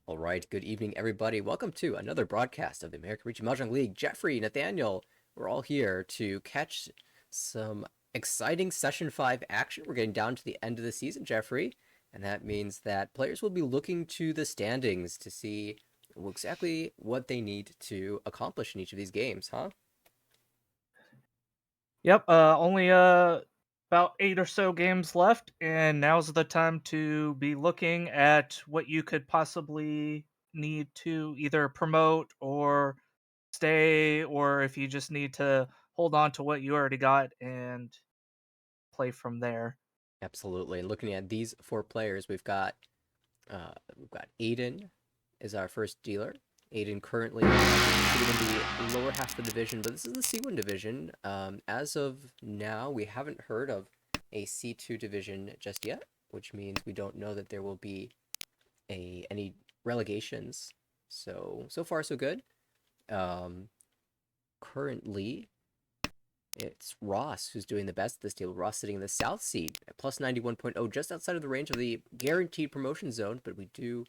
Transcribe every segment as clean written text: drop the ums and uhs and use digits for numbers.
All right, good evening, everybody. Welcome to another broadcast of the American Region Mahjong League. Jeffrey, Nathaniel, we're all here to catch some exciting Session 5 action. We're getting down to the end of the season, Jeffrey, and that means that players will be looking to the standings to see exactly what they need to accomplish in each of these games, huh? Yep, only about 8 or so games left, and now's the time to be looking at what you could possibly need to either promote or stay, or if you just need to hold on to what you already got and play from there. Absolutely. And looking at these four players, we've got Aiden is our first dealer. Aiden currently sitting in the lower half of the division, but this is the C1 division. As of now, we haven't heard of a C2 division just yet, which means we don't know that there will be any relegations. So far so good. Um, Currently, it's Ross who's doing the best at this table. Ross sitting in the south seed at plus 91.0, just outside of the range of the guaranteed promotion zone, but we do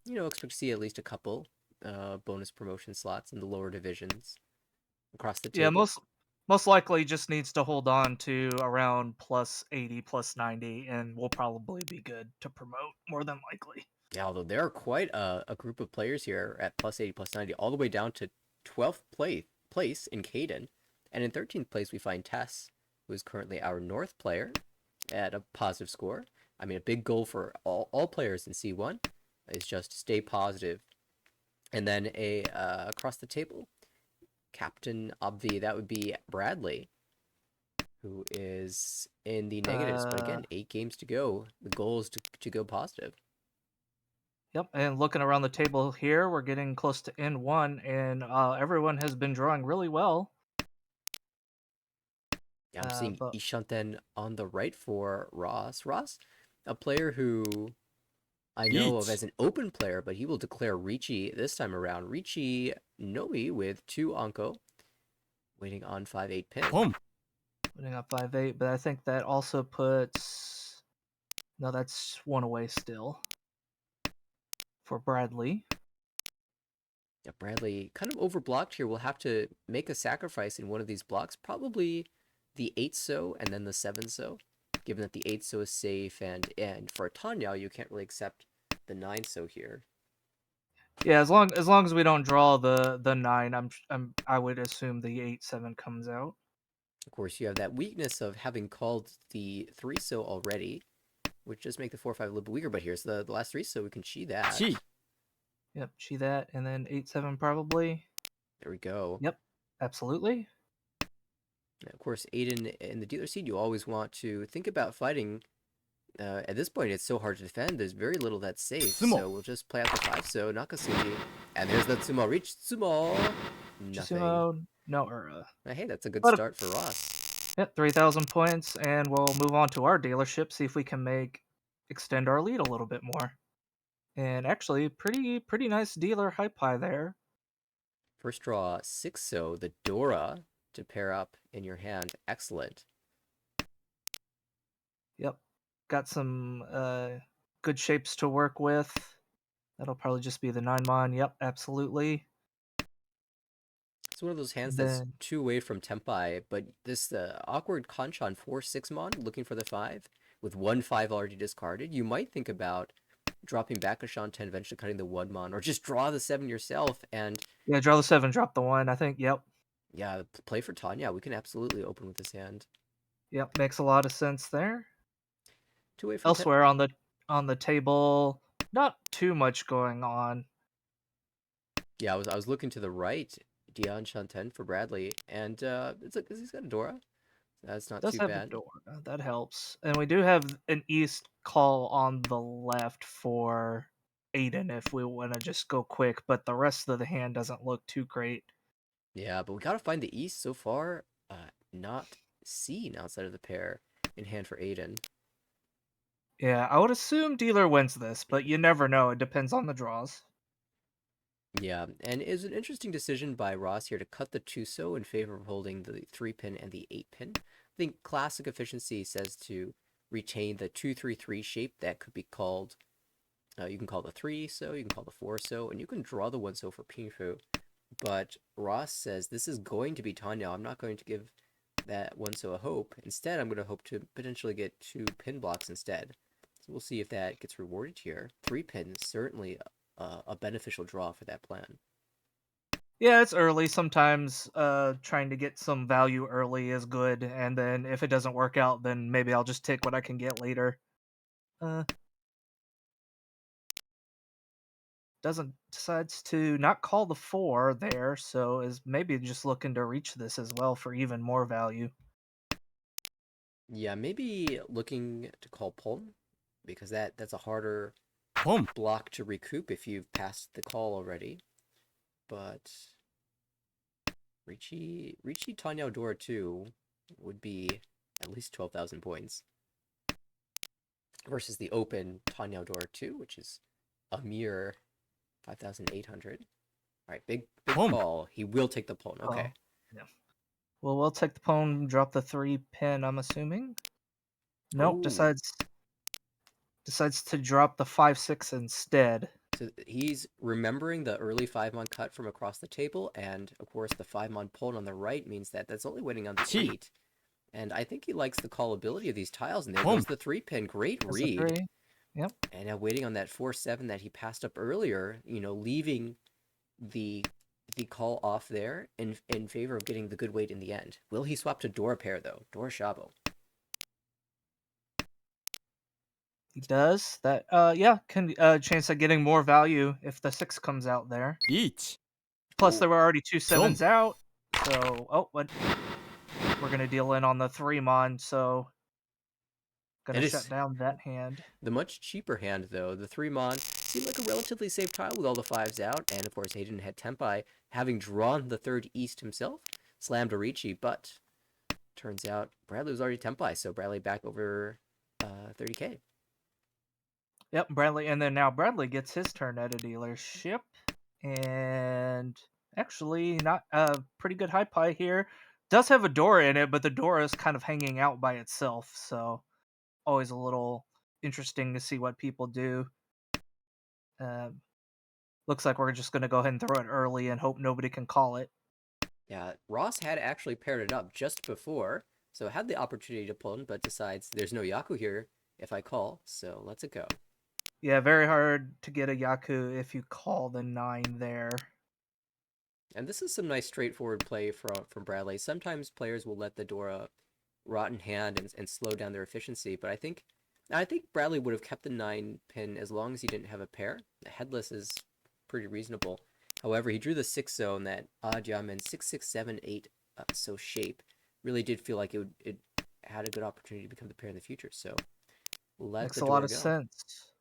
expect to see at least a couple bonus promotion slots in the lower divisions across the Yeah, table. most likely just needs to hold on to around plus 80, plus 90, and we'll probably be good to promote more than likely. Yeah, although there are quite a group of players here at plus 80, plus 90, all the way down to 12th place in Caden. And in 13th place, we find Tess, who is currently our North player at a positive score. I mean, a big goal for all players in C1 is just stay positive. And then across the table, Captain Obvi, that would be Bradley, who is in the negatives. But Uh, again, 8 games to go. The goal is to go positive. Yep, and looking around the table here, we're getting close to N1, and everyone has been drawing really well. Yeah, I'm seeing But Ishanten on the right for Ross. Ross, a player who I know of Yeet. as an open player, but he will declare Ricci this time around. Ricci Noe with 2 Onko, waiting on 5-8 pin. Home. putting up 5-8, but I think that also puts. No, that's one away still for Bradley. Yeah, Bradley kind of overblocked here. We'll have to make a sacrifice in one of these blocks, probably the 8 so and then the 7 so, given that the 8 so is safe, and for a Tanya, you can't really accept the 9 so here. Yeah, as long as we don't draw the 9, I would assume the 8-7 comes out. Of course, you have that weakness of having called the 3 so already, which does make the 4-5 a little bit weaker, but here's the last 3 so we can chi Chi. that. Yep, she that, and then 8-7 probably. There we go. Yep, absolutely. And of course, Aiden in the dealer seed, you always want to think about fighting. At this point, it's so hard to defend. There's very little that's safe, Sumo. so we'll just play out the 5 so Nakasugi. And there's the Sumo reach. Sumo! Nothing. Chisumo, no, Hey, that's a good but start for Ross. yep, 3,000 points, and we'll move on to our dealership, see if we can extend our lead a little bit more. And actually, pretty nice dealer hype high there. First draw 6 so the Dora to pair up in your hand. Excellent. Yep, got some good shapes to work with. That'll probably just be the 9 mon. Yep, absolutely. It's one of those hands that's Then 2 away from Tempai, but this awkward Kanchan 4-6 mon looking for the 5 with 1-5 already discarded. You might think about dropping back a Shan 10, eventually cutting the 1 mon, or just draw the 7 yourself and yeah, draw the 7, drop the 1. I think. Yep, yeah, play for Tanya. We can absolutely open with this hand. yep, makes a lot of sense there. 2 away from Elsewhere on the table, not too much going on. Yeah, I was looking to the right, Dion Shanten for Bradley, and he's got a Dora. That's not Does too have a bad. door. That helps. And we do have an east call on the left for Aiden if we want to just go quick, but the rest of the hand doesn't look too great. Yeah, but we gotta find the East so far. Not seen outside of the pair in hand for Aiden. Yeah, I would assume dealer wins this, but you never know. It depends on the draws. Yeah, and it's an interesting decision by Ross here to cut the 2 so in favor of holding the 3 pin and the 8 pin. I think classic efficiency says to retain the 2-3-3 shape that could be called You can call the 3 so, you can call the 4 so, and you can draw the 1 so for Pingshu. But Ross says this is going to be Tanya. I'm not going to give that 1 so a hope. Instead, I'm going to hope to potentially get 2 pin blocks instead. So we'll see if that gets rewarded here. 3 pins, certainly a beneficial draw for that plan. Yeah, it's early. Sometimes trying to get some value early is good, and then if it doesn't work out, then maybe I'll just take what I can get later. Uh, decides to not call the 4 there, so is maybe just looking to reach this as well for even more value. Yeah, maybe looking to call Puln, because that's a harder Pom. block to recoup if you've passed the call already. But Ricci Tanya Dora 2 would be at least 12,000 points versus the open Tanya Dora 2, which is a mere 5,800. All right, big Pump. call. He will take the Puln. Okay. Oh, yeah. Well, we'll take the pawn, drop the 3 pin, I'm assuming. Nope, Ooh. decides to drop the 5-6 instead. So he's remembering the early 5-mon cut from across the table, and of course the 5-mon Puln on the right means that that's only waiting on the Gee. 8. And I think he likes the callability of these tiles, and there Pump. goes the 3 pin. Great That's a read. 3. Yep. And now waiting on that 4-7 that he passed up earlier, leaving the call off there in favor of getting the good weight in the end. Will he swap to Dora pair though? Dora Shabo. He does. That yeah, can chance of getting more value if the 6 comes out there. Each. Plus Ooh. there were already 2 7s out. So, but we're going to deal in on the 3 mon, so going It to is shut down that hand. the much cheaper hand though. The 3-mon seemed like a relatively safe tile with all the 5s out, and of course Hayden had Tempai, having drawn the 3rd east himself, slammed Orichi, but turns out Bradley was already Tempai, so Bradley back over 30k. Yep, Bradley, and then now Bradley gets his turn at a dealership, and actually not a pretty good high pie here. Does have a door in it, but the door is kind of hanging out by itself, so always a little interesting to see what people do. Looks like we're just going to go ahead and throw it early and hope nobody can call it. Yeah, Ross had actually paired it up just before, so had the opportunity to pull in, but decides there's no Yaku here if I call, so lets it go. Yeah, very hard to get a Yaku if you call the 9 there. And this is some nice straightforward play from Bradley. Sometimes players will let the Dora rot in hand and slow down their efficiency, but I think Bradley would have kept the 9 pin as long as he didn't have a pair. The headless is pretty reasonable. However, he drew the 6 zone that odd Yamen 6, 6, 7, 8 so shape really did feel like it had a good opportunity to become the pair in the future. So let Makes the a Dora lot of go. sense.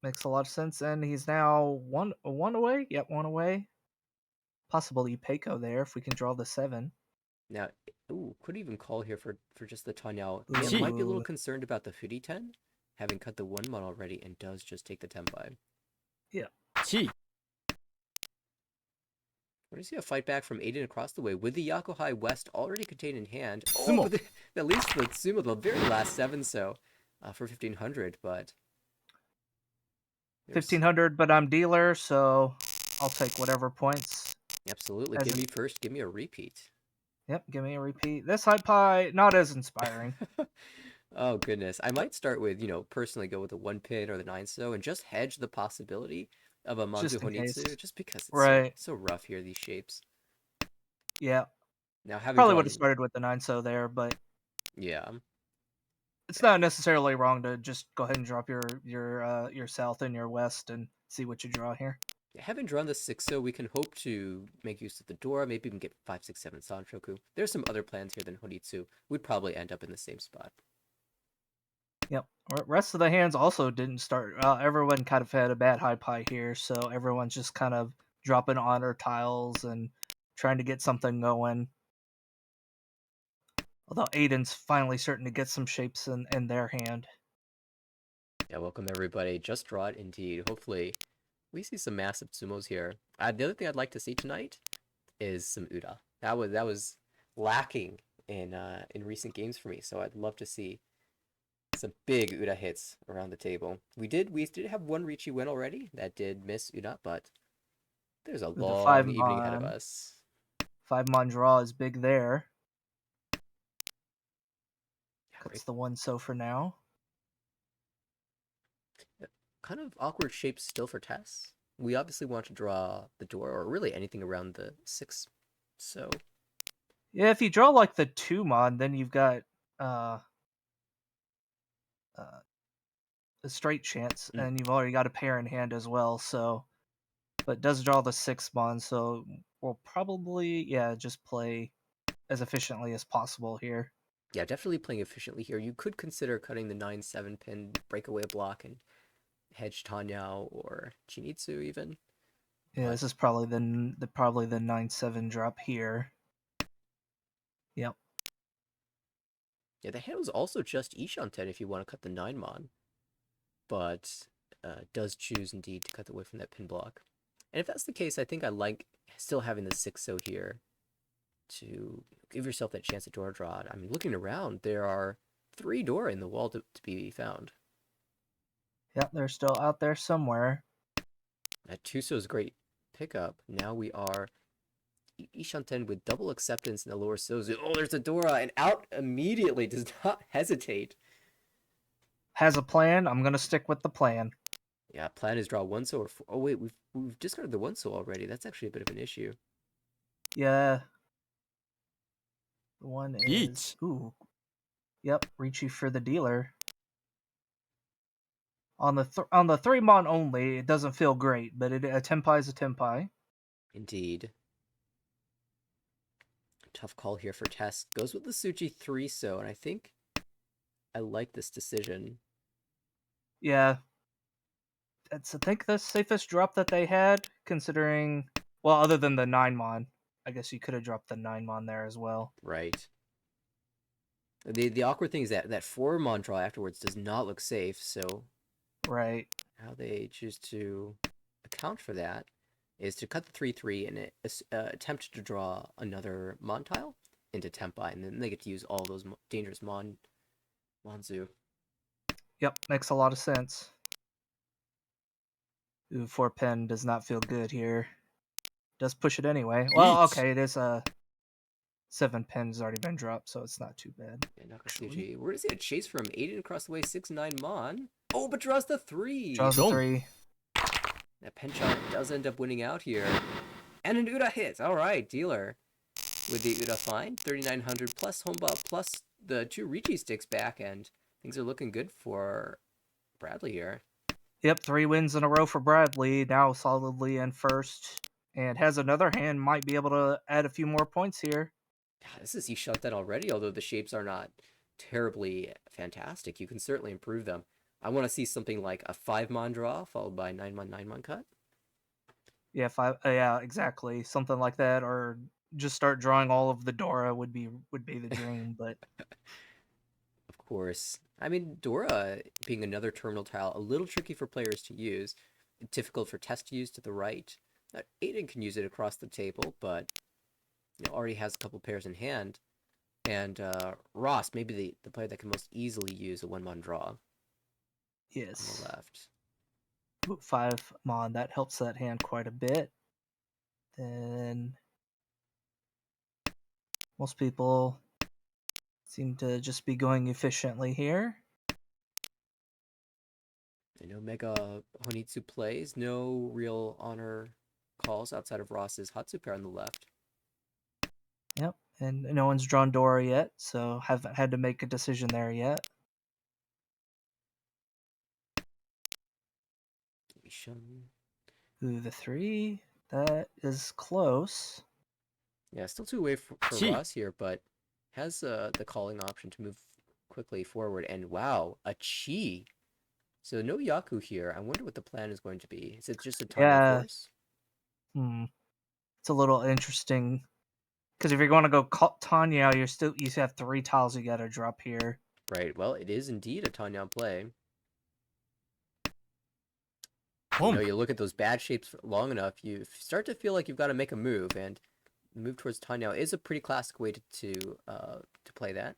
Makes a lot of sense, and he's now one away. Yep, 1 away. Possibly Peiko there if we can draw the 7. Now, could even call here for just the Tanyao. He might be a little concerned about the Fudi 10, having cut the 1-mon already, and does just take the Tempai. Yeah. Chi. We're going to see a fight back from Aiden across the way with the Yakuhai West already contained in hand. Sumo. But at least the Sumo, the very last 7 so for 1,500, but... 1,500, but I'm dealer, so I'll take whatever points. Absolutely. Give me first. Give me a repeat. Yep, give me a repeat. This high pie, not as inspiring. Oh, goodness. I might start with, personally go with the 1 pin or the 9 so and just hedge the possibility of a Manzu Just in case. Honitsu just because it's Right. so rough here, these shapes. Yeah. Now, having Probably drawn... would have started with the 9 so there, but Yeah. it's not necessarily wrong to just go ahead and drop your south and your west and see what you draw here. Having drawn the 6 so we can hope to make use of the Dora, maybe even get 5, 6, 7 Sanshoku. There's some other plans here than Honitsu. We'd probably end up in the same spot. Yep. Rest of the hands also didn't start. Everyone kind of had a bad high pie here, so everyone's just kind of dropping honor tiles and trying to get something going. Although Aiden's finally starting to get some shapes in their hand. Yeah, welcome everybody. Just draw it indeed. Hopefully, we see some massive sumos here. The other thing I'd like to see tonight is some Uda. That was lacking in recent games for me, so I'd love to see Some big Uda hits around the table. We did have one Ricci win already. That did miss Uda, but there's a Ooh, the long evening ahead of us. 5-mon draw is big there. Yeah, Cuts right. the one so for now. Kind of awkward shapes still for Tess. We obviously want to draw the door, or really anything around the 6. So Yeah, if you draw like the 2-mon, then you've got uh, uh, a straight chance, Mm. and you've already got a pair in hand as well. So, but does draw the 6-mon, so we'll probably just play as efficiently as possible here. Yeah, definitely playing efficiently here. You could consider cutting the 9-7 pin breakaway block and hedge Tanyao or Chinitsu even. Yeah, But this is probably the 9-7 drop here. Yep. yeah, the hand was also just Ishanten if you want to cut the 9-mon. But does choose indeed to cut away from that pin block. And if that's the case, I think I like still having the 6-so here to give yourself that chance at door draw. I mean, looking around, there are 3 door in the wall to be found. Yep, they're still out there somewhere. That Tuso's great pickup. Now we are Ishanten with double acceptance in the lower Sozu. Oh, there's a Dora, and out immediately, does not hesitate. Has a plan. I'm gonna stick with the plan. Yeah, plan is draw 1-so or 4. Oh wait, we've discarded the 1-so already. That's actually a bit of an issue. Yeah. The one Eat. is Yep, Ricci for the dealer. On the 3-mon only, it doesn't feel great, but a tempai is a tempai. Indeed. Tough call here for Tess. Goes with the Suchi 3-so, and I think I like this decision. Yeah, that's I think the safest drop that they had, considering other than the 9-mon. I guess you could have dropped the 9-mon there as well. Right. The awkward thing is that 4-mon draw afterwards does not look safe, so Right. how they choose to account for that is to cut the 3-3 and attempt to draw another Mon tile into Tempai, and then they get to use all those dangerous Monzu. Yep, makes a lot of sense. Ooh, 4-pin does not feel good here. Does push it anyway. Well, Eat. okay, it is a 7-pin's already been dropped, so it's not too bad. Yeah, Nakasuji. We're gonna see a chase from Aiden across the way, 6-9 Mon. Oh, but draws the 3. Draws a Don't. 3. That penchant does end up winning out here. And an Uda hit. All right, dealer with the Uda find. 3,900 plus Homeba plus the 2 Ricci sticks back, and things are looking good for Bradley here. Yep, 3 wins in a row for Bradley, now solidly in first. And has another hand, might be able to add a few more points here. God, this is he shut that already, although the shapes are not terribly fantastic. You can certainly improve them. I want to see something like a 5-mon draw followed by 9-mon, 9-mon cut. Yeah, 5. Yeah, exactly, something like that, or just start drawing all of the Dora would be the dream. But Of course. I mean, Dora being another terminal tile, a little tricky for players to use, difficult for Tess to use to the right. Aiden can use it across the table, but already has a couple pairs in hand. And Ross, maybe the player that can most easily use a 1-mon draw on yes, the left. 5-mon, that helps that hand quite a bit. Then most people seem to just be going efficiently here. I know Mega Honitsu plays, no real honor calls outside of Ross's Hatsu pair on the left. Yep, and no one's drawn Dora yet, so haven't had to make a decision there yet. Ooh, the 3. That is close. Yeah, still 2 away for Ross here, but has the calling option to move quickly forward. And wow, a Chi. So no Yaku here. I wonder what the plan is going to be. Is it just a Tanya Yeah. force? It's a little interesting because if you're going to go Tanya, you have 3 tiles you got to drop here. Right. Well, it is indeed a Tanya play. Home. You look at those bad shapes for long enough, you start to feel like you've got to make a move, and the move towards Tanya is a pretty classic way to play that.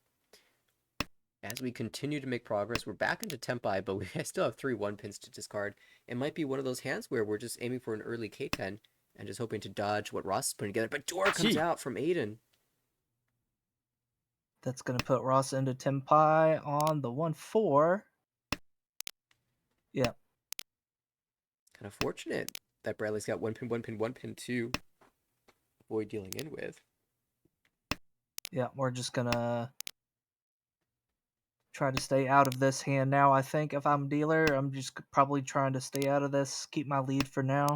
As we continue to make progress, we're back into Tempai, but we still have 3 1-pins to discard. It might be one of those hands where we're just aiming for an early K10 and just hoping to dodge what Ross is putting together. But Dora comes out from Aiden. That's going to put Ross into Tempai on the 1-4. Yeah. Kind of fortunate that Bradley's got 1 pin, 1 pin, 1 pin to avoid dealing in with. Yeah, we're just going to try to stay out of this hand now, I think. If I'm dealer, I'm just probably trying to stay out of this, keep my lead for now.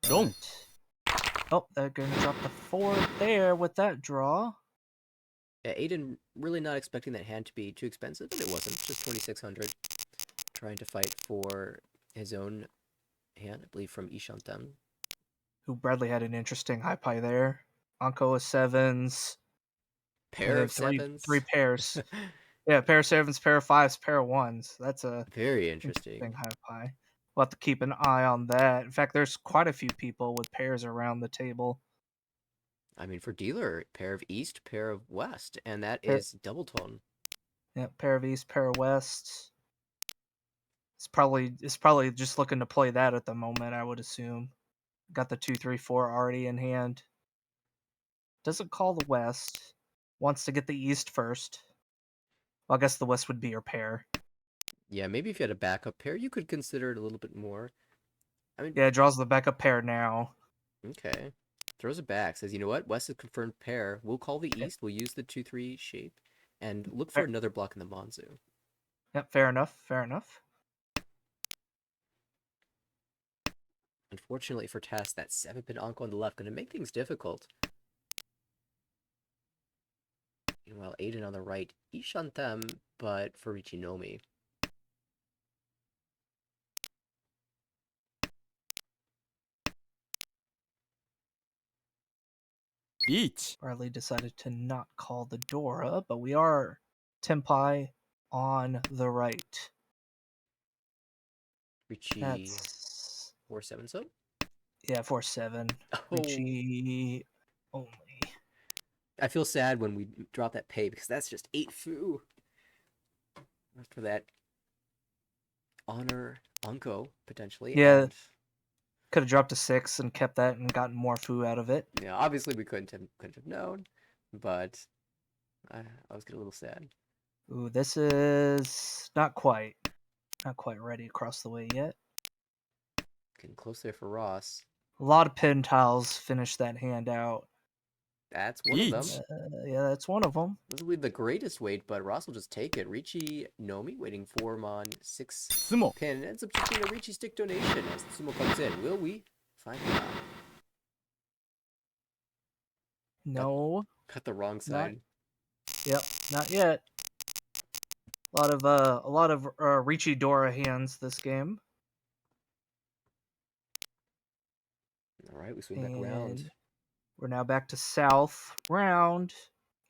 Don't. Oh, they're going to drop the 4 there with that draw. Yeah, Aiden really not expecting that hand to be too expensive, but it wasn't. Just 2,600. Trying to fight for his own hand, I believe, from Ishantam. Who Bradley had an interesting high pie there. Anko is 7s. Pair of three sevens. pairs. Yeah, pair of 7s, pair of 5s, pair of 1s. That's a Very interesting. high pie. We'll have to keep an eye on that. In fact, there's quite a few people with pairs around the table. I mean, for dealer, pair of east, pair of west, and that Pair- is double tone. Yeah, pair of east, pair of west. It's probably just looking to play that at the moment, I would assume. Got the 2-3-4 already in hand. Doesn't call the west. Wants to get the east first. Well, I guess the west would be your pair. Yeah, maybe if you had a backup pair, you could consider it a little bit more. I mean, Yeah, it draws the backup pair now. okay. Throws it back, says, you know what? West is confirmed pair. We'll call the east. We'll use the 2-3 shape and look for Fair. another block in the Monzu. Yep, fair enough. Fair enough. Unfortunately for Tess, that 7-pin Anko on the left going to make things difficult. Meanwhile, Aiden on the right, Ishantem, but for Richinomi. Each. Bradley decided to not call the Dora, but we are Tempai on the right. Richie That's 4-7 so? yeah, 4-7. Oh. Richie only. I feel sad when we drop that pay because that's just 8 foo. For that honor Anko, potentially. Yeah, And could have dropped to 6 and kept that and gotten more foo out of it. yeah, obviously we couldn't have known, but I was getting a little sad. Ooh, this is not quite ready across the way yet. Getting close there for Ross. A lot of pin tiles finish that hand out. That's one of them. Each. Yeah, that's one of them. Doesn't leave the greatest weight, but Ross will just take it. Richie Nomi waiting for him on 6 Sumo. pin. Ends up just being a Richie stick donation as the sumo comes in. Will we find out? No. Cut the wrong side. Yep, not yet. A lot of Richie Dora hands this game. All right, we swing back around. We're now back to south round,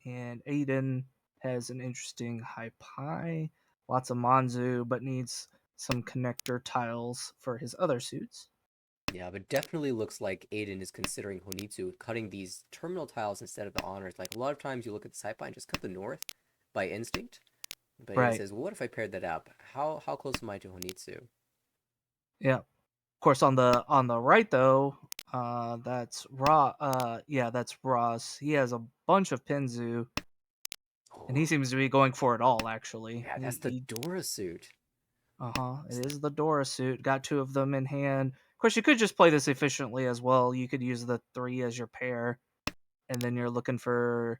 and Aiden has an interesting high pie. Lots of Manzu, but needs some connector tiles for his other suits. Yeah, but definitely looks like Aiden is considering Honitsu cutting these terminal tiles instead of the honors. Like a lot of times you look at the side and just cut the north by instinct. But Aiden Right. says, well, what if I paired that up? How close am I to Honitsu? Yeah. Of course, on the right though, that's that's Ross. He has a bunch of Pinzu, and he seems to be going for it all. Actually, Yeah, that's the Dora suit. It is the Dora suit. Got 2 of them in hand. Of course, you could just play this efficiently as well. You could use the 3 as your pair, and then you're looking for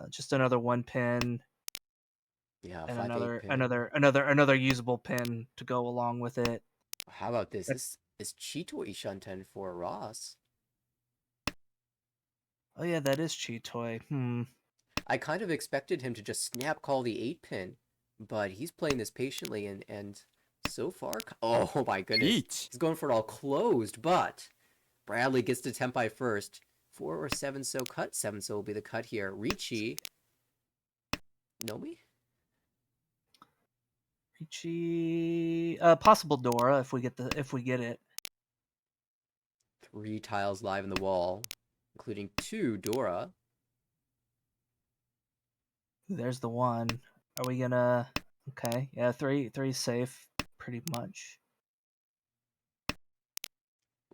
just another 1 pin Yeah, and 5-8 pin. another usable pin to go along with it. How about this? This is Chito Ishanten for Ross. Oh yeah, that is Chitoy. I kind of expected him to just snap call the 8-pin, but he's playing this patiently and so far, oh my goodness, Each. he's going for it all closed, but Bradley gets to Tempai first. 4 or 7 so cut. 7 so will be the cut here. Richie. Nomi? Richie, possible Dora if we get it. 3 tiles live in the wall. including 2 Dora. There's the one. Are we gonna? Okay, yeah, three safe, pretty much.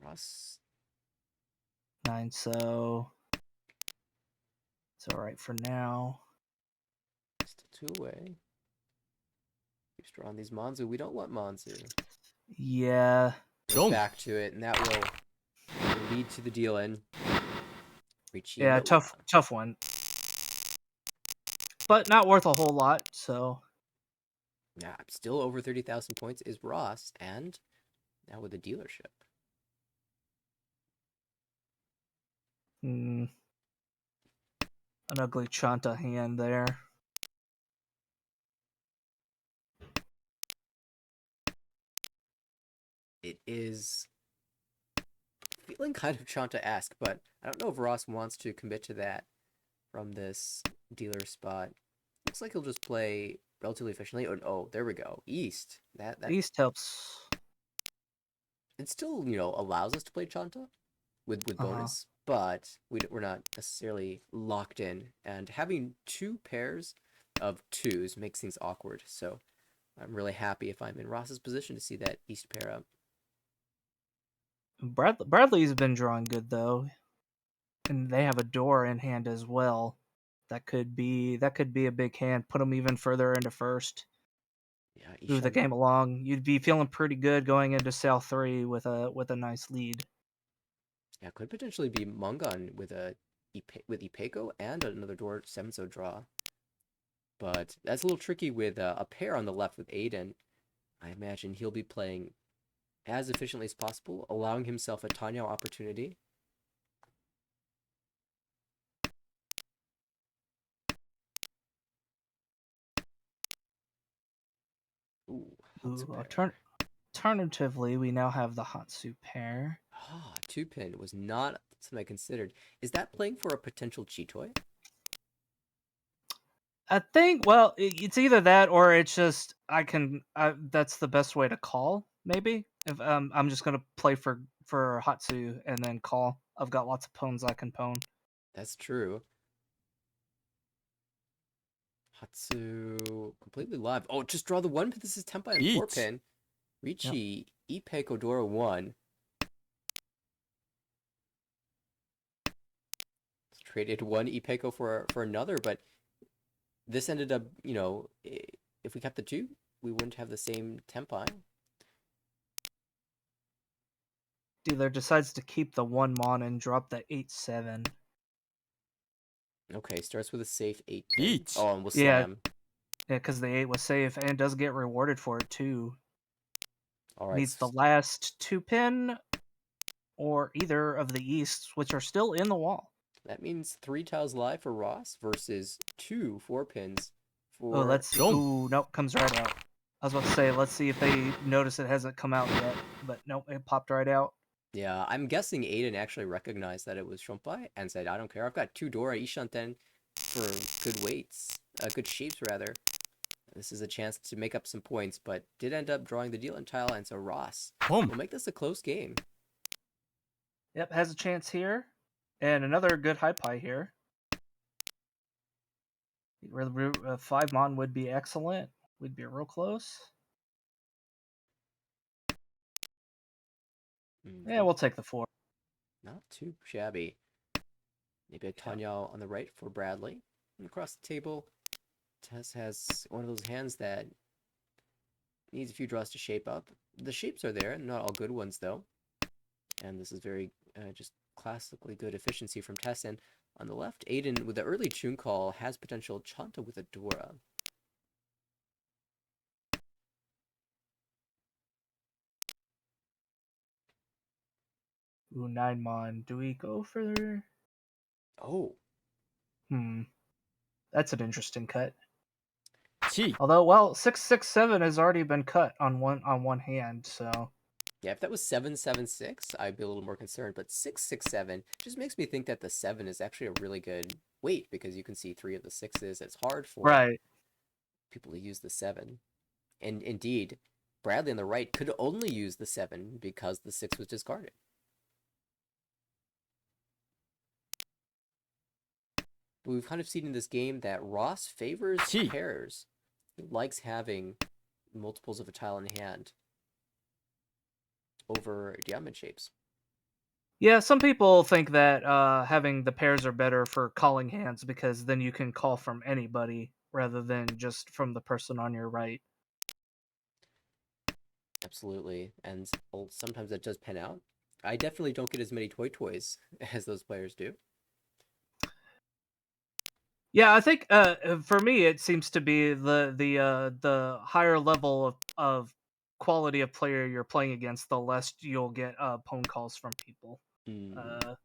Ross 9, so it's all right for now. still 2 away. Keeps drawing these Monzu. We don't want Monzu. Yeah, Goes back to it, and that will lead to the deal in. Richie yeah, Noah. tough one, but not worth a whole lot. So Yeah, still over 30,000 points is Ross, and now with the dealership. an ugly Chanta hand there. It is feeling kind of Chanta-esque, but I don't know if Ross wants to commit to that from this dealer spot. Looks like he'll just play relatively efficiently. Oh, there we go. East. That East helps. it still, allows us to play Chanta with Uh-huh. bonus, but we're not necessarily locked in. And having 2 pairs of 2s makes things awkward. So I'm really happy if I'm in Ross's position to see that East pair up. Bradley's been drawing good though, and they have a door in hand as well. That could be a big hand. Put them even further into first. Yeah, Move the Ishan. game along. You'd be feeling pretty good going into cell 3 with a nice lead. Yeah, could potentially be Mungon with Ipeko and another door 7-so draw. But that's a little tricky with a pair on the left with Aiden. I imagine he'll be playing as efficiently as possible, allowing himself a Tanya opportunity. Ooh, Hatsu pair. Alternatively, we now have the Hatsu pair. Ah, 2-pin was not something I considered. Is that playing for a potential Chitoy? I think, well, it's either that or it's just that's the best way to call. Maybe if I'm just gonna play for Hatsu and then call. I've got lots of pawns I can pawn. That's true. Hatsu completely live. Oh, just draw the 1-pin. This is Tempai and 4-pin. Yep. Richie, Ipe Kodora 1. Traded 1 Ipeko for another, but this ended up, if we kept the 2, we wouldn't have the same Tempai. Dealer decides to keep the 1 mon and drop the 8/7. Okay, starts with a safe 8-pin. Oh, and we'll Yeah, slam. yeah, because the 8 was safe and does get rewarded for it too. All right, Needs the last 2-pin or either of the Easts, which are still in the wall. that means 3 tiles live for Ross versus 2 4-pins Oh, for... let's see. Ooh, nope, comes right out. I was about to say, let's see if they notice it hasn't come out yet, but nope, it popped right out. Yeah, I'm guessing Aiden actually recognized that it was Shompai and said, I don't care. I've got 2 Dora Ishanten for good weights, good shapes rather. This is a chance to make up some points, but did end up drawing the deal in tile, and so Ross will make this a close game. Yep, has a chance here. And another good high pie here. 5 mon would be excellent. We'd be real close. Yeah, we'll take the 4. Not too shabby. Maybe a Tanya on the right for Bradley. And across the table, Tess has one of those hands that needs a few draws to shape up. The shapes are there, not all good ones though. And this is very just classically good efficiency from Tess. And on the left, Aiden with the early tune call has potential Chanta with a Dora. Ooh, 9 mon. Do we go for... Oh. That's an interesting cut. Although, well, 6/6/7 has already been cut on one hand, so... Yeah, if that was 7/7/6, I'd be a little more concerned. But 6/6/7 just makes me think that the 7 is actually a really good weight because you can see 3 of the 6s. It's hard for people to use the 7. And indeed, Bradley on the right could only use the 7 because the 6 was discarded. we've kind of seen in this game that Ross favors Chi. pairs. He likes having multiples of a tile in hand over diamond shapes. Yeah, some people think that having the pairs are better for calling hands because then you can call from anybody rather than just from the person on your right. Absolutely, and sometimes that does pan out. I definitely don't get as many toys as those players do. Yeah, I think for me it seems to be the higher level of quality of player you're playing against, the less you'll get phone calls from people. Mm. Uh,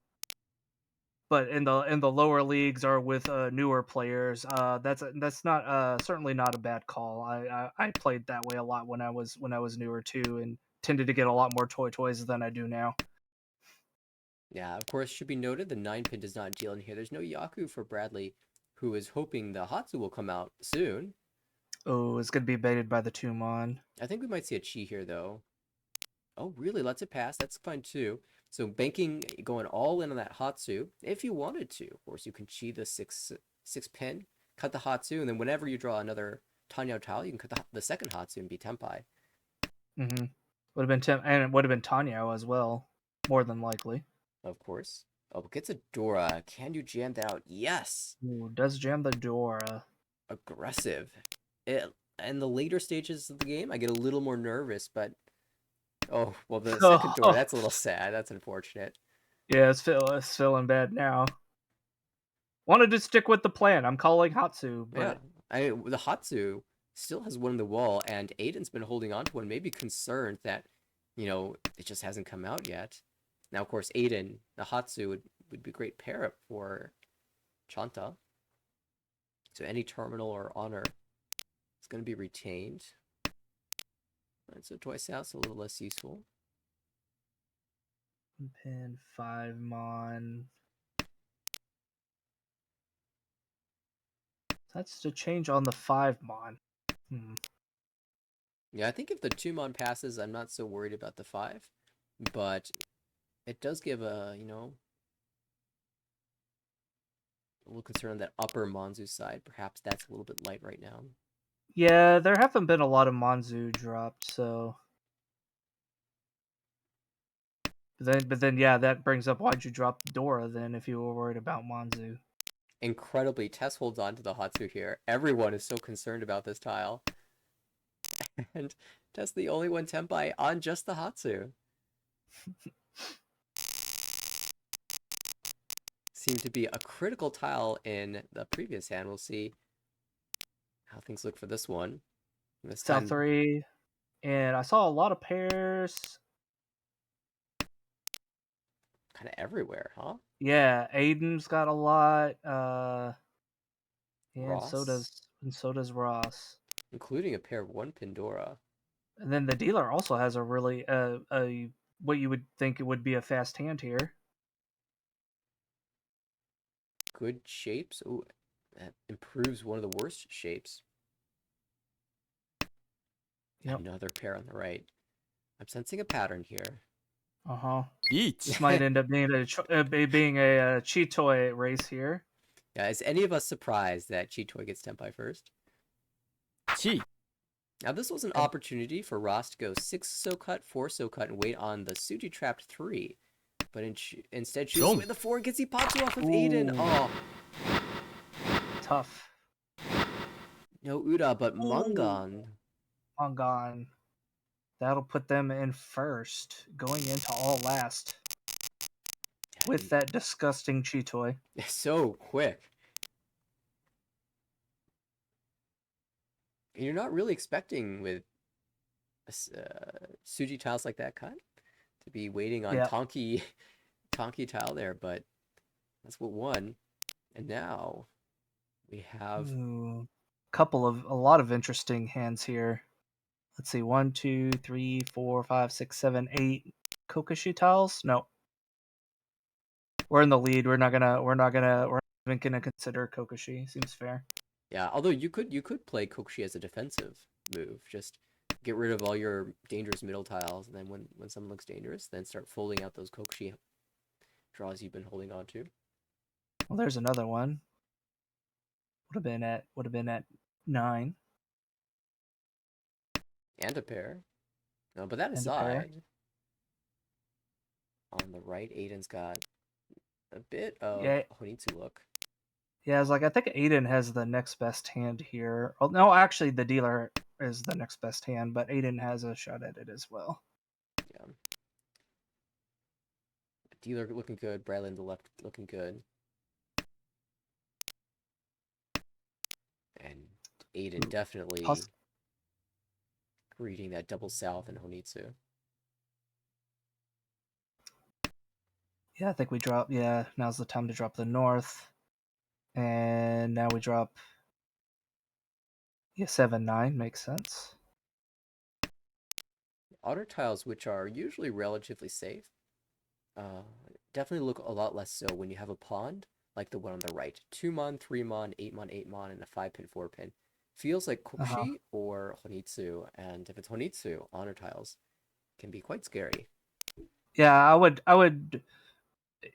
but in the lower leagues or with newer players, that's not certainly not a bad call. I played that way a lot when I was newer too, and tended to get a lot more toys than I do now. Yeah, of course, should be noted the 9-pin does not deal in here. There's no Yaku for Bradley, who is hoping the Hatsu will come out soon. Oh, it's gonna be baited by the Tumon. I think we might see a Chi here, though. Oh, really? Lets it pass. That's fine, too. So banking, going all in on that Hatsu, if you wanted to. Of course, you can Chi the 6-pin, cut the Hatsu, and then whenever you draw another Tanyao tile, you can cut the second Hatsu and be Tenpai. Mm-hmm. Would have been and it would have been Tanyao as well, more than likely. Of course. Oh, gets a Dora. Can you jam that out? Yes! Ooh, does jam the Dora. Aggressive. In the later stages of the game, I get a little more nervous, but oh, well, the second door, that's a little sad. That's unfortunate. Yeah, it's feeling bad now. Wanted to stick with the plan. I'm calling Hatsu, Yeah, but the Hatsu still has one in the wall, and Aiden's been holding on to one, maybe concerned that, it just hasn't come out yet. Now, of course, Aiden, the Hatsu would be a great pair up for Chanta. So any terminal or honor is going to be retained. And so twice out, a little less useful. pin 5 mon. That's the change on the 5 mon. Yeah, I think if the 2-mon passes, I'm not so worried about the 5. But it does give a little concern on that upper Monzu side. Perhaps that's a little bit light right now. Yeah, there haven't been a lot of Monzu dropped, so. But then, yeah, that brings up why'd you drop Dora then if you were worried about Monzu? Incredibly, Tess holds on to the Hatsu here. Everyone is so concerned about this tile. And Tess the only one Tenpai on just the Hatsu. Seemed to be a critical tile in the previous hand. We'll see how things look for this one. This South time, 3, and I saw a lot of pairs. kind of everywhere, huh? Yeah, Aiden's got a lot. And Ross, so does Ross. including a pair of 1-pin Dora. And then the dealer also has a really a what you would think it would be a fast hand here. Good shapes. Ooh, that improves one of the worst shapes. Yep. Another pair on the right. I'm sensing a pattern here. Each. This might end up being a Cheetoy race here. Yeah, is any of us surprised that Chitoy gets Tenpai first? Chi. Now, this was an opportunity for Ross to go 6 so cut, 4 so cut, and wait on the Suji trapped 3. But instead, chooses away the 4 and gets Ipatsu off of Aiden. Oh, Tough. no Uda, but Mungan. Mongon. That'll put them in first, going into all last. With that disgusting Cheetoy. So quick. You're not really expecting with Suji tiles like that cut to be waiting on Tonki tile there, but that's what won. And now we have a lot of interesting hands here. Let's see, 1, 2, 3, 4, 5, 6, 7, 8 Kokushi tiles. No, we're in the lead. We're not even gonna consider Kokushi. Seems fair. Yeah, although you could play Kokushi as a defensive move. Just get rid of all your dangerous middle tiles, and then when someone looks dangerous, then start folding out those Kokushi draws you've been holding on to. Well, there's another one. would have been at 9 And a pair. No, but that and a pair. aside, on the right, Aiden's got a bit of Yeah, Honitsu look. yeah. I was like, I think Aiden has the next best hand here. Oh, no, actually, the dealer is the next best hand, but Aiden has a shot at it as well. Yeah. Dealer looking good. Bradley on the left looking good. And Aiden definitely reading that double south in Honitsu. Yeah, I think we drop. Yeah, now's the time to drop the north, and now we drop. Yeah, 7-9 makes sense. Otter tiles, which are usually relatively safe, definitely look a lot less so when you have a pond like the one on the right. 2-mon, 3-mon, 8-mon, 8-mon, and a 5-pin, 4-pin. Feels like Koshi or Honitsu, and if it's Honitsu, honor tiles can be quite scary. Yeah, I would.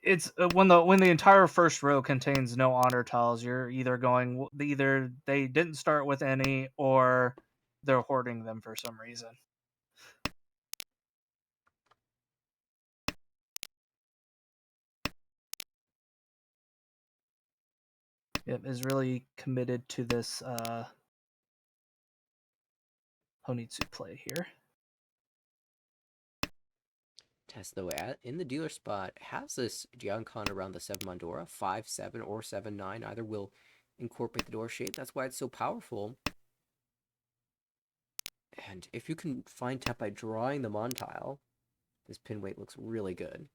It's when the entire first row contains no honor tiles. You're either they didn't start with any, or they're hoarding them for some reason. It is really committed to this Honitsu play here. Test though in the dealer spot has this Giancon around the 7 Mondora, 5-7 or 7-9. Either will incorporate the door shape. That's why it's so powerful. And if you can find tap by drawing the Mon tile, this pin weight looks really good.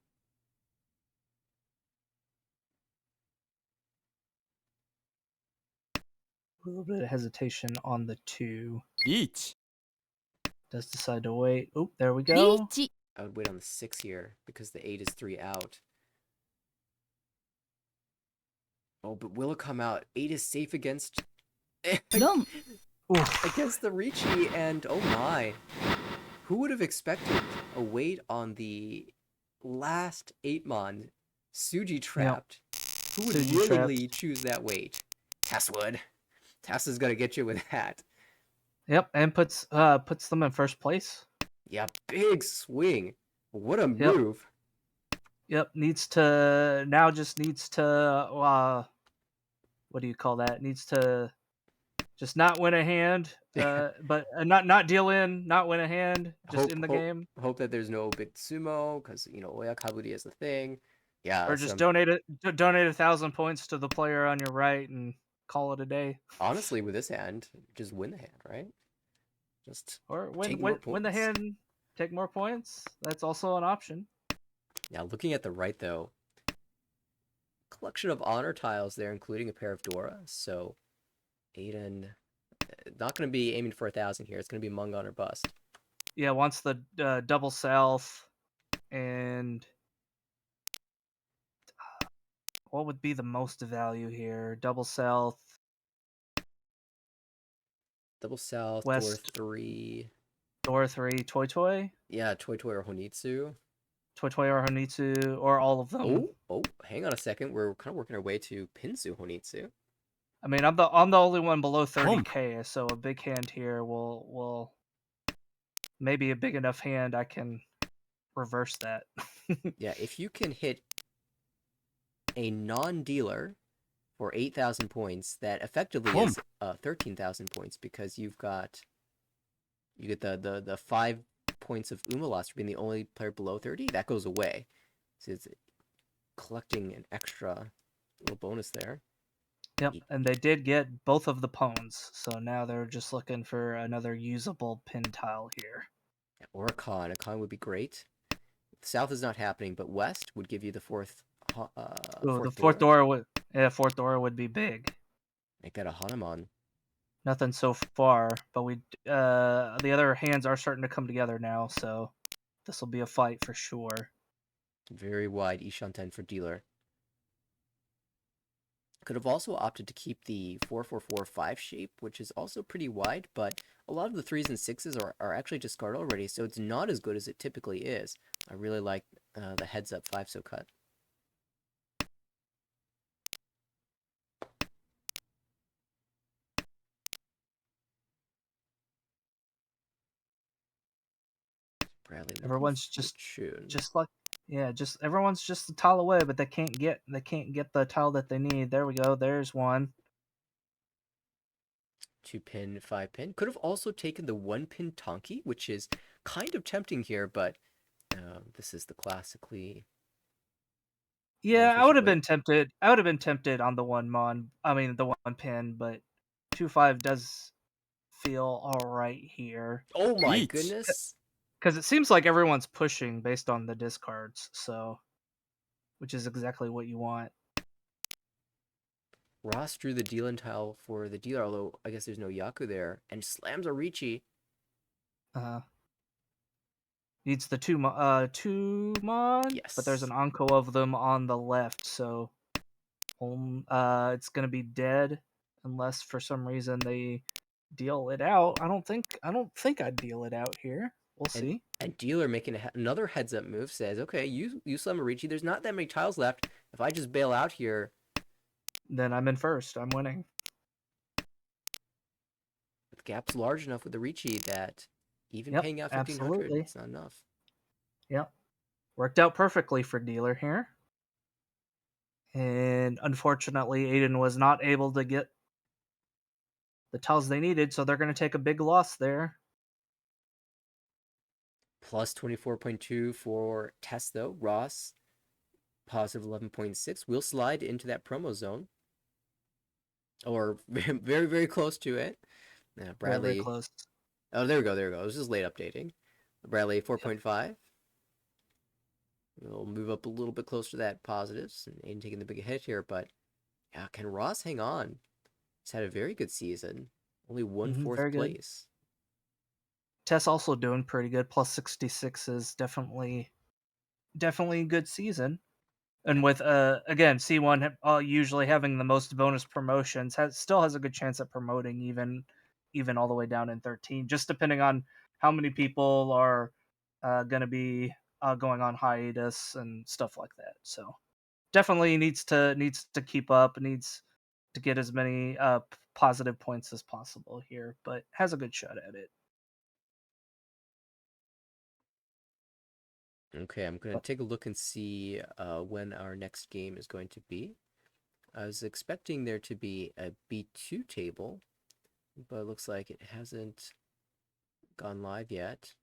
A little bit of hesitation on the 2. 1 Does decide to wait. Oh, there we go. 1 I would wait on the 6 here because the 8 is 3 out. Oh, but will it come out? 8 is safe against 4 against the Ricci, and oh my. Who would have expected a wait on the last 8-mon Suji trapped? Who would Suji willingly trapped. choose that wait? Tess would. Tess is gonna get you with that. Yep, and puts them in first place. Yeah, big swing. What a move. Yep, needs to what do you call that? Needs to just not win a hand, but not deal in, not win a hand, just in the game, Hope that there's no big sumo, because Oya Kaburi is the thing. Yeah, or just donate 1,000 points to the player on your right and call it a day. Honestly, with this hand, just win the hand, right? Just Or take more win the points. hand, take more points. That's also an option. Now, looking at the right, though, collection of honor tiles there, including a pair of Dora. So, Aiden, not going to be aiming for 1,000 here. It's going to be Mungon or bust. Yeah, wants the double south, and what would be the most value here? Double south, Double south, west, Door 3. door 3, Toy Toy. Yeah, Toy Toy or Honitsu. Toy Toy or Honitsu, or all of them. Oh, hang on a second. We're kind of working our way to Pinsu Honitsu. I mean, I'm the only one below 30k, so a big hand here will maybe a big enough hand I can reverse that. Yeah, if you can hit a non-dealer for 8,000 points, that effectively is 13,000 points, because you get the 5 points of Umalas for being the only player below 30. That goes away. So it's collecting an extra little bonus there. Yep, and they did get both of the pawns, so now they're just looking for another usable pin tile here. Or a con. A con would be great. South is not happening, but west would give you the fourth The fourth door would be big. Make that a Hanuman. Nothing so far, but the other hands are starting to come together now, so this will be a fight for sure. Very wide Ishanten for dealer. Could have also opted to keep the 4-4-4-5 shape, which is also pretty wide, but a lot of the 3s and 6s are actually discarded already, so it's not as good as it typically is. I really like the heads-up 5-so cut. Bradley looking Everyone's for the tune. just like just everyone's just a tile away, but they can't get the tile that they need. There we go. There's one. 2-pin, 5-pin. Could have also taken the 1-pin Tonki, which is kind of tempting here, but this is the classically more Yeah, I would efficient have way. been tempted. I would have been tempted on the the 1 pin, but 2-5 does feel all right here Oh my Each. goodness! because it seems like everyone's pushing based on the discards. So, which is exactly what you want. Ross drew the dealing tile for the dealer, although I guess there's no Yaku there, and slams a Ricci. Uh, Needs the two mon, but there's an Yes. Anko of them on the left, so it's gonna be dead unless for some reason they deal it out. I don't think I'd deal it out here. We'll And see. a dealer making another heads up move says, okay, you slam a Ricci. There's not that many tiles left. If I just bail out here, Then I'm in first. I'm winning. the gap's large enough with the Ricci that even Yep, paying out 1,500, absolutely. it's not enough. Yep. Worked out perfectly for dealer here. And unfortunately, Aiden was not able to get the tiles they needed, so they're going to take a big loss there. Plus 24.2 for Tess, though. Ross, positive 11.6. Will slide into that promo zone. Or very, very close to it. Very, very Bradley. close. Oh, there we go. There we go. It was just late updating. Bradley, Yep. 4.5. We'll move up a little bit closer to that positives. And Aiden taking the big hit here. But yeah, can Ross hang on? He's had a very good season. Only one fourth Very good. place. Tess also doing pretty good. Plus 66 is definitely a good season. And with again C1 usually having the most bonus promotions, still has a good chance at promoting even all the way down in 13, just depending on how many people are going to be going on hiatus and stuff like that. So definitely needs to keep up, needs to get as many positive points as possible here, but has a good shot at it. Okay, I'm going to But take a look and see when our next game is going to be. I was expecting there to be a B2 table, but it looks like it hasn't gone live yet.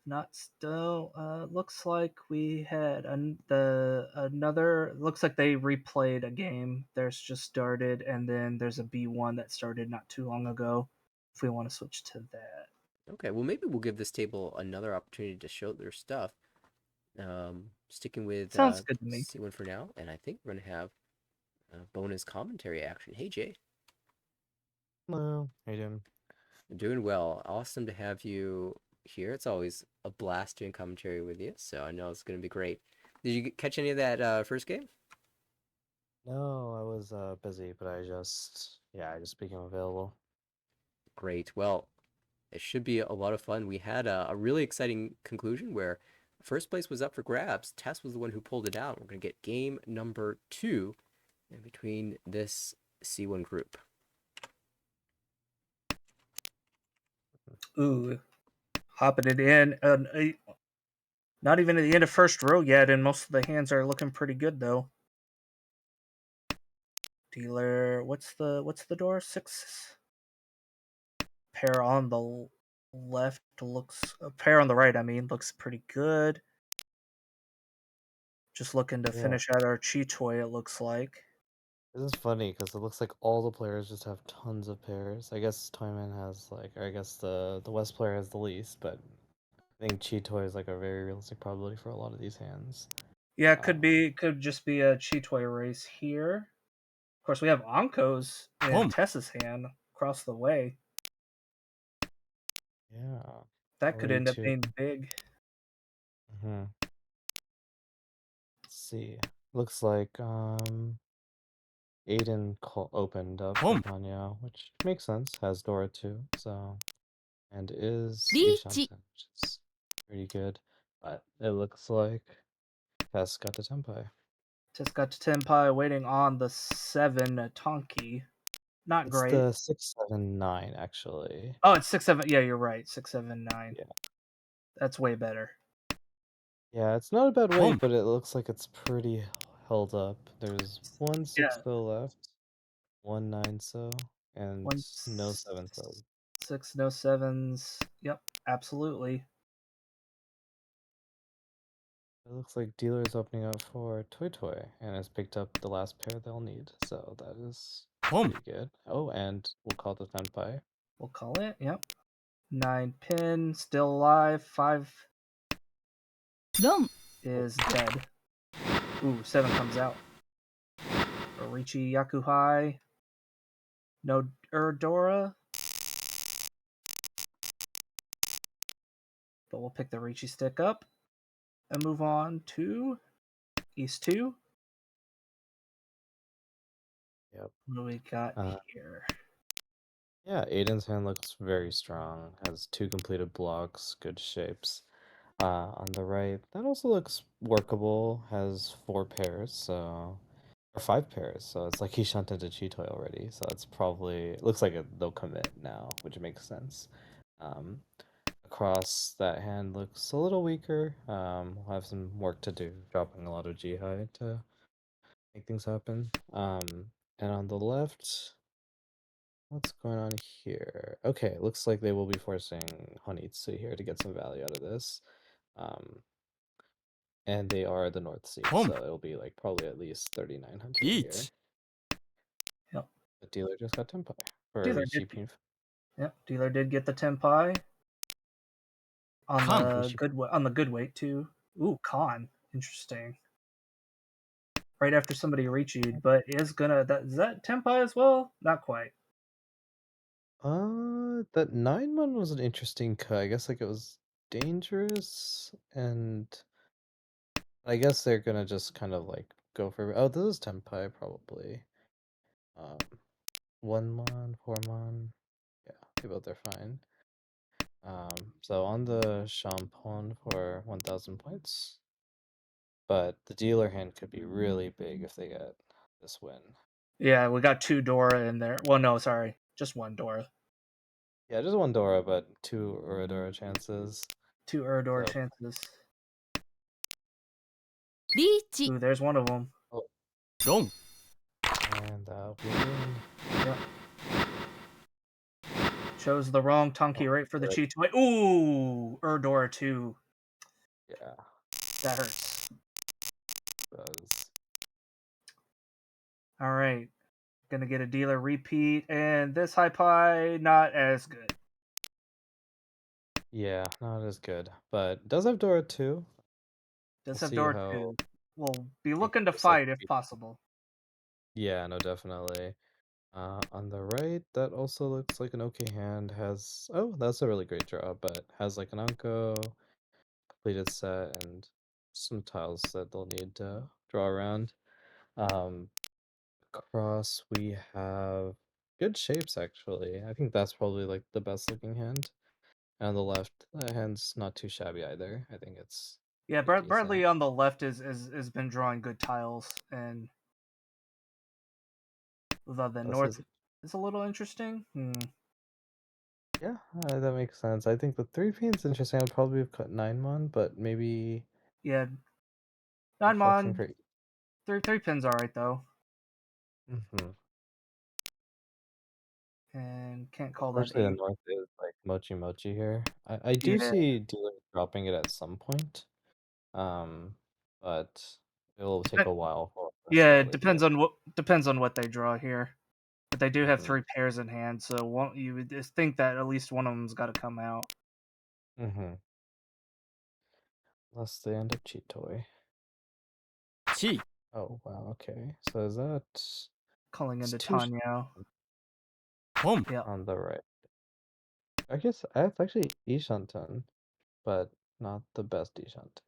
not still. Looks like we had another. Looks like they replayed a game. There's just started, and then there's a B1 that started not too long ago. If we want to switch to that, Okay, well maybe we'll give this table another opportunity to show their stuff. Sticking with sounds good to me. C1 for now, and I think we're gonna have bonus commentary action. Hey Jay, Hello, how you doing? doing well. Awesome to have you here. It's always a blast doing commentary with you, so I know it's gonna be great. Did you catch any of that first game? No, I was busy, but I just became available. Great. Well, it should be a lot of fun. We had a really exciting conclusion where first place was up for grabs. Tess was the one who pulled it out. We're going to get game number 2 in between this C1 group. Ooh, hopping it in. Not even at the end of first row yet, and most of the hands are looking pretty good though. Dealer, what's the door? 6 pair on the left looks a pair on the right. I mean, looks pretty good. Just looking to Yeah, finish out our chi toy. It looks like. this is funny because it looks like all the players just have tons of pairs. I guess Toyman has or I guess the West player has the least, but I think Cheetoy is like a very realistic probability for a lot of these hands. Yeah, it Um, could just be a chi toy race here. Of course, we have Ankos in Tessa's hand across the way. yeah, That could already end up two. being big. Let's see. Looks like Aiden opened up with Hanya, which makes sense. Has Dora too, so and is a Reach. champion, which is pretty good. But it looks like Tess got the tempai. Just got to Tenpai waiting on the 7 Tonki. Not It's great. the 679 actually. Oh, it's 6-7. Yeah, you're right. 6-7-9. Yeah. That's way better. Yeah, it's not a bad weight, Home. but it looks like it's pretty held up. There's one 6 Yeah. so left, one 9 so, and One no 7 so. 6, no 7s. Yep, absolutely. It looks like dealer is opening up for Toy Toy and has picked up the last pair they'll need, so that is Home. pretty good. Oh, and we'll call the Senpai. We'll call it. Yep. 9 pin, still alive. 5 4 is dead. Ooh, 7 comes out. Orichi Yakuhai. No Urdora. But we'll pick the Richi stick up and move on to East 2. Yep. What do we got Uh, here? Yeah, Aiden's hand looks very strong. Has 2 completed blocks, good shapes. On the right, that also looks workable. Has 4 pairs, so or 5 pairs. So it's like he shunted to Cheetoy already. So it's probably it looks like they'll commit now, which makes sense. Um, Across that hand looks a little weaker. We'll have some work to do, dropping a lot of G high to make things happen. And on the left. What's going on here? Okay, looks like they will be forcing Honitsu here to get some value out of this. Um, and they are the North Sea, Home. so it'll be like probably at least 3,900 here. each. Yep. The dealer just got Tenpai for Dealer did. GP. Yep. Dealer did get the Tenpai on Con. the good weight too. Ooh, Con. Interesting. Right after somebody reached, but is is that Tenpai as well? Not quite. That 9-1 was an interesting cut. I guess like it was dangerous, and I guess they're gonna just kind of like go for. Oh, this is Tenpai probably. 1-mon, 4-mon. Yeah, they both are fine. So on the Champon for 1,000 points. But the dealer hand could be really big if they get this win. Yeah, we got 2 Dora in there. Well, no, sorry, just 1 Dora. Yeah, just 1 Dora, but 2 Uradora chances. 2 Urdor So- chances. リーチ Ooh, there's one of them. ドン And we win. Yep. Chose the wrong Tonki Oh, right for the right. cheat. Ooh, Urdor 2. Yeah, That hurts. does. All right. Gonna get a dealer repeat, and this high pie not as good. Yeah, not as good. But does have Dora too. Does We'll have see Dora how 2. We'll be he looking to goes, like, fight if possible. Yeah, no, definitely. On the right, that also looks like an okay hand. Has that's a really great draw, but has like an Anko, completed set, and some tiles that they'll need to draw around. Um, Across we have good shapes actually. I think that's probably like the best looking hand. And on the left, that hand's not too shabby either. I think it's Yeah, pretty Bradley decent. on the left has been drawing good tiles, and the Plus north is a little interesting. Yeah, that makes sense. I think the 3P is interesting. I'd probably have cut 9-mon, but maybe Yeah, 9 flexing mon, for. 3 pins all right though, Mm-hmm. and can't call that Unfortunately, the 8. north is like mochi mochi here. I do Yeah, see dealers dropping it at some point, but it'll take a while for us to yeah, it really get. depends on what they draw here. But they do have Mhm. 3 pairs in hand, so you would just think that at least one of them's got to come out. Mm-hmm. Unless they end up cheat toy. チ Oh wow, okay. So is that Calling it's into 2 Tanyo. ホン Yeah, on the right? I guess that's actually Ishantan, but not the best Ishant.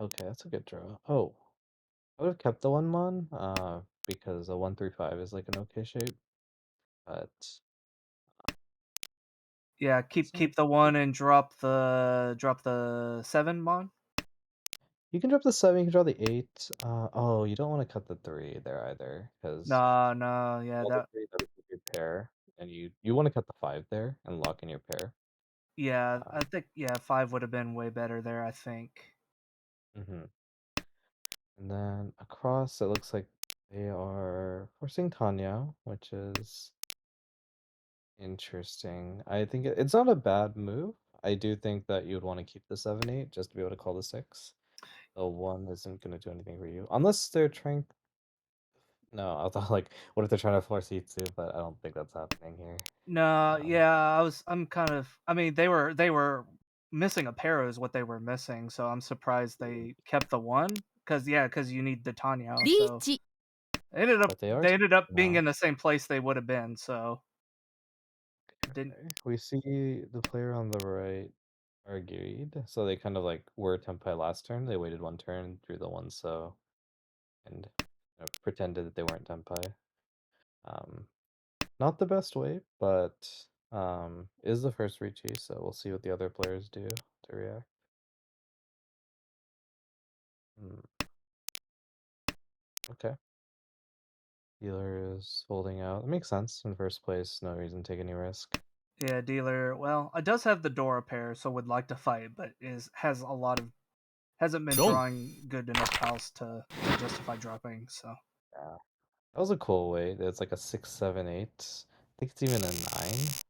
Okay, that's a good draw. Oh, I would have kept the 1-mon, because a 135 is like an okay shape, but yeah. Keep the 1 and drop the 7 mon. you can drop the 7, you can draw the 8. Oh, you don't want to cut the 3 there either, because No, yeah, all the 3 that would be your pair, and you want to cut the 5 there and lock in your pair. Yeah, Uh, I think 5 would have been way better there, I think. mhm. And then across, it looks like they are forcing Tanya, which is interesting. I think it's not a bad move. I do think that you'd want to keep the 7-8 just to be able to call the 6. The 1 isn't going to do anything for you. Unless they're trying. No, I thought, like, what if they're trying to force E2? But I don't think that's happening here. No, Um, yeah, I'm kind of I mean, they were missing a pair is what they were missing, so I'm surprised they kept the 1 cuz you need the Tanya, リー so チ but they are they ended up being now. in the same place they would have been, so didn't Okay. We see the player on the right argued. So they kind of like were tempai last turn. They waited 1 turn, drew the 1 so, and pretended that they weren't tempai. Um, Not the best way, but is the first Ricci, so we'll see what the other players do to react. Hmm, okay. Dealer is holding out. It makes sense. In first place, no reason to take any risk. yeah, dealer. Well, it does have the Dora pair, so would like to fight, but has a lot of hasn't been ドン drawing good enough house to justify dropping. So Yeah. That was a cool way. It's like a 6, 7, 8. I think it's even a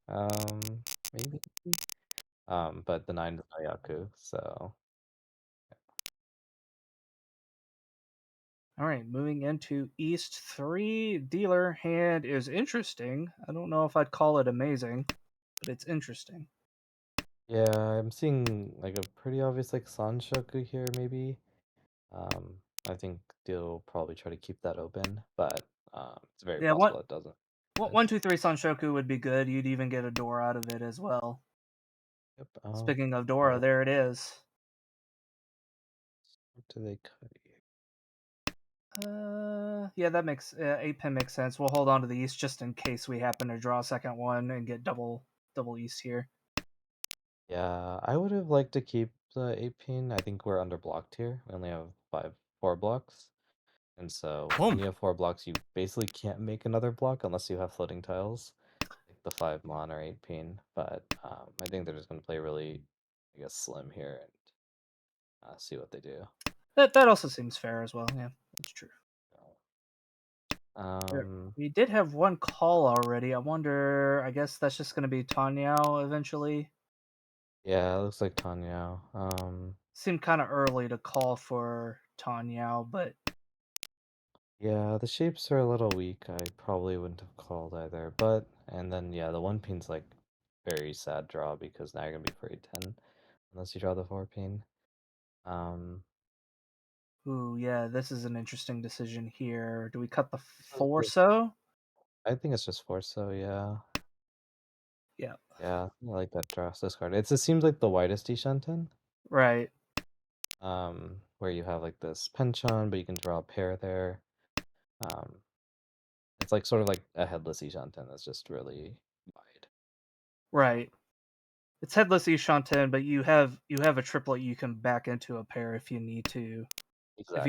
9. Maybe. But the 9 is Ayaku, so all right, moving into East 3. Dealer hand is interesting. I don't know if I'd call it amazing, but it's interesting. yeah, I'm seeing like a pretty obvious like Sanshoku here, maybe. I think they'll probably try to keep that open, but it's very Yeah, one possible it doesn't. one Good. one two three Sanshoku would be good. You'd even get a Dora out of it as well. Yep. Oh, Speaking of got Dora, it. there it is. What do they cut here? Yeah, that makes 8 pin makes sense. We'll hold on to the East just in case we happen to draw a second one and get double East here. Yeah, I would have liked to keep the 8 pin. I think we're underblocked here. We only have 4 blocks. And so ポ when ン you have 4 blocks, you basically can't make another block unless you have floating tiles, like the 5 mon or 8 pin. But I think they're just going to play really, I guess, slim here and see what they do. That also seems fair as well. Yeah, that's true. There- Um, We did have one call already. I wonder. I guess that's just going to be Tanyao eventually. yeah, it looks like Tanya. Seemed kind of early to call for Tanyao, but Yeah, the shapes are a little weak. I probably wouldn't have called either. But and then yeah, the 1 pin's like very sad draw because now you're gonna be afraid 10 unless you draw the 4 pin. Um, ooh, yeah, this is an interesting decision here. Do we cut the this is 4 just- so? I think it's just 4, so yeah. Yeah, Yeah, I like that draw discard. It seems like the widest Ishanten. right. Where you have like this penchant, but you can draw a pair there. Um, it's like sort of like a headless Ishanten that's just really wide. Right. It's headless Ishanten, but you have a triplet you can back into a pair if you need to. Exactly, yeah.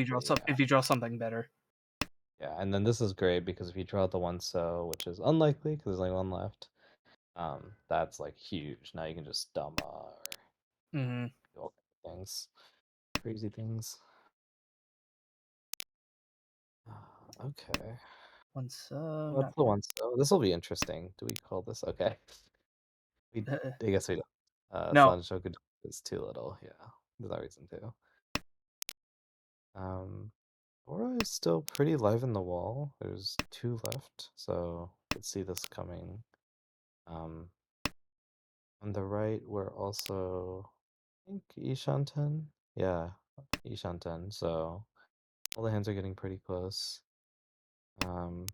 If you draw something better. Yeah, and then this is great because if you draw the 1 so, which is unlikely because there's only 1 left, that's like huge. Now you can just dumb or Mm-hmm. do all kinds of things, crazy things. Okay, One so what's not the 1 so? This will be interesting. Do we call this? Okay, we I guess we don't. no. Sanshoku is too little. Yeah, there's no reason to. Aura is still pretty live in the wall. There's 2 left, so let's see this coming. Um, On the right, we're also, I think, Ishanten. Yeah, Ishanten. So all the hands are getting pretty close. Um,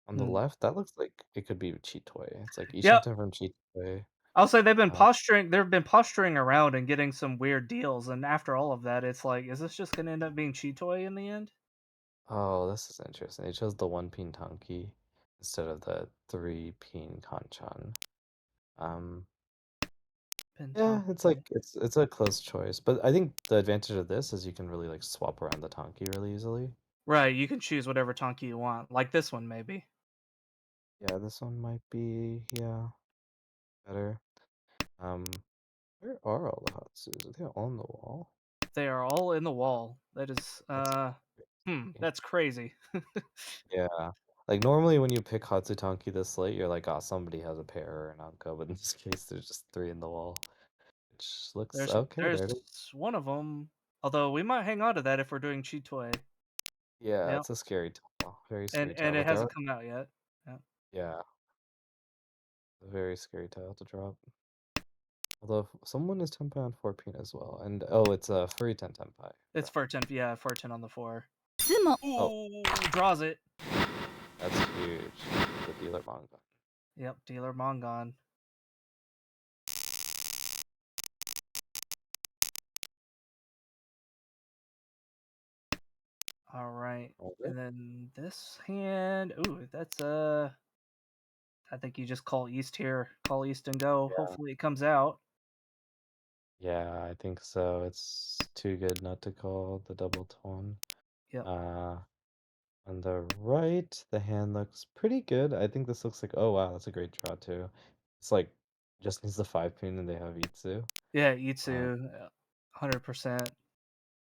on the Hmm. left, that looks like it could be Chitoy. It's like Yep. Ishanten from Chitoy. I'll say they've been Uh, posturing. They've been posturing around and getting some weird deals, and after all of that, it's like, is this just going to end up being Cheetoy in the end? oh, this is interesting. They chose the 1 pin Tanki instead of the 3 pin Kanchan. Um, yeah, it's Pentanky. like it's a close choice, but I think the advantage of this is you can really like swap around the Tanki really easily. Right, you can choose whatever Tonki you want, like this one maybe. Yeah, this one might be, yeah, better. Um, where are all the Hatsus? Are they all on the wall? They are all in the wall. That is That's that's crazy. yeah. Like normally when you pick Hatsutanki this late, you're like, oh, somebody has a pair or an Anko, but in this case, there's just three in the wall, which looks okay. There's There it is. one of them. Although we might hang on to that if we're doing Chitoy. Yeah, Yeah, it's a scary tile, very and scary tile, it but there are hasn't come out yet. Yeah. yeah, a very scary tile to drop. Although someone is Tenpai on 4 pin as well, and oh, it's a furry ten Tenpai. It's for 10. Yeah, for 10 on the 4. つも Oh, Ooh, draws it. that's huge. The dealer manga. Yep, dealer Mongon. All right. Okay. And then this hand, ooh, that's I think you just call East here. Call East and go. Yeah. Hopefully it comes out. Yeah, I think so. It's too good not to call the double tone. Yep. On the right, the hand looks pretty good. I think this looks like, oh wow, that's a great draw too. It's like just needs the 5 pin and they have Itsu. Yeah, Itsu, 100%.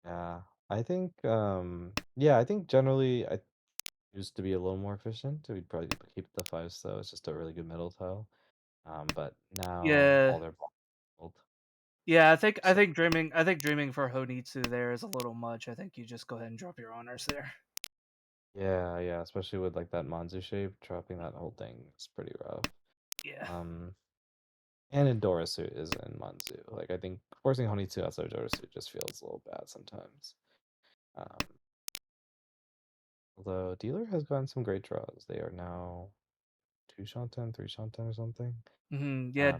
Yeah, I think yeah, I think generally I used to be a little more efficient. We'd probably keep the 5, so it's just a really good middle tile. But now Yeah. all their balls. Yeah, I So think dreaming for Honitsu there is a little much. I think you just go ahead and drop your honors there. yeah, yeah, especially with like that Manzu shape, dropping that whole thing is pretty rough. Yeah. And in Dorosuit is in Manzu. Like I think forcing Honitsu outside of Dorosuit just feels a little bad sometimes. Um, although Dealer has gotten some great draws. They are now 2 Shanten, 3 Shanten or something. Yeah, But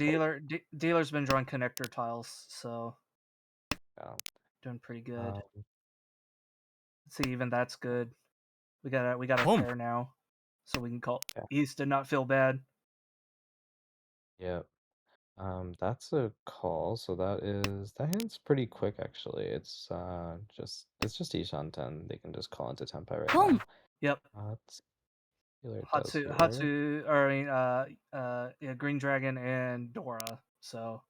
dealer's been drawing connector tiles, so yeah. doing pretty good. Um, See, even that's good. We got a Boom. pair now, so we can call Yeah. East and not feel bad. yeah. That's a call, so that hand's pretty quick actually. It's just Ishanten. They can just call into Tenpai right Boom. now. Yep. Let's see what it does here. Or I mean, yeah, Green Dragon and Dora. So,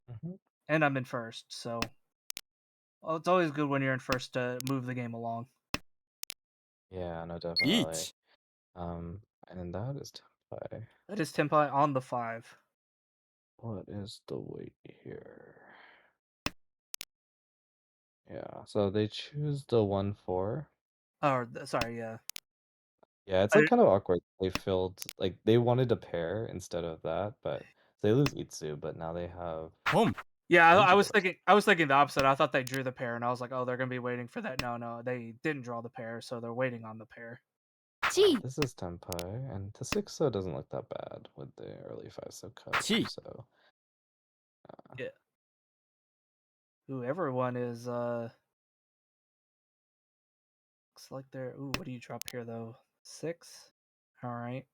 Mhm. and I'm in first. So, well, it's always good when you're in first to move the game along. Yeah, no, definitely. 1 And that is Tenpai. That is Tenpai on the 5. What is the weight here? Yeah, so they choose the 1-4. Or sorry, yeah. Yeah, it's like kind of awkward. They filled like they wanted a pair instead of that, but so they lose Itsu, but now they have ポン Yeah, I was Major. thinking the opposite. I thought they drew the pair, and I was like, oh, they're gonna be waiting for that. No, they didn't draw the pair, so they're waiting on the pair. チ This is Tenpai, and the 6 doesn't look that bad with the early 5 cut. Gee. So Yeah. Ooh, everyone is looks like they're. Ooh, what do you drop here though? 6. All right.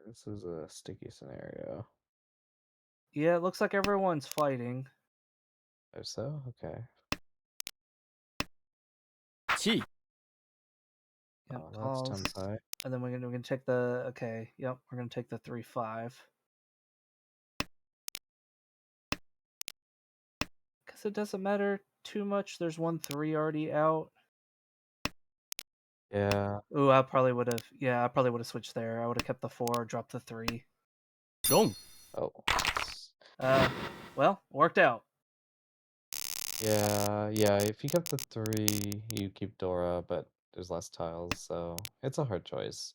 this is a sticky scenario. Yeah, it looks like everyone's fighting. If so, okay. チ Yep, Oh, that's calls. Tenpai. And then we're gonna take the okay. Yep, we're gonna take the 3-5. Because it doesn't matter too much. There's 1-3 already out. Yeah. Ooh, I probably would have. Yeah, I probably would have switched there. I would have kept the 4, dropped the 3. ロン Oh. Well, worked out. Yeah. If you kept the 3, you keep Dora, but there's less tiles, so it's a hard choice.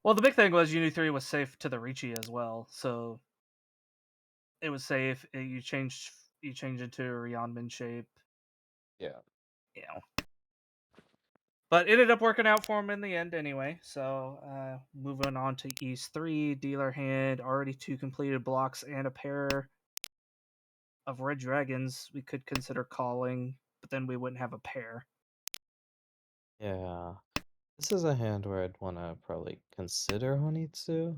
Well, the big thing was Uni 3 was safe to the Ricci as well, so it was safe. You changed it to a Ryanmin shape. Yeah. You know. But it ended up working out for him in the end anyway. So moving on to East 3, dealer hand, already 2 completed blocks and a pair of red dragons we could consider calling, but then we wouldn't have a pair. Yeah. This is a hand where I'd want to probably consider Honitsu.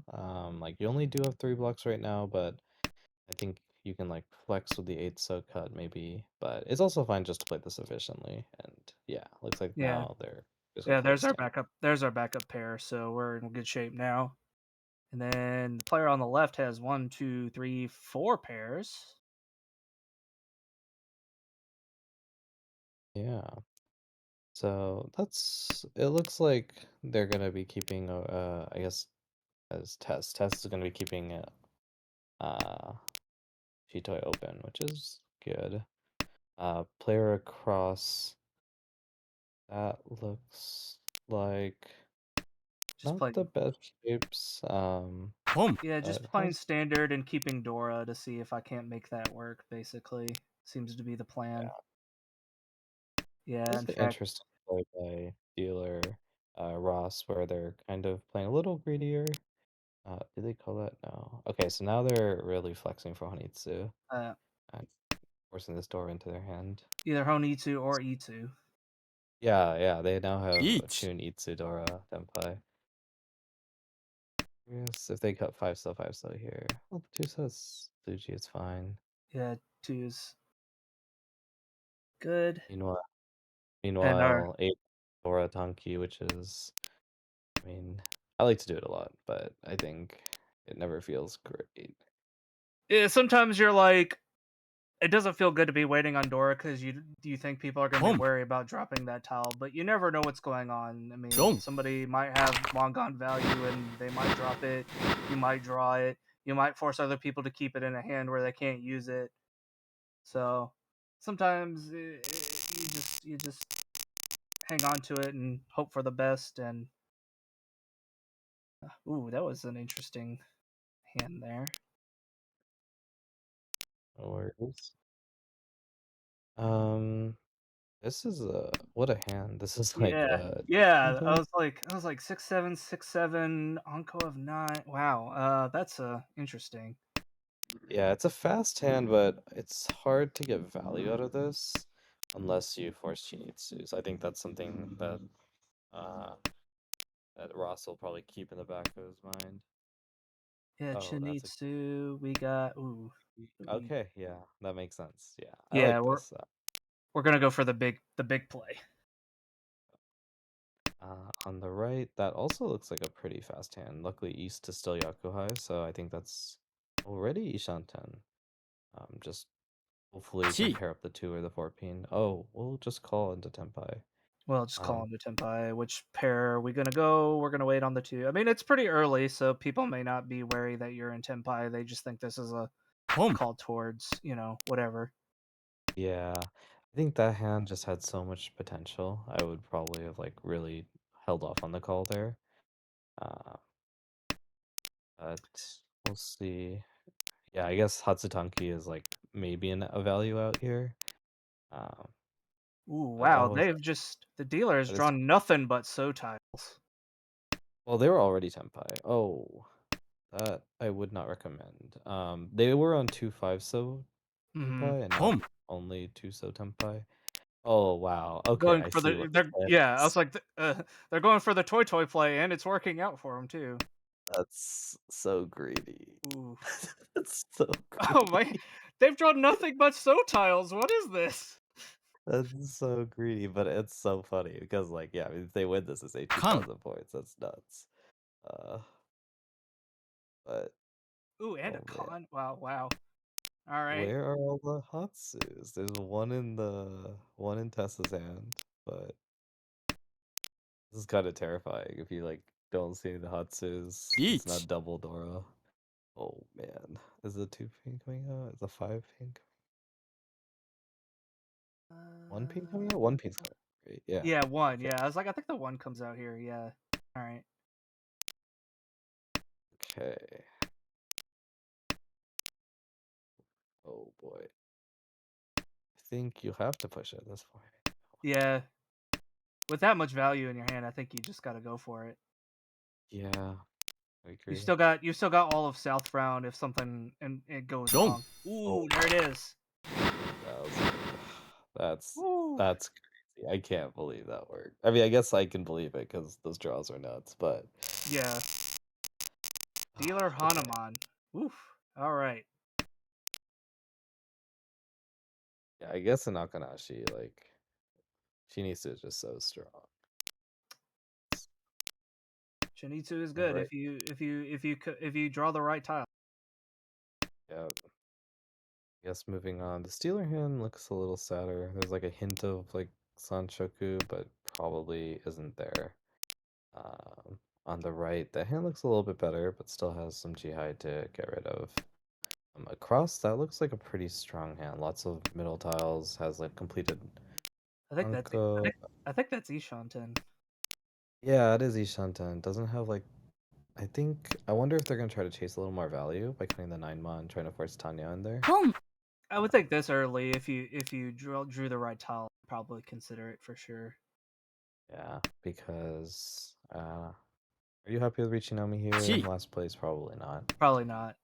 Like you only do have 3 blocks right now, but I think you can like flex with the 8 cut maybe. But it's also fine just to play this efficiently. And yeah, looks like Yeah. now they're just Yeah, gonna play there's this our tank. backup. There's our backup pair, so we're in good shape now. And then the player on the left has 1, 2, 3, 4 pairs. Yeah. So it looks like they're gonna be keeping I guess as test. Test is gonna be keeping it Chitoy open, which is good. Player across, that looks like Just not play, the best shapes. Home. yeah, just It playing has standard and keeping Dora to see if I can't make that work. Basically, seems to be the plan. Yeah, This in is an fact, interesting play by dealer Ross, where they're kind of playing a little greedier. Do they call that? No. Okay, so now they're really flexing for Honitsu and forcing this door into their hand. either Honitsu or Itsu. Yeah, they now have a Each. Chun Itsudora Senpai. Yes, if they cut 5 here. Well, the 2 sets Tsuji is fine. Yeah, 2's good. Meanwhile, And our 8 Dora Tanki, which is, I mean, I like to do it a lot, but I think it never feels great. yeah, sometimes you're like, it doesn't feel good to be waiting on Dora because you think people are going to be Home. wary about dropping that tile, but you never know what's going on. I mean, Don't. somebody might have long gone value and they might drop it. You might draw it. You might force other people to keep it in a hand where they can't use it. So sometimes you just hang on to it and hope for the best. And ooh, that was an interesting hand there. No worries. This is what a hand. This is like Yeah, yeah. Senpai? I was like 6-7, 6-7, Onko of 9. Wow, that's interesting. Yeah, it's a fast hand, but it's hard to get value out of this unless you force Chinitsu. So I think that's something that uh that Ross will probably keep in the back of his mind. Yeah, Oh, that's a Chinitsu. We got ooh. okay, yeah, that makes sense. Yeah, I Yeah, like this. we're gonna go for the big play. On the right, that also looks like a pretty fast hand. Luckily, East is still Yakuhai, so I think that's already Ishanten. Just hopefully you can Chi. pair up the 2 or the 4 pin. Oh, we'll just call into Tenpai. Well, just call Um, him to Tenpai. Which pair are we gonna go? We're gonna wait on the 2. I mean, it's pretty early, so people may not be wary that you're in Tenpai. They just think this is a Home. call towards, whatever. yeah, I think that hand just had so much potential. I would probably have like really held off on the call there. Uh, but we'll see. Yeah, I guess Hatsutanki is like maybe a value out here. Um, Ooh, but, wow! oh, The dealer has that is drawn nothing but so tiles. well, they were already Tenpai. Oh, that I would not recommend. They were on 2-5 so Mm-hmm. Tenpai and now Home. only 2 so Tenpai. Oh wow. Okay, Going I for see what the the they're plan yeah, I is. was like they're going for the toy play and it's working out for them too. That's so greedy. Ooh. That's so Oh my, greedy. they've drawn nothing but so tiles. What is this? That's so greedy, but it's so funny because like yeah, I mean, if they win this, it's Come. 18,000 points. That's nuts. Uh, but Ooh, and a oh man, con. Wow. All right. where are all the Hatsus? There's one in Tessa's hand, but this is kind of terrifying if you like don't see the Hatsus. It's Each. not double Dora. Oh man, is the 2 pin coming out? Is the 5 pin? 1 pin coming out? 1 pin's coming out. Right? Yeah. Yeah, one. Okay. Yeah, I was like, I think the one comes out here. Yeah. All right. Okay. Oh boy. I think you have to push it at this point. Yeah. With that much value in your hand, I think you just got to go for it. Yeah, I You agree. still got all of South Round if something and it goes Don't. wrong. Ooh, there it is. That was, that's Ooh. that's crazy. I can't believe that worked. I mean, I guess I can believe it because those draws are nuts, but Yeah. Dealer okay. Hanuman. Oof. All right. Yeah, I guess in Nakanashi, like she needs to just so strong. Chinitsu is good Right. if you draw the right tile. Yeah. I guess moving on, the Stealer hand looks a little sadder. There's like a hint of like Sanshoku, but probably isn't there. On the right, the hand looks a little bit better, but still has some Jihai to get rid of. Across, that looks like a pretty strong hand. Lots of middle tiles, has like completed I think that's Anko. I think that's Ishanten. Yeah, it is Ishanten. Doesn't have like I wonder if they're gonna try to chase a little more value by cutting the 9 and trying to force Tanya in there. Home. I would think this early if you drew the right tile, probably consider it for sure. Yeah, because are you happy with reaching Naomi here? Chi. Last place, probably not. Probably not.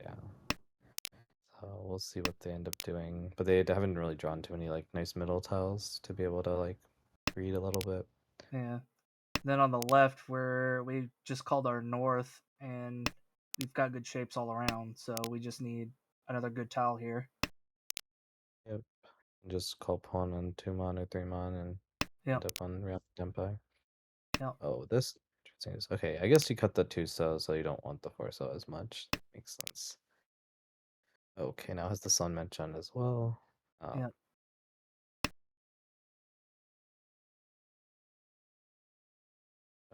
Yeah. So we'll see what they end up doing. But they haven't really drawn too many like nice middle tiles to be able to like read a little bit. Yeah. Then on the left, where we just called our north, and we've got good shapes all around, so we just need another good tile here. Yep. Just call pawn on 2 or 3 and Yep. end up on Real Tempai. Yep. Oh, this interesting is okay. I guess you cut the 2 so you don't want the 4 so as much. Makes sense. Okay, now has the sun mentioned as well. Yep.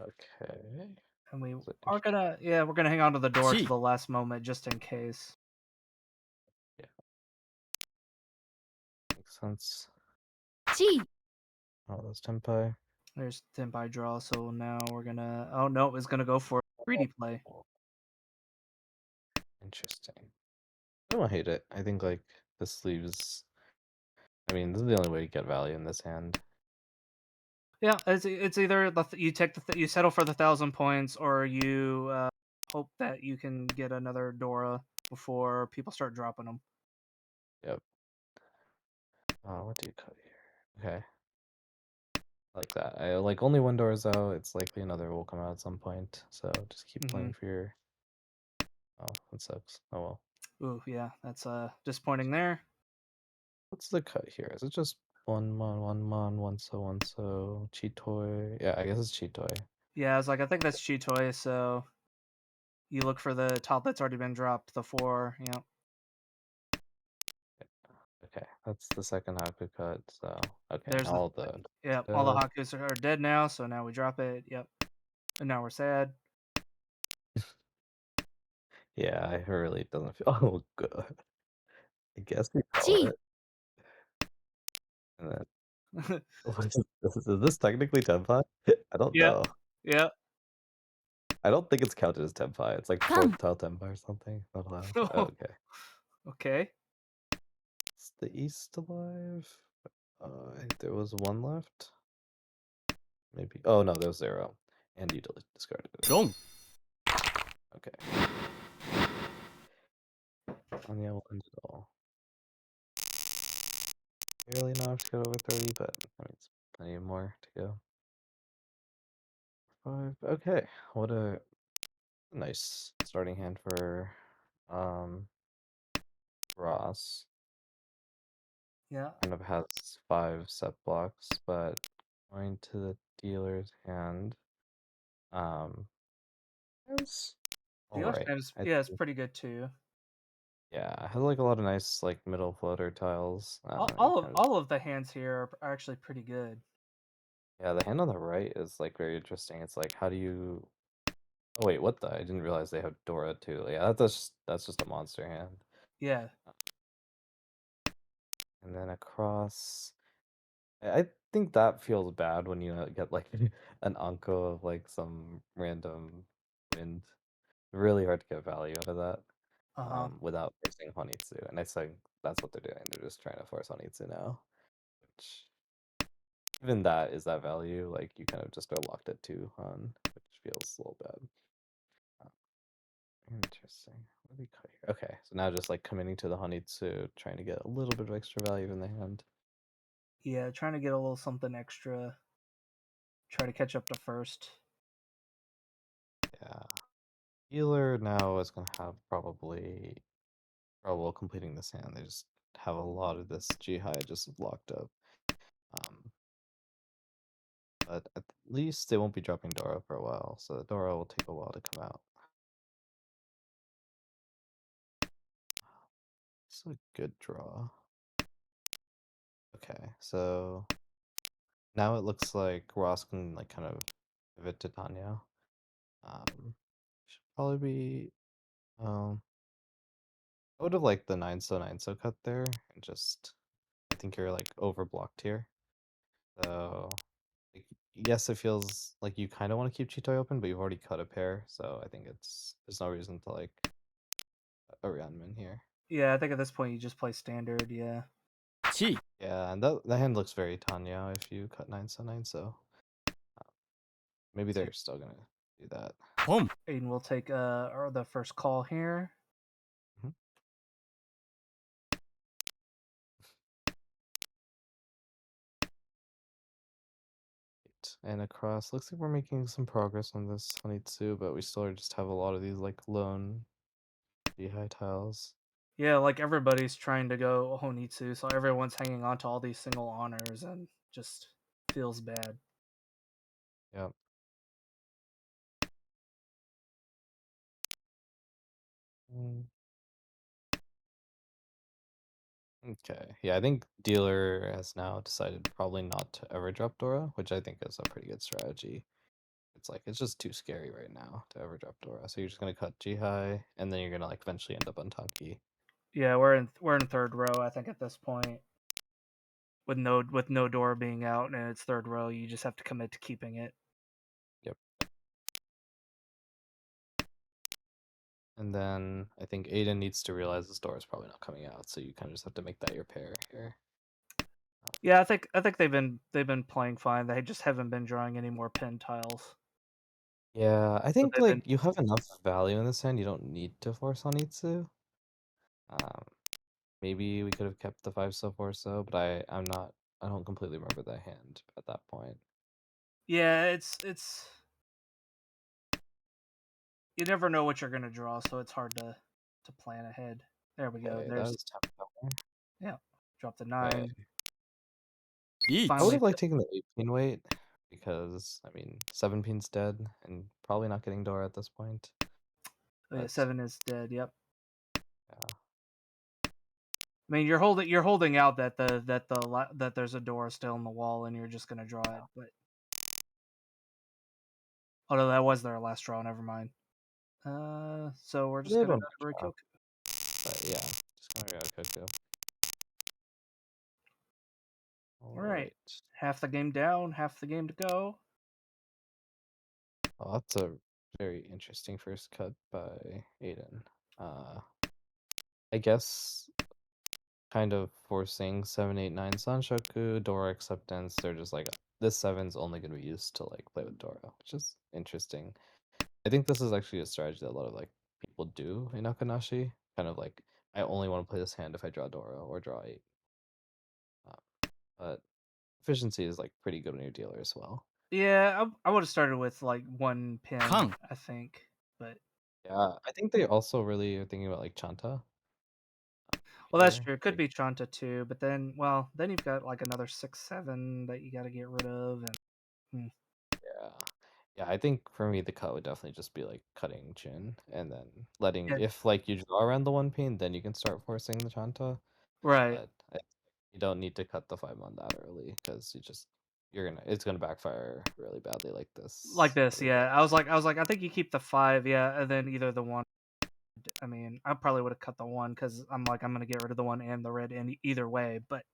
Okay. And we Is it are gonna we're gonna hang on to the door Chi. to the last moment just in case. Yeah. Makes sense. Chi. Oh, that's Tempai. There's Tenpai draw, so now we're gonna oh no, it's gonna go for greedy play. Interesting. I don't hate it. I think like this leaves. I mean, this is the only way to get value in this hand. Yeah, it's either you take you settle for the 1,000 points, or you hope that you can get another Dora before people start dropping them. Yep. What do you cut here? Okay. Like that. I like only one door is out. It's likely another will come out at some point. So just keep playing for your. Oh, that sucks. Oh well. Ooh, yeah, that's disappointing there. What's the cut here? Is it just one so cheat toy? Yeah, I guess it's cheat toy. Yeah, I was like, I think that's Chitoy, so you look for the top that's already been dropped, the 4. Yep. Okay, that's the second Haku cut. So okay, There's now all the yep, all the Hakus are dead now, so now we drop it. Yep. And now we're sad. yeah, I really doesn't feel. Oh, good. I guess we call Chi. it. And then what is this? Is this technically Tenpai? I don't Yep. know. Yep. I don't think it's counted as Tenpai. It's like Come. fourth tile Tenpai or something. Not allowed. Oh, okay. Okay. Is the East alive? I think there was one left. Maybe. Oh no, there was 0. And you discarded it. Wrong. Okay. On the L end at all. Barely enough to get over 30, but I mean, it's plenty more to go. 5. Okay. What a nice starting hand for Ross. Yeah. Kind of has 5 set blocks, but going to the dealer's hand. It's The alright. is it's pretty good too. Yeah, it has like a lot of nice like middle floater tiles. All of the hands here are actually pretty good. Yeah, the hand on the right is like very interesting. It's like how do you Oh wait, what the? I didn't realize they have Dora too. Yeah, that's just a monster hand. Yeah. And then across I think that feels bad when you get like an Anko of like some random wind. Really hard to get value out of that Uh-huh. without forcing Honitsu. And I think that's what they're doing. They're just trying to force Honitsu now. Which even that is that value. Like you kind of just are locked at 2 on, which feels a little bad. Interesting. What do we cut here? Okay, so now just like committing to the Honitsu, trying to get a little bit of extra value in the hand. Yeah, trying to get a little something extra. Try to catch up to first. Yeah. Healer now is gonna have probably trouble completing this hand. They just have a lot of this Jihai just locked up. But at least they won't be dropping Dora for a while, so Dora will take a while to come out. It's a good draw. Okay, so now it looks like Ross can like kind of pivot to Tanya. Should probably be I would have liked the 9 so cut there and just I think you're like overblocked here. So like, yes, it feels like you kind of want to keep Chitoy open, but you've already cut a pair, so I think there's no reason to like a Ryanman here. Yeah, I think at this point you just play standard. Yeah. 1 Yeah, and that hand looks very Tanya if you cut 9 so. Maybe So they're still gonna do that. ポン Aiden will take the first call here. Mhm. And across, looks like we're making some progress on this Honitsu, but we still just have a lot of these like lone high tiles. Yeah, like everybody's trying to go Honitsu, so everyone's hanging on to all these single honors and just feels bad. Yep. Mm. Okay. Yeah, I think dealer has now decided probably not to ever drop Dora, which I think is a pretty good strategy. It's just too scary right now to ever drop Dora. So you're just gonna cut G high, and then you're gonna like eventually end up on Tanki. Yeah, we're in third row, I think, at this point. With no door being out and it's third row, you just have to commit to keeping it. Yep. And then I think Aiden needs to realize this door is probably not coming out, so you kind of just have to make that your pair here. Yeah, I think they've been playing fine. They just haven't been drawing any more pin tiles. Yeah, I So think they've been like you have enough value in this hand. You don't need to force on Itsu. Maybe we could have kept the 5 so 4 so, but I'm not. I don't completely remember that hand at that point. Yeah, it's you never know what you're gonna draw, so it's hard to plan ahead. There we go. Okay, that There's was tough. yeah. Drop the Okay. 9. 1 I would Finally, have liked taking the 8 pin weight because I mean 7 pin's dead and probably not getting Dora at this point. oh, yeah, But 7 is dead. Yep. yeah, I mean, you're holding out that that there's a door still in the wall, and you're just gonna draw it. But oh no, that was their last draw. Never mind. So we're they just have gonna a go to draw, Rikoku. but yeah, just gonna go Coco. All All right, right. half the game down, half the game to go. Well, that's a very interesting first cut by Aiden. I guess kind of forcing 7, 8, 9 Sanshoku, Dora acceptance. They're just like this 7's only gonna be used to like play with Dora, which is interesting. I think this is actually a strategy that a lot of like people do in Akanashi. Kind of like I only want to play this hand if I draw Dora or draw 8. But efficiency is like pretty good when you're dealer as well. Yeah, I would have started with like 1 pin, カン I think, but Yeah, I think they also really are thinking about like Chanta. well, that's Here. true. It could Like, be Chanta too, but then then you've got like another 6-7 that you got to get rid of, and yeah. Yeah, I think for me the cut would definitely just be like cutting Chin and then letting yeah, if like you draw around the 1 pin, then you can start forcing the Chanta. right. But you don't need to cut the 5 that early because it's gonna backfire really badly like Like this. this, Really yeah. I was like, I think you keep the 5, yeah, and then either the 1. I mean, I probably would have cut the 1 because I'm gonna get rid of the 1 and the red in either way. But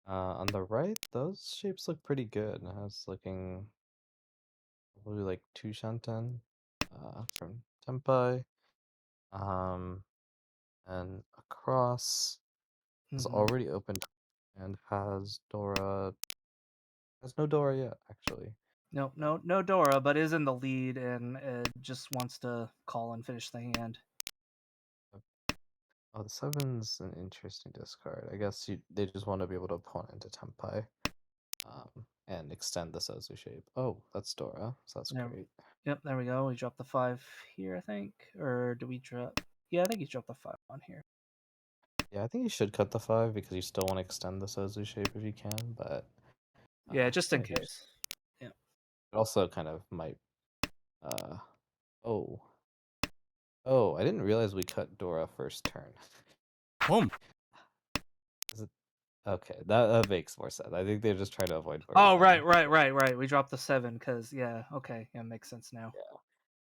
On the right, those shapes look pretty good. I was looking probably like 2 Shanten from Tempai. And across is mhm. already opened and has no Dora yet, actually. No Dora, but is in the lead and just wants to call and finish the hand. Oh, the 7's an interesting discard. I guess they just want to be able to pawn into Tempai and extend the Sozu shape. Oh, that's Dora, so that's There, great. yep, there we go. We dropped the 5 here, I think, or do we drop? Yeah, I think he dropped the 5 on here. Yeah, I think you should cut the 5 because you still want to extend the Sozu shape if you can, but Yeah, just in I think you case. Yeah. it also kind of might. Oh, oh, I didn't realize we cut Dora first turn. Boom. Is it okay? That makes more sense. I think they're just trying to avoid Dora Oh, again. right. We dropped the 7 because yeah. Okay, yeah, makes sense now. Yeah,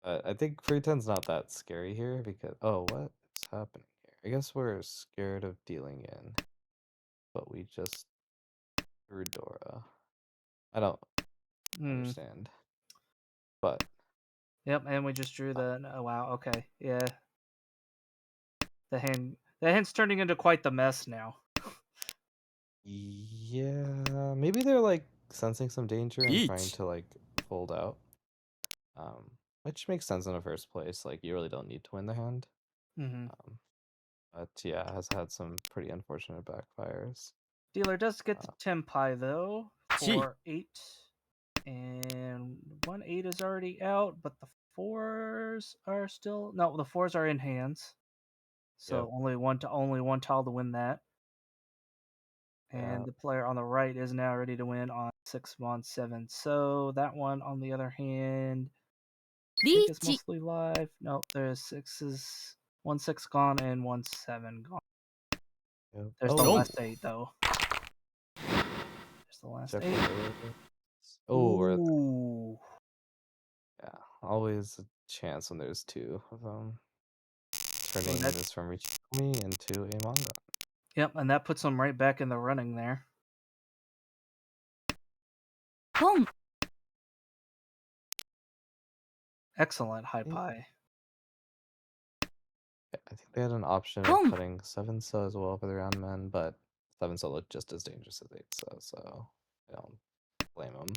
but I think free 10's not that scary here because what's happening here? I guess we're scared of dealing in, but we just threw Dora. I don't understand, but Yep, and we just drew the. Oh wow. Okay. Yeah. The hand's turning into quite the mess now. yeah, maybe they're like sensing some danger and trying Each. to like fold out. Which makes sense in the first place. Like you really don't need to win the hand. Mm-hmm. But yeah, has had some pretty unfortunate backfires. Dealer does get the Tempai though Chi. for 8, and 1 8 is already out, but the 4s are still no. The 4s are in hands, so Yep. only one tile to win that. Yeah. And the player on the right is now ready to win on 6 on 7. So that one, on the other hand, I think it's リーチ。 mostly live. Nope, there's 6s, 1 6 gone and 1 7 gone. Yep. There's the Oh. last 8 though. There's the last Check 8. the order. Ooh. Yeah, always a chance when there's 2 of them. Turning that's- this from Richikomi into a manga. Yep, and that puts them right back in the running there. ポン。 Excellent, High Yeah. Pie. Yeah, I think they had an option of Boom. cutting 7-so as well for the round men, but 7-so looked just as dangerous as 8-so, so I don't blame them.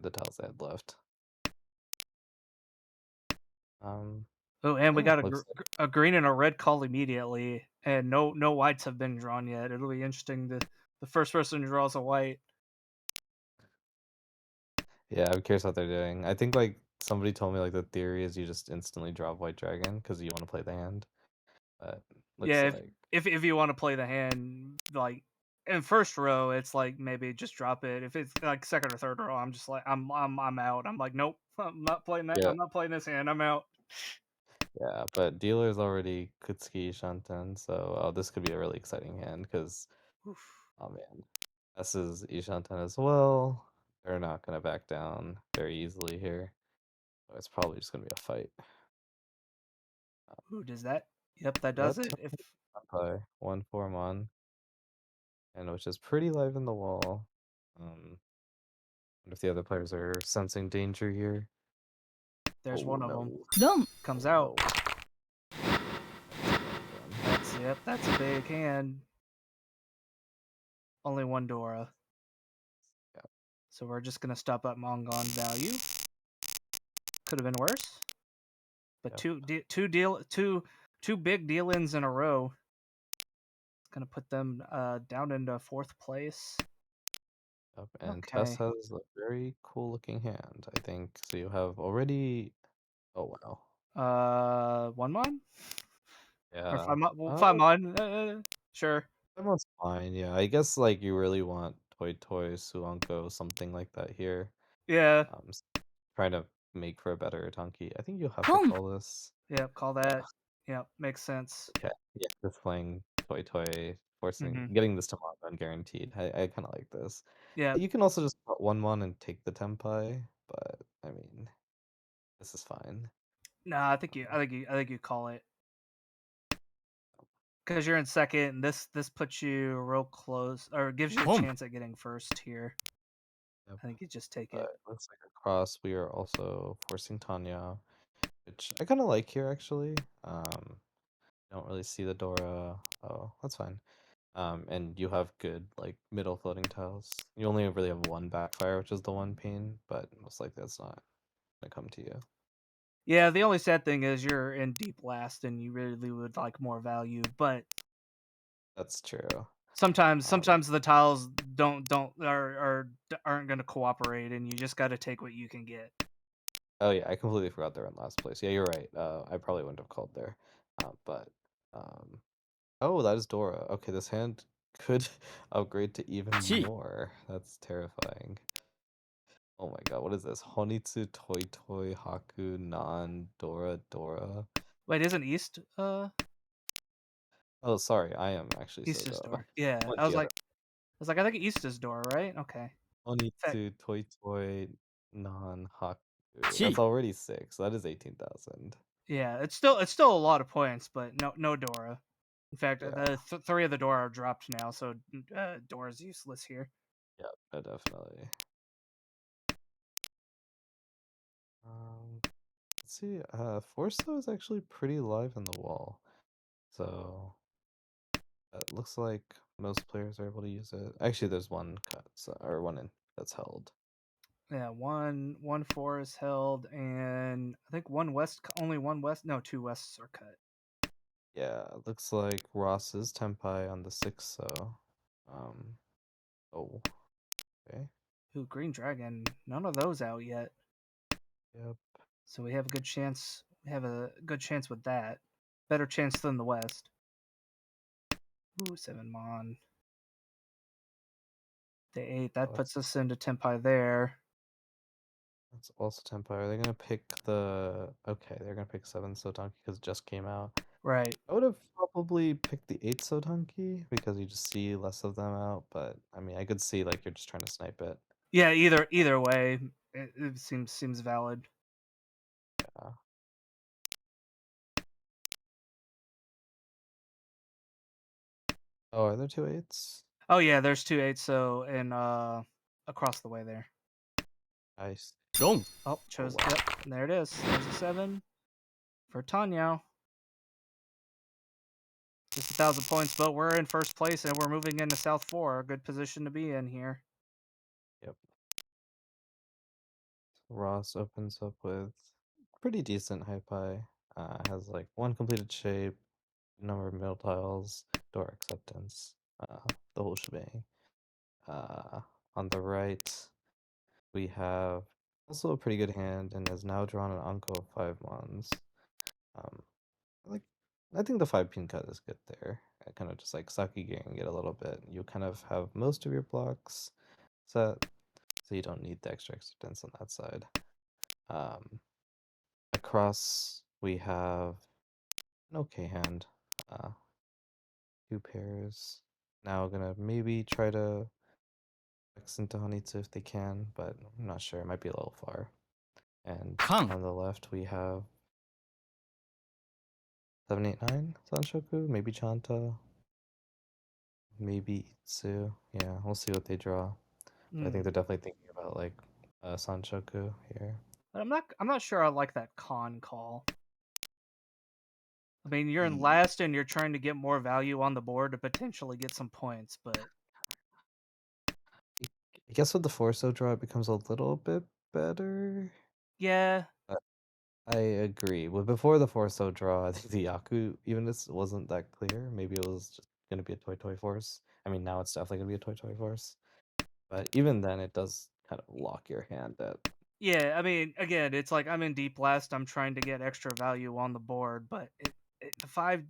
The tiles they had left. Oh, and we Yeah, got a green and a red call immediately, and no whites have been drawn yet. It'll be interesting to the first person who draws a white. Yeah, I'm curious what they're doing. I think like somebody told me like the theory is you just instantly drop White Dragon because you want to play the hand. But looks Yeah, like if you want to play the hand, like in first row, it's like maybe just drop it. If it's like second or third row, I'm just like I'm out. I'm like, nope, I'm not playing that. Yeah. I'm not playing this hand. I'm out. yeah, but dealer's already Kutsuki Shanten, so this could be a really exciting hand because oh man, this is Ishanten as well. They're not gonna back down very easily here. So it's probably just gonna be a fight. Who does that? Yep, that does it. If Play 1-4-mon, and which is pretty live in the wall. Wonder if the other players are sensing danger here. there's Oh, one of no. them ドン。 comes Oh, out. no. That's a big hand. Only one Dora. Yep. So we're just gonna stop at Mongon value. Could have been worse, but Yep. two big deal-ins in a row. It's gonna put them down into 4th place. Yep. And Okay. Tess has a very cool looking hand, I think. So you have already. Oh wow. 1 mon? Or Yeah. 5 mon? Well, 5 mon. Sure. That one's fine. Yeah, I guess like you really want Toy Toy Suanko something like that here. Yeah. Trying to make for a better Tonki. I think you'll have Boom. to call this. Yep. Call that. Yep. Makes sense. Yeah, just playing Toy Toy, Mhm. getting this to Mongon guaranteed. I kind of like this. Yeah. You can also just put 1-mon and take the Tempai, but I mean, this is fine. Nah, I think you call it. Because you're in second, and this puts you real close, or gives you a Boom. chance at getting first here. Yep. I think you just take But it. looks like across we are also forcing Tanya, which I kind of like here actually. Don't really see the Dora. Oh, that's fine. And you have good like middle floating tiles. You only really have one backfire, which is the one pain, but most likely that's not gonna come to you. Yeah, the only sad thing is you're in deep last, and you really would like more value. But That's true. sometimes the tiles aren't going to cooperate, and you just got to take what you can get. Oh yeah, I completely forgot they're in last place. Yeah, you're right. I probably wouldn't have called there. But Um, oh, that is Dora. Okay, this hand could upgrade to even Chi. more. That's terrifying. Oh my god, what is this? Honitsu Toi Toi Haku Nan Dora Dora. Wait, isn't East Oh, sorry, I am actually so East is dumb. door? Yeah, Went I was the like, other. I think East is door, right? Okay. Fact. Honitsu Toi Toi Nan Haku. Chi. That's already 6. That is 18,000. Yeah, it's still a lot of points, but no Dora. In fact, Yeah, the 3 of the Dora are dropped now, so Dora's useless here. yeah, definitely. Let's see. Forso is actually pretty live in the wall, so it looks like most players are able to use it. Actually, there's one cut, or one in that's held. Yeah, one 4 is held, and I think only one west. No, 2 wests are cut. Yeah, it looks like Ross is Tenpai on the 6, so oh, okay. Ooh, Green Dragon. None of those out yet. Yep. So we have a good chance. We have a good chance with that. Better chance than the West. Ooh, 7 Mon. The 8. That Oh, puts us into Tenpai there. that's also Tenpai. Are they gonna pick the? Okay, they're gonna pick 7 Sotanki because it just came out. Right. I would have probably picked the 8 Sotanki because you just see less of them out. But I mean, I could see like you're just trying to snipe it. Yeah. Either way, it seems valid. Yeah. Oh, are there 2 8s? Oh yeah, there's 2 8s. So and across the way there. Nice. Wrong. Oh, chose. wow. Yep, there it is. There's a 7 for Tanyao. Just 1,000 points, but we're in first place and we're moving into South 4. A good position to be in here. Yep. Ross opens up with pretty decent high pie. Has like 1 completed shape, number of middle tiles, door acceptance, the whole shebang. On the right, we have also a pretty good hand and has now drawn an Anko of 5 mons. Um, like I think the 5 pin cut is good there. I kind of just like Saki gearing it a little bit. You kind of have most of your blocks set, so you don't need the extra acceptance on that side. Across we have an okay hand. 2 pairs. Now gonna maybe try to flex into Honitsu if they can, but I'm not sure. It might be a little far. And Kang. on the left we have 789 Sanshoku, maybe Chanta, maybe Itsu. Yeah, we'll see what they draw. But I think they're definitely thinking about like Sanshoku here. But I'm not sure I like that con call. I mean, you're in Ye- last and you're trying to get more value on the board to potentially get some points, but I guess with the Forso draw it becomes a little bit better. yeah. I agree. Well, before the Forso draw, I think the Yaku even this wasn't that clear. Maybe it was just gonna be a Toy Toy Force. I mean, now it's definitely gonna be a Toy Toy Force. But even then, it does kind of lock your hand at. Yeah, I mean, again, it's like I'm in deep last. I'm trying to get extra value on the board, but the 5,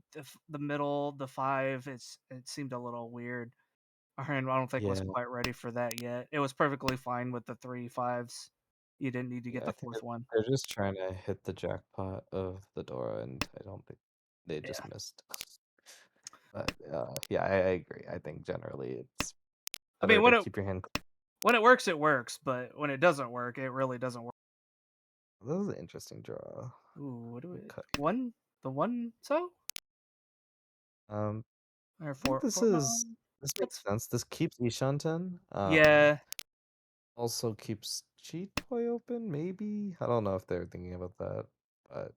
the middle, the 5, it seemed a little weird. Our hand, I don't think was Yeah, quite ready for that yet. It was perfectly fine with the 3 5s. You didn't need to get yeah. the I think 4th one. they're just trying to hit the jackpot of the Dora, and I don't think they Yeah. just missed. But yeah, I agree. I think generally it's I mean, better to keep your hand. when it works, but when it doesn't work, it really doesn't work. This is an interesting draw. Ooh, what do we Good cut. the one so Um, or I think 4 this makes That's sense. This keeps Ishanten. yeah. Also keeps Cheat Toy open, maybe? I don't know if they're thinking about that, but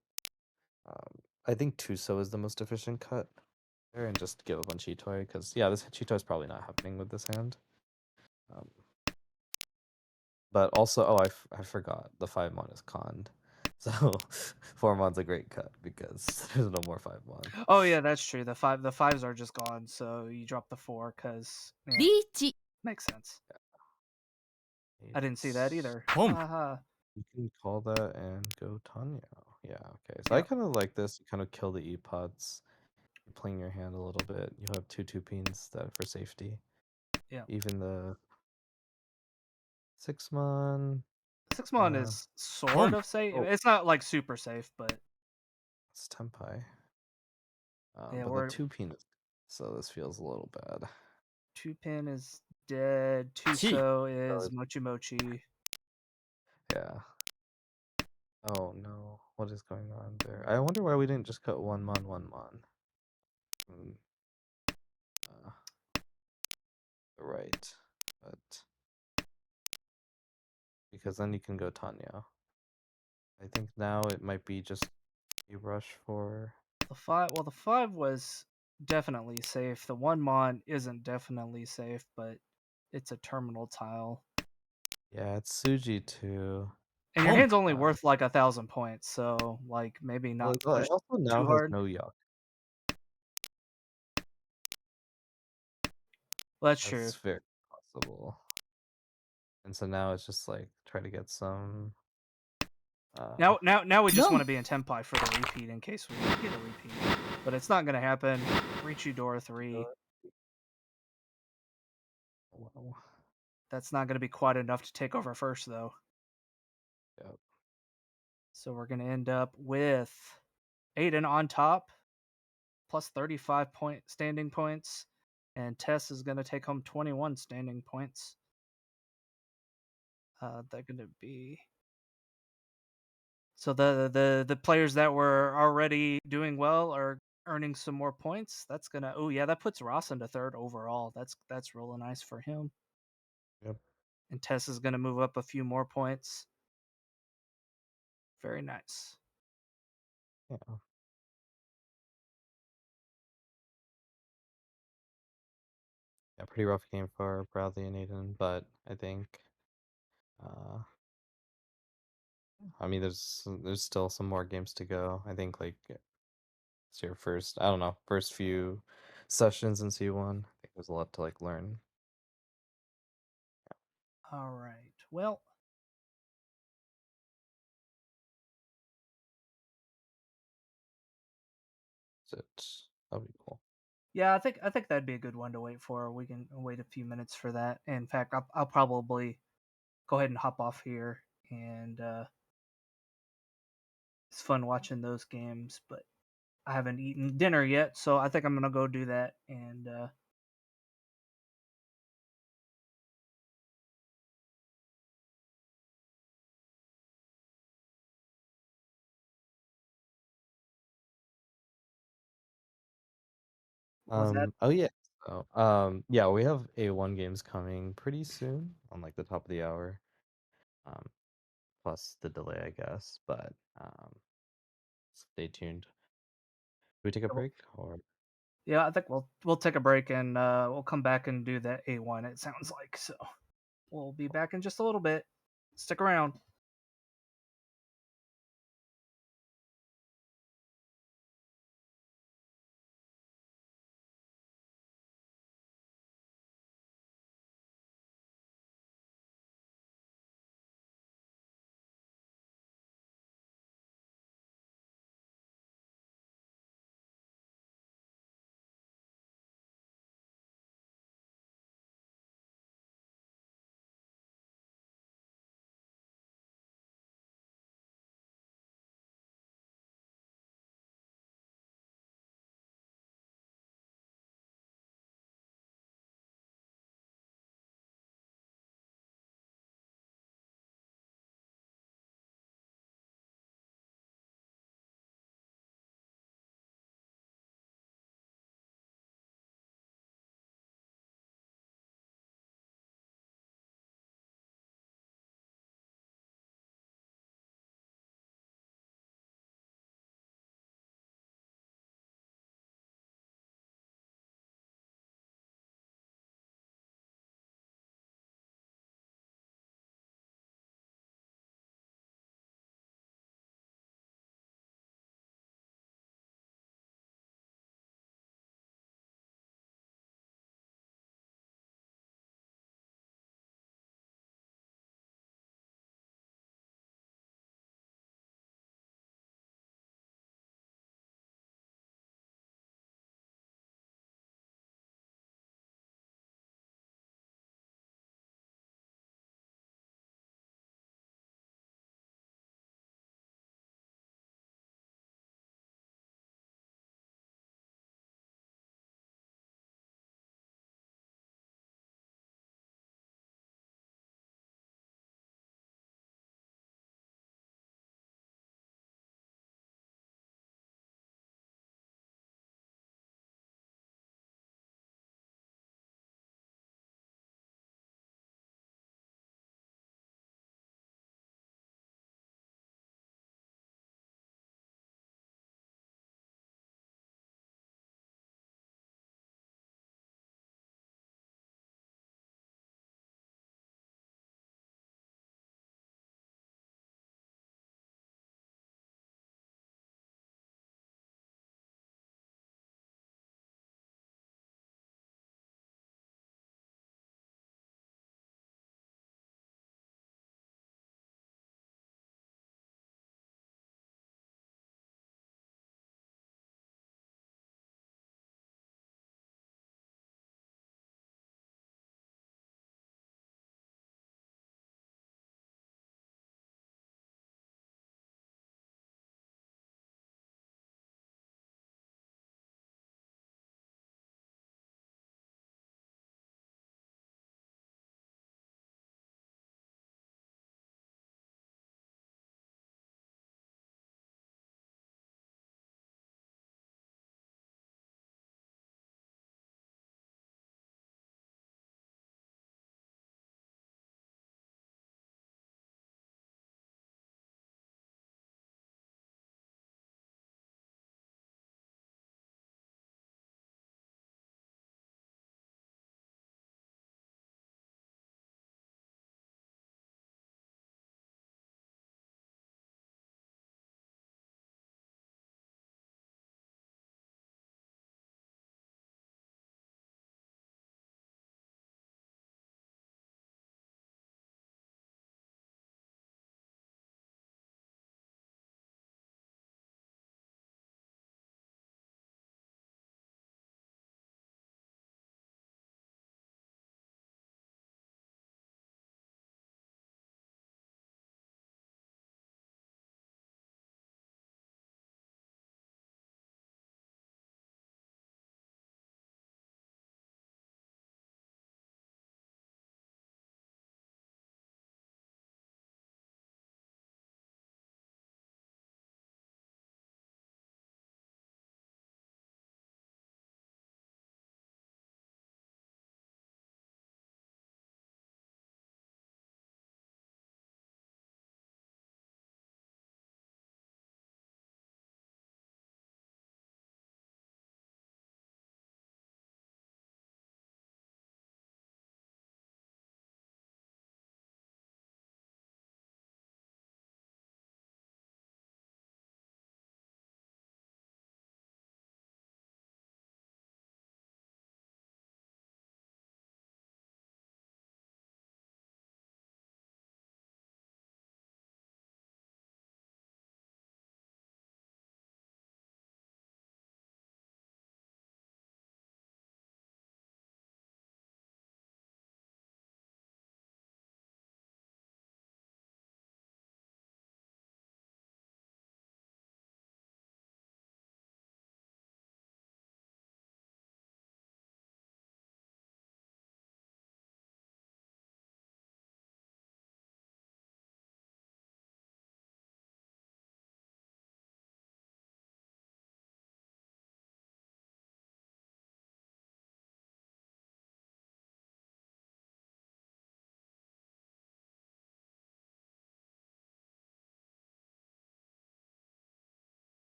I think Tuso is the most efficient cut there, and just give up on Cheat Toy, because, yeah, this Cheat Toy is probably not happening with this hand. Um, but also, oh, I forgot, the 5 mon is conned. So 4 mon's a great cut, because there's no more 5 mon. Oh yeah, that's true. The 5s are just gone, so you drop the 4 because Reach. makes sense. I didn't see that either. Boom. Haha. You can call that and go Tanya. Yeah, okay. So I Yep. kind of like this. You kind of kill the E-pods. playing your hand a little bit. You have two pins that for safety. Yeah. Even the 6-mon. 6-mon is sort of safe. Oh. It's not like super safe, but It's Tempai. yeah, But the we're 2-pin is, so this feels a little bad. 2-pin is dead. Chi. Tuso is Mochi Mochi. Yeah. Oh no, what is going on there? I wonder why we didn't just cut 1-mon, 1-mon. Right, but because then you can go Tanya. I think now it might be just a rush for The 5. Well, the 5 was definitely safe. The 1-mon isn't definitely safe, but it's a terminal tile. yeah, it's Suji too. And your hand's only Uh, worth like 1,000 points, so like maybe Well, not it push also now too has hard. no yuck. Well, that's true. That's very possible. And so now it's just like try to get some. Now we just No. want to be in Tempai for the repeat in case we get a repeat, but it's not gonna happen. Riichi 3. Wow. That's not gonna be quite enough to take over first though. Yep. So we're gonna end up with Aiden on top, plus 35 standing points, and Tess is gonna take home 21 standing points. They're gonna be so the players that were already doing well are earning some more points. That's gonna that puts Ross into third overall. That's really nice for him. Yep. And Tess is gonna move up a few more points. Very nice. Yeah. Yeah, pretty rough game for Bradley and Aiden, but I think I mean there's still some more games to go. I think like it's your first, I don't know, first few sessions in C1. I think there's a lot to like learn. All right. Well, That's it. That'll be cool. yeah, I think that'd be a good one to wait for. We can wait a few minutes for that. In fact, I'll probably go ahead and hop off here, and it's fun watching those games. But I haven't eaten dinner yet, so I think I'm gonna go do that. And what was that? Oh yeah. So, yeah, we have A1 games coming pretty soon on like the top of the hour. Um, plus the delay, I guess. But stay tuned. Do we take a break or? Yeah, I think we'll take a break and we'll come back and do that A1. It sounds like so. We'll be back in just a little bit. Stick around.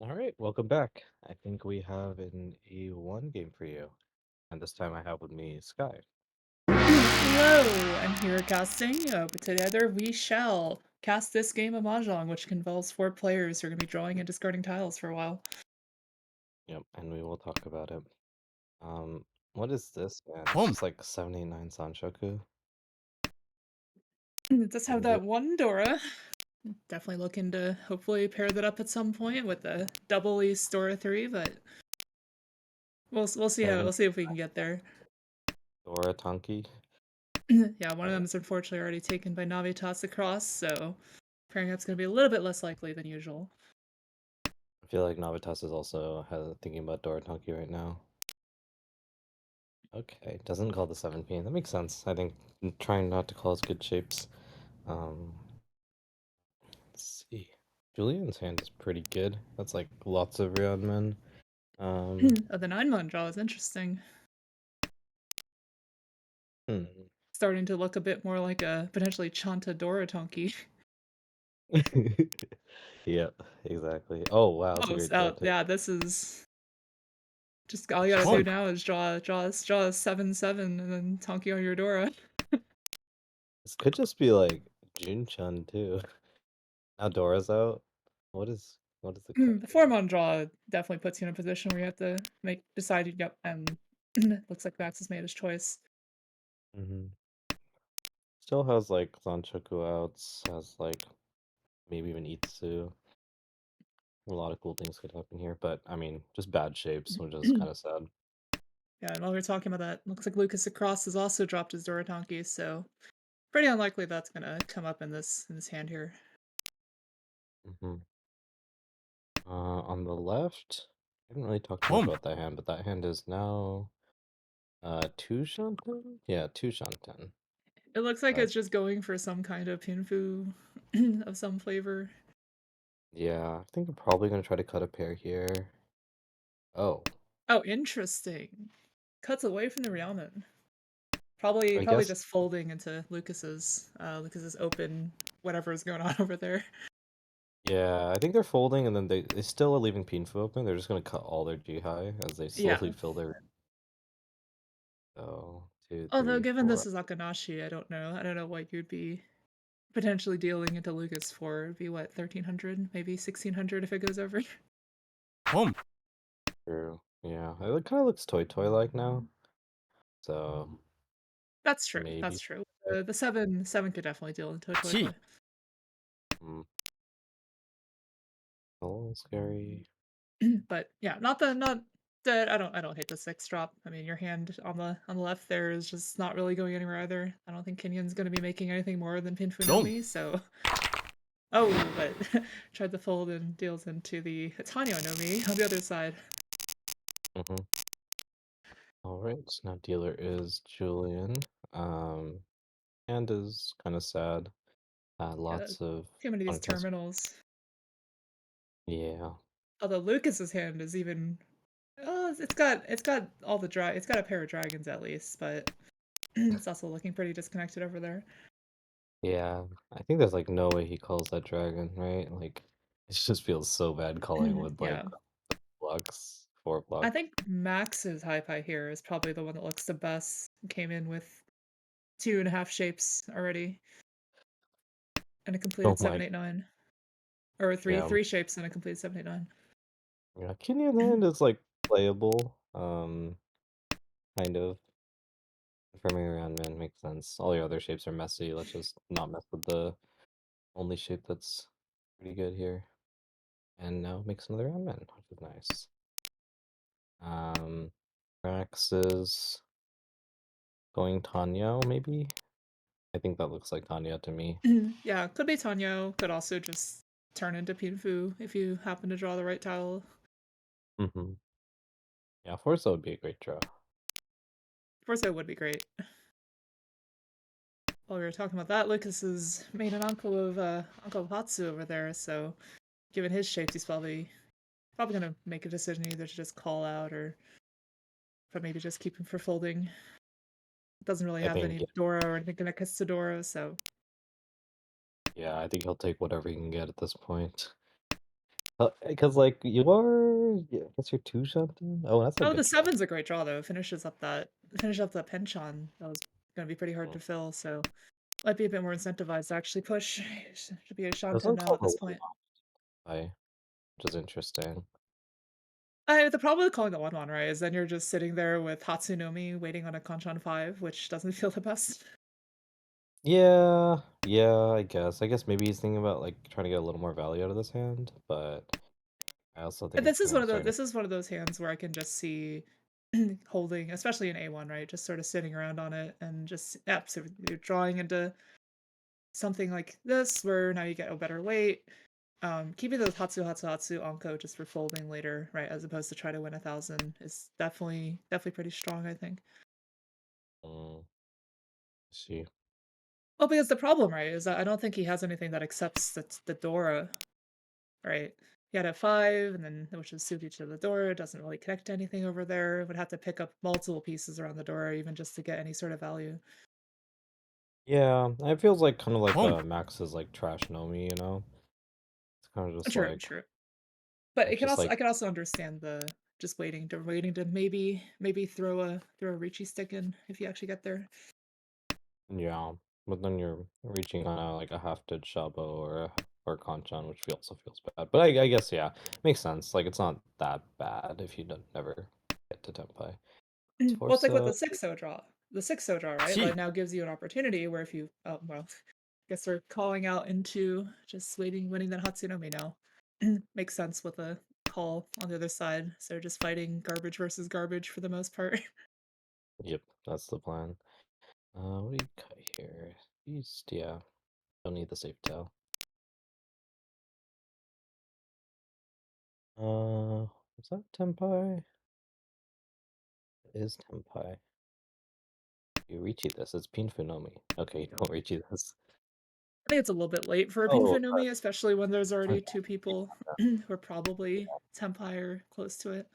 All right, welcome back. I think we have an A1 game for you. And this time I have with me Sky. Hello, I'm here casting, but together we shall cast this game of Mahjong, which involves 4 players who are going to be drawing and discarding tiles for a while. Yep, and we will talk about it. What is this, man? It's Boom. just like 789 Sanshoku. It does have And that one Dora. Definitely looking to hopefully pair that up at some point with the double East Dora 3, but we'll see how seven we'll see if we can get there. Dora Tonki. Yeah, one of them Alright. is unfortunately already taken by Navitas across, so pairing up's going to be a little bit less likely than usual. I feel like Navitas is also thinking about Dora Tonki right now. Okay, doesn't call the 7P. That makes sense. I think trying not to cause good shapes. Let's see. Julian's hand is pretty good. That's like lots of round men. Oh, the 9-mon draw is interesting. Hmm. Starting to look a bit more like a potentially Chanta Dora Tonki. Yep, exactly. Oh wow, that's a Oh, great draw too. yeah, this is just all you It's gotta just do Boom. like now is draw a 7/7 and then Tonki on your Dora. this could just be like Jun-chan too. Now Dora's out. What is the cut The here? 4-mon draw definitely puts you in a position where you have to decide. Yep, and looks like Max has made his choice. Hmm. Still has like Zanchoku outs, has like maybe even Itsu. A lot of cool things could happen here, but I mean, just bad shapes, which is kind of sad. Yeah, and while we're talking about that, looks like Lucas Across has also dropped his Dora Tonki, so pretty unlikely that's gonna come up in this hand here. Hmm. On the left, I haven't really talked much Boom. about that hand, but that hand is now two Shanten? Yeah, two Shanten. It looks like Uh, it's just going for some kind of pinfu of some flavor. yeah, I think I'm probably gonna try to cut a pair here. Oh, Oh, interesting. Cuts away from the Riaman. Probably I probably guess just folding into Lucas's open whatever is going on over there. yeah, I think they're folding and then they still are leaving Pinfu open. They're just gonna cut all their G high as they Yeah. slowly fill their so two, Although three, given four. this is Akanashi, I don't know. I don't know what you'd be potentially dealing into Lucas for. It'd be what, 1300, maybe 1600 if it goes over. Boom. True. Yeah, it kind of looks toy like now. So That's true. maybe That's true. The 7 could definitely deal into a toy Chi. toy. hmm, a little scary. But yeah, not that I don't hate the 6 drop. I mean, your hand on the left there is just not really going anywhere either. I don't think Kenyon's going to be making anything more than Boom. Pinfunomi, so oh, but tried to fold and deals into the Tanyo no Mi on the other side. Mm-hmm. All right, so now dealer is Julian. Hand is kind of sad. Yeah, Lots of too many of these uncast. terminals. Yeah. Although Lucas's hand is even it's got all the it's got a pair of dragons at least, but it's also looking pretty disconnected over there. Yeah, I think there's like no way he calls that dragon, right? Like, it just feels so bad calling with like Yeah. blocks, four I block. think Max's high pie here is probably the one that looks the best. Came in with 2.5 shapes already and a Oh completed my, 789. Or yeah, three shapes and a completed 789. yeah. Kenyan hand is like playable, kind of. Confirming around man makes sense. All your other shapes are messy. Let's just not mess with the only shape that's pretty good here. And now makes another round man, which is nice. Rax is going Tanyo, maybe? I think that looks like Tanya to me. Yeah, could be Tanyo, could also just turn into Pinfu if you happen to draw the right tile. Mm-hmm. Yeah, Forza would be a great draw. Forza would be great. While we were talking about that, Lucas has made an Uncle of Hatsu over there, so given his shapes, he's probably gonna make a decision either to just call out or but maybe just keep him for folding. Doesn't really I have think, any Dora or anything connected to Dora, so yeah, I think he'll take whatever he can get at this point. Because like you are, yeah, I guess you're two something. Oh, that's a Oh, good the draw. seven's a great draw though. Finish up that penchant. That was gonna be pretty hard to fill, so might be a bit more incentivized to actually push. Should be a This Shanten one now called at a this one point. by, which is interesting. The problem with calling it 1-1, right, is then you're just sitting there with Hatsunomi waiting on a Kanchan 5, which doesn't feel the best. Yeah, yeah, I guess. I guess maybe he's thinking about like trying to get a little more value out of this hand, but I also think And it's kind of starting this is one of those hands where I can just see holding, especially in A1, right? Just sort of sitting around on it and just so you're drawing into something like this where now you get a better weight. Keeping those Hatsu Hatsu Hatsu Anko just for folding later, right, as opposed to try to win 1,000 is definitely pretty strong, I think. see. Well, because the problem, right, is that I don't think he has anything that accepts the Dora, right? He had a 5, and then which is suited to the Dora, doesn't really connect to anything over there. Would have to pick up multiple pieces around the Dora even just to get any sort of value. Yeah, it feels like kind of like Pump. Max's like trash Nomi, you know? It's kind of just True, like true. But it it's can just also like I can also understand the just waiting to maybe throw a Ricci stick in if you actually get there. yeah, but then you're reaching on a like a half-dead Shabo or Kanchan, which also feels bad. But I guess yeah, makes sense. Like it's not that bad if you don't never get to Tenpai. It's Well, it's force like with the 6-0 draw. The 6-0 draw, right? Chi. Like now gives you an opportunity where if you oh well, I guess we're calling out into just winning that Hatsunomi now. Makes sense with a call on the other side. So just fighting garbage versus garbage for the most part. Yep, that's the plan. What do you cut here? Beast, yeah. Don't need the safe tail. Is that Tenpai? It is Tenpai. You Richi this, it's Pinfunomi. Okay, you don't Richi this. I think it's a little bit late for a Oh, Pinfunomi, especially when there's already okay. two people who are probably Tenpai or close to it.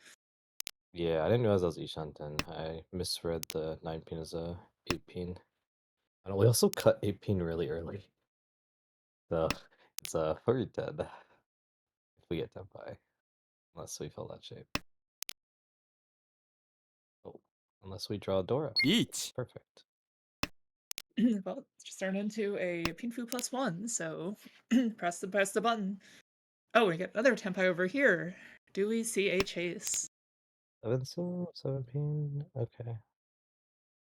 Yeah, I didn't realize that was Ishanten. I misread the 9 pin as a 8 pin. And we also cut 8 pin really early. So it's a furry dead if we get Tenpai. Unless we fill that shape. Oh, unless we draw Dora. Beach. Perfect. Well, it's just turned into a Pinfu +1, so press the button. Oh, we get another Tenpai over here. Do we see a chase? 7 soul, 7 pin. Okay.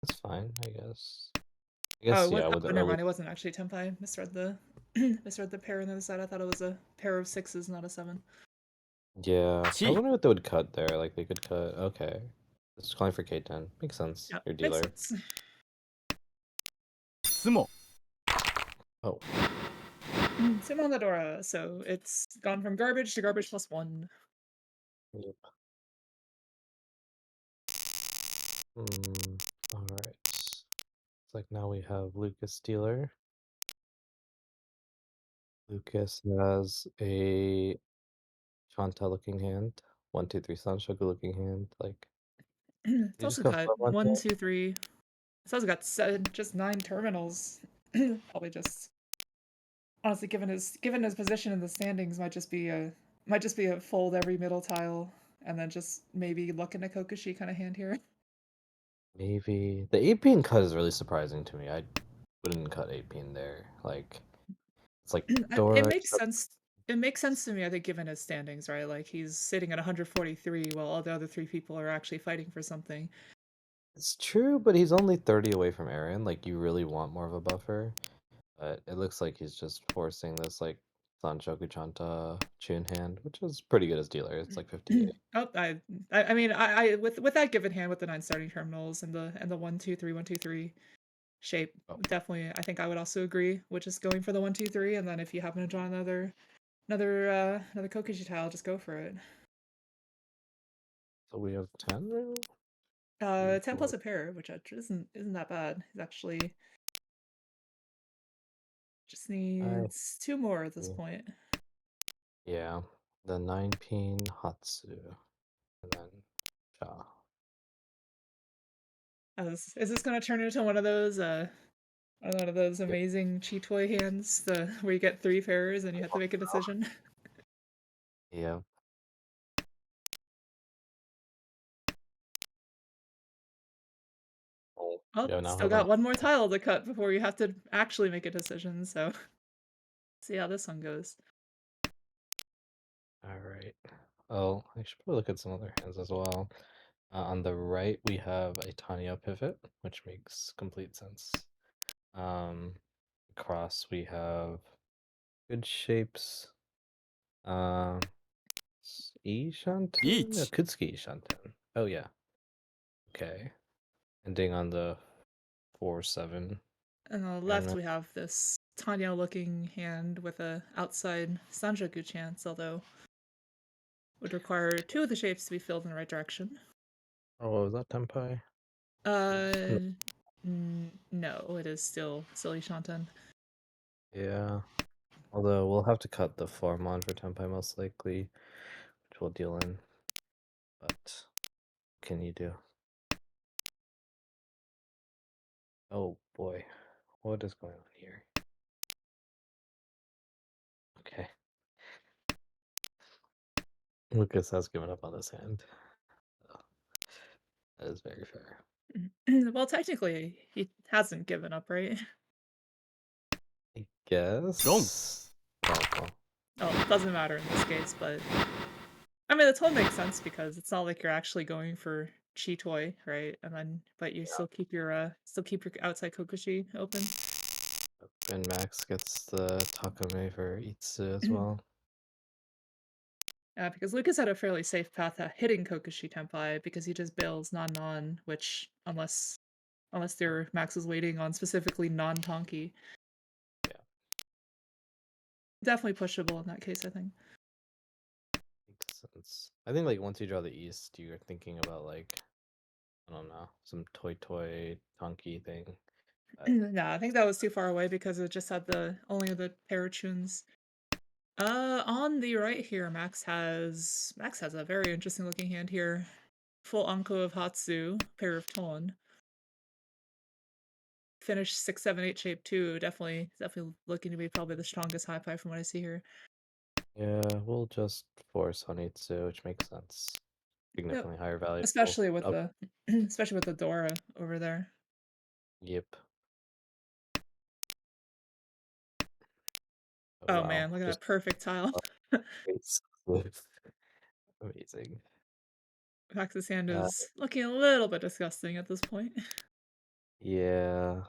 That's fine, I guess. I guess yeah, with the never early mind. It wasn't actually Tenpai. Misread the misread the pair on the other side. I thought it was a pair of 6s, not a 7. yeah. I Chi. wonder what they would cut there. Like they could cut okay. It's calling for K10. Makes sense. Yep, Your makes dealer. sense. Sumo. Oh. Sumo on the Dora, so it's gone from garbage to garbage +1. Yep. Alright. It's like now we have Lucas dealer. Lucas has a Chanta looking hand. 1, 2, 3 Sanshoku looking hand. Like It's you just also go got for one 1, hand. 2, 3. It's also got just 9 terminals. Probably just honestly, given his position in the standings, might just be a fold every middle tile, and then just maybe luck in a Kokushi kind of hand here. Maybe the 8 pin cut is really surprising to me. I wouldn't cut 8 pin there. Like it's like It Dora. makes sense. It makes sense to me, I think, given his standings, right? Like he's sitting at 143, while all the other three people are actually fighting for something. It's true, but he's only 30 away from Aaron. Like you really want more of a buffer. But it looks like he's just forcing this like Sanshoku Chanta Chun hand, which is pretty good as dealer. It's like 58. Oh, I mean, I with that given hand with the 9 starting terminals and the 1 2 3 1 2 3 shape, Oh, definitely, I think I would also agree with just going for the 1 2 3, and then if you happen to draw another Kokushi tile, just go for it. so we have 10 now? 10 plus a pair, which isn't that bad. He's actually just I needs 2 more at this see. point. Yeah, the 9 pin Hatsu, and then Cha. Is this gonna turn into one of those Yep. amazing cheat toy hands, where you get 3 pairs and you have to make a decision? Yeah. Oh, Well, yeah, now still have got on. one more tile to cut before you have to actually make a decision, so see how this one goes. Alright. Oh, I should probably look at some other hands as well. On the right, we have a Tanya pivot, which makes complete sense. Across, we have good shapes. Um, Shanten? No, Each. Kutsuki Shanten. Oh, yeah. Okay. Ending on the 4-7. And on the left, And we have this Tanya-looking hand with a outside Sanjaku chance, although would require two of the shapes to be filled in the right direction. oh, what was that, Tenpai? No, it is still Silly Shanten. Yeah. Although we'll have to cut the Formon for Tenpai most likely, which we'll deal in. But what can you do? Oh boy. What is going on here? Okay. Lucas has given up on this hand. So, that is very fair. Well, technically, he hasn't given up, right? I guess. Oh, well. Oh, doesn't matter in this case, but I mean, the tone makes sense because it's not like you're actually going for Chitoi, right? And then, but you still keep your outside Kokushi open. And Max gets the Takame for Itsu as well. Because Lucas had a fairly safe path at hitting Kokushi Tenpai because he just bails non, which unless their Max is waiting on specifically non-Tonki. Yeah. Definitely pushable in that case, I think. Makes sense. I think like once you draw the East, you're thinking about like, I don't know, some toy Tonki thing. No, I think that was too far away because it just had only the Parachuns. On the right here, Max has a very interesting looking hand here. Full Anko of Hatsu, pair of Ton. Finish 6, 7, 8 shape too. Definitely looking to be probably the strongest high pie from what I see here. Yeah, we'll just force Honitsu, which makes sense. Yep. Significantly higher value. Especially with Up. the Dora over there. Yep. Oh Wow. man, look at Just that perfect tile. it's amazing. Max's hand is looking a little bit disgusting at this point. Yeah.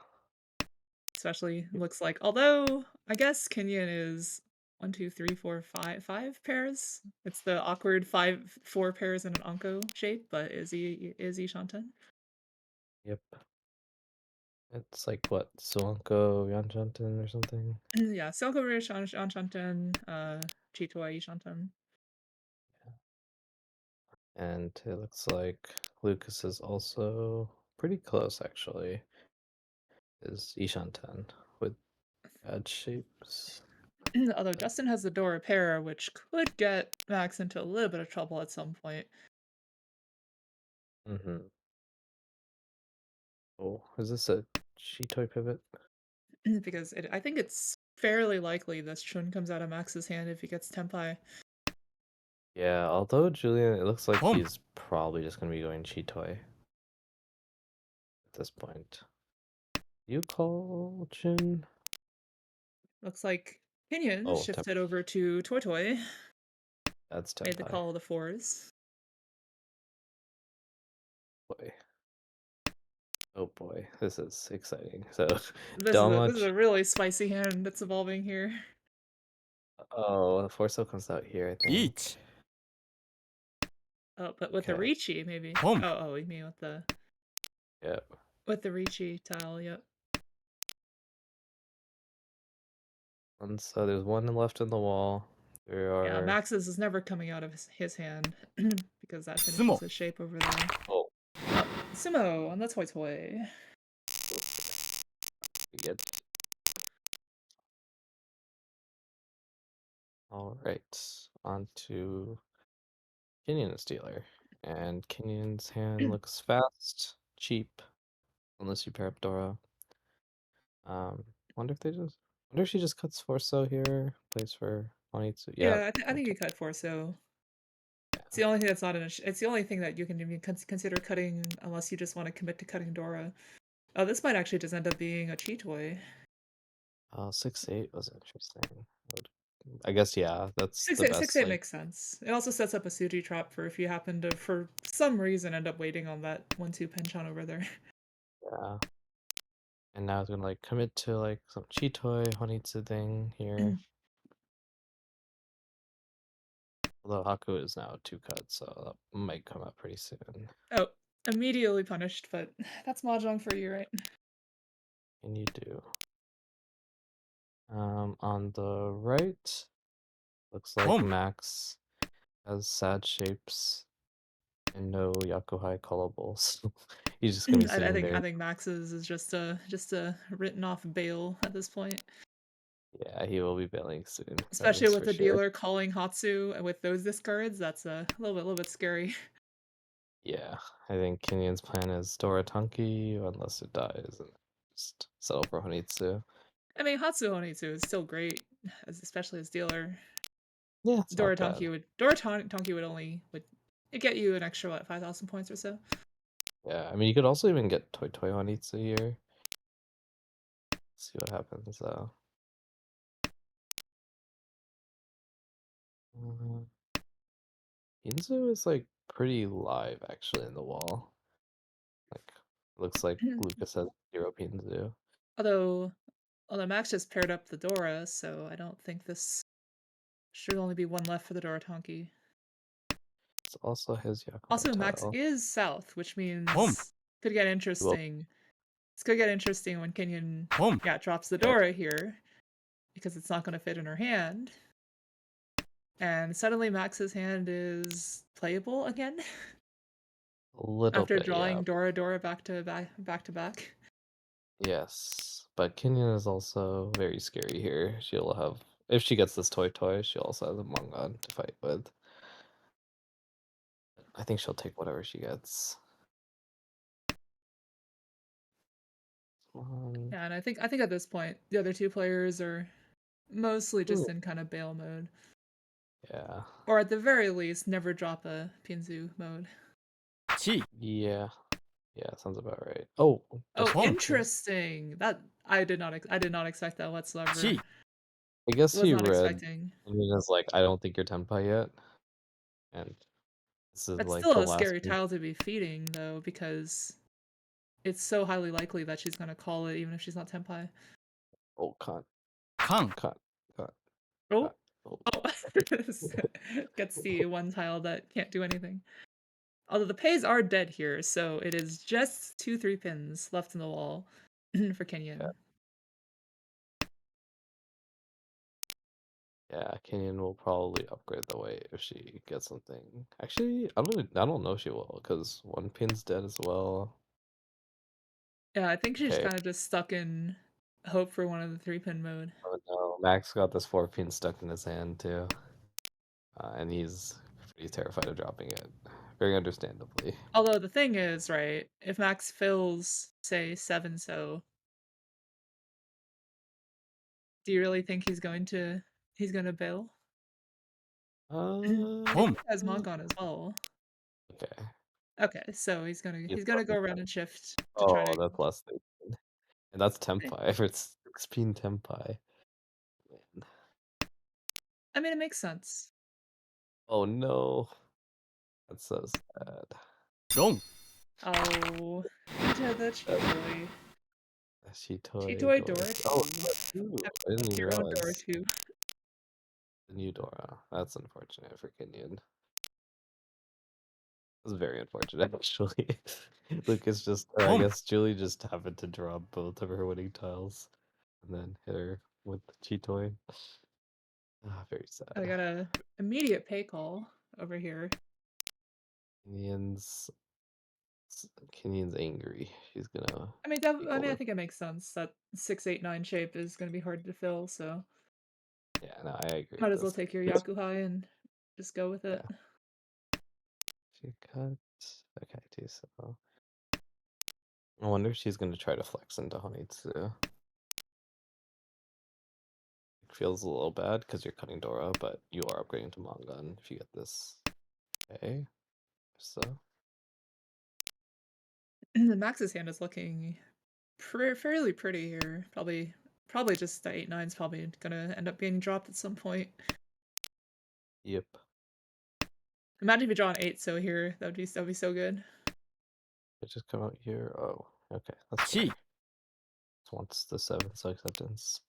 Especially looks like, although I guess Kenyan is 1, 2, 3, 4, 5 pairs. It's the awkward 4 pairs in an Anko shape, but is he Shanten? Yep. It's like what, Suanko Yanchanten or something? Yeah, Silko Shanten, Chitoi Shanten. And it looks like Lucas is also pretty close actually. Is Ishanten with bad shapes. Although Justin has the Dora pair, which could get Max into a little bit of trouble at some point. Mm-hmm. Oh, is this a Shitoi pivot? Because I think it's fairly likely this Chun comes out of Max's hand if he gets Tenpai. Yeah, although Julian, it looks like Boom. he's probably just gonna be going Chitoi at this point. You call Jin? Looks like Pinyon Oh, shifted over to Toy. that's Made the Tenpai. call of the 4s. Boy. Oh boy, this is exciting. So, This is a really spicy hand that's evolving here. Oh, Forso comes out here, I think. Each. Oh, but with the Okay. Ricci, maybe. Boom. Oh, you mean Yep. with the Ricci tile, yep. And so there's one left in the wall. There Yeah, are. Max's is never coming out of his hand because that finishes Sumo. his shape over there. Oh, Sumo on the Toy. we get. All right, on to Kenyon's dealer, and Kenyon's hand looks fast, cheap, unless you pair up Dora. Wonder if she just cuts Forso here, plays for Honitsu. Yeah, Yeah. I think you cut 4, so it's the only thing that's not an issue. It's the only thing that you can even consider cutting unless you just want to commit to cutting Dora. Oh, this might actually just end up being a cheat toy. 6-8 was interesting. I guess yeah, that's Six the eight best. six eight Like, makes sense. It also sets up a Suji trap for if you happen to, for some reason, end up waiting on that 1-2 penchant over there. yeah. And now it's gonna like commit to like some Chitoi Honitsu thing here. Although Haku is now 2 cuts, so that might come out pretty soon. Oh, immediately punished, but that's mahjong for you, right? And you do. On the right, looks like Boom. Max has sad shapes and no Yakuhai callables. He's just gonna be I sitting think there. I think Max's is just a written off bail at this point. Yeah, he will be bailing soon. Especially That is with for the sure. dealer calling Hatsu with those discards, that's a little bit scary. Yeah, I think Kenyon's plan is Doratanki unless it dies and just settle for Honitsu. I mean, Hatsu Honitsu is still great, especially as dealer. Yeah, it's not bad. Doratanki would it get you an extra what 5,000 points or so. Yeah, I mean you could also even get Toy Toy Honitsu here. See what happens though. Inzu is like pretty live actually in the wall. Like looks like Lucas has 0 Pinzu. Although Max just paired up the Dora, so I don't think this should only be one left for the Doratanki. It's also his Yakuhai Also, Max tile. is south, which means Boom. could get interesting. This could get interesting when Kenyon Boom. drops the Okay. Dora here because it's not going to fit in her hand. And suddenly Max's hand is playable again A little after bit, yeah. drawing Dora back to back. Yes, but Kenyon is also very scary here. She'll have, if she gets this toy, she also has a Mongon to fight with. I think she'll take whatever she gets. Yeah, and I think at this point the other two players are mostly just in kind of bail mode, Yeah. or at the very least, never drop a Pinzu mode. Chi. Yeah. Yeah, sounds about right. Oh, Oh, Boom. interesting. That I did not expect that whatsoever. Chi. I guess Was he not read expecting. and he was like, I don't think you're Tenpai yet. And this is That's like still the a last scary tile to be feeding though, because it's so highly likely that she's gonna call it even if she's not Tenpai. Oh, cut. Kang. Oh, Oh. gets the one tile that can't do anything. Although the pays are dead here, so it is just 2 3-pins left in the wall for Kenyon. Yeah, Kenyon will probably upgrade the weight if she gets something. Actually, I don't know if she will, because one pin's dead as well. Yeah, I think she's Okay. kind of just stuck in hope for one of the 3-pin mode. Oh no, Max got this 4 pin stuck in his hand too. And he's pretty terrified of dropping it. Very understandably. Although the thing is, right, if Max fills, say, 7 so, do you really think he's gonna bail? Uh, I think he has Mongon as well. okay. Okay, so he's gonna go around and shift to try Oh, to. that's less than. And that's Tenpai. It's 16 Tenpai. Man. I mean, it makes sense. Oh no. That's so sad. Long. Oh, into the Chitoy. Chitoi Dora Oh, 2. ooh, Yep, I didn't even your own Dora realize. 2. The new Dora. That's unfortunate for Kenyon. It's very unfortunate, actually. Lucas just, or I Boom. guess Julie just happened to draw both of her winning tiles and then hit her with the Chitoi. Ah, very sad. I got a immediate pay call over here. Kenyon's Kenyon's angry. She's gonna. I mean, be I over. think it makes sense that 6-8-9 shape is gonna be hard to fill, so Yeah, no, I agree might with as well this. take your Yakuhai and just go with it. She cut. Okay, too. So I wonder if she's gonna try to flex into Honitsu. feels a little bad because you're cutting Dora, but you are upgrading to Mongun if you get this. Okay, so The Max's hand is looking fairly pretty here. Probably just the 8-9's probably gonna end up being dropped at some point. yep. Imagine if you draw an 8 so here. That'd be so good. It just come out here. Oh, okay, that's Chi. fair. Wants the 7th, so acceptance.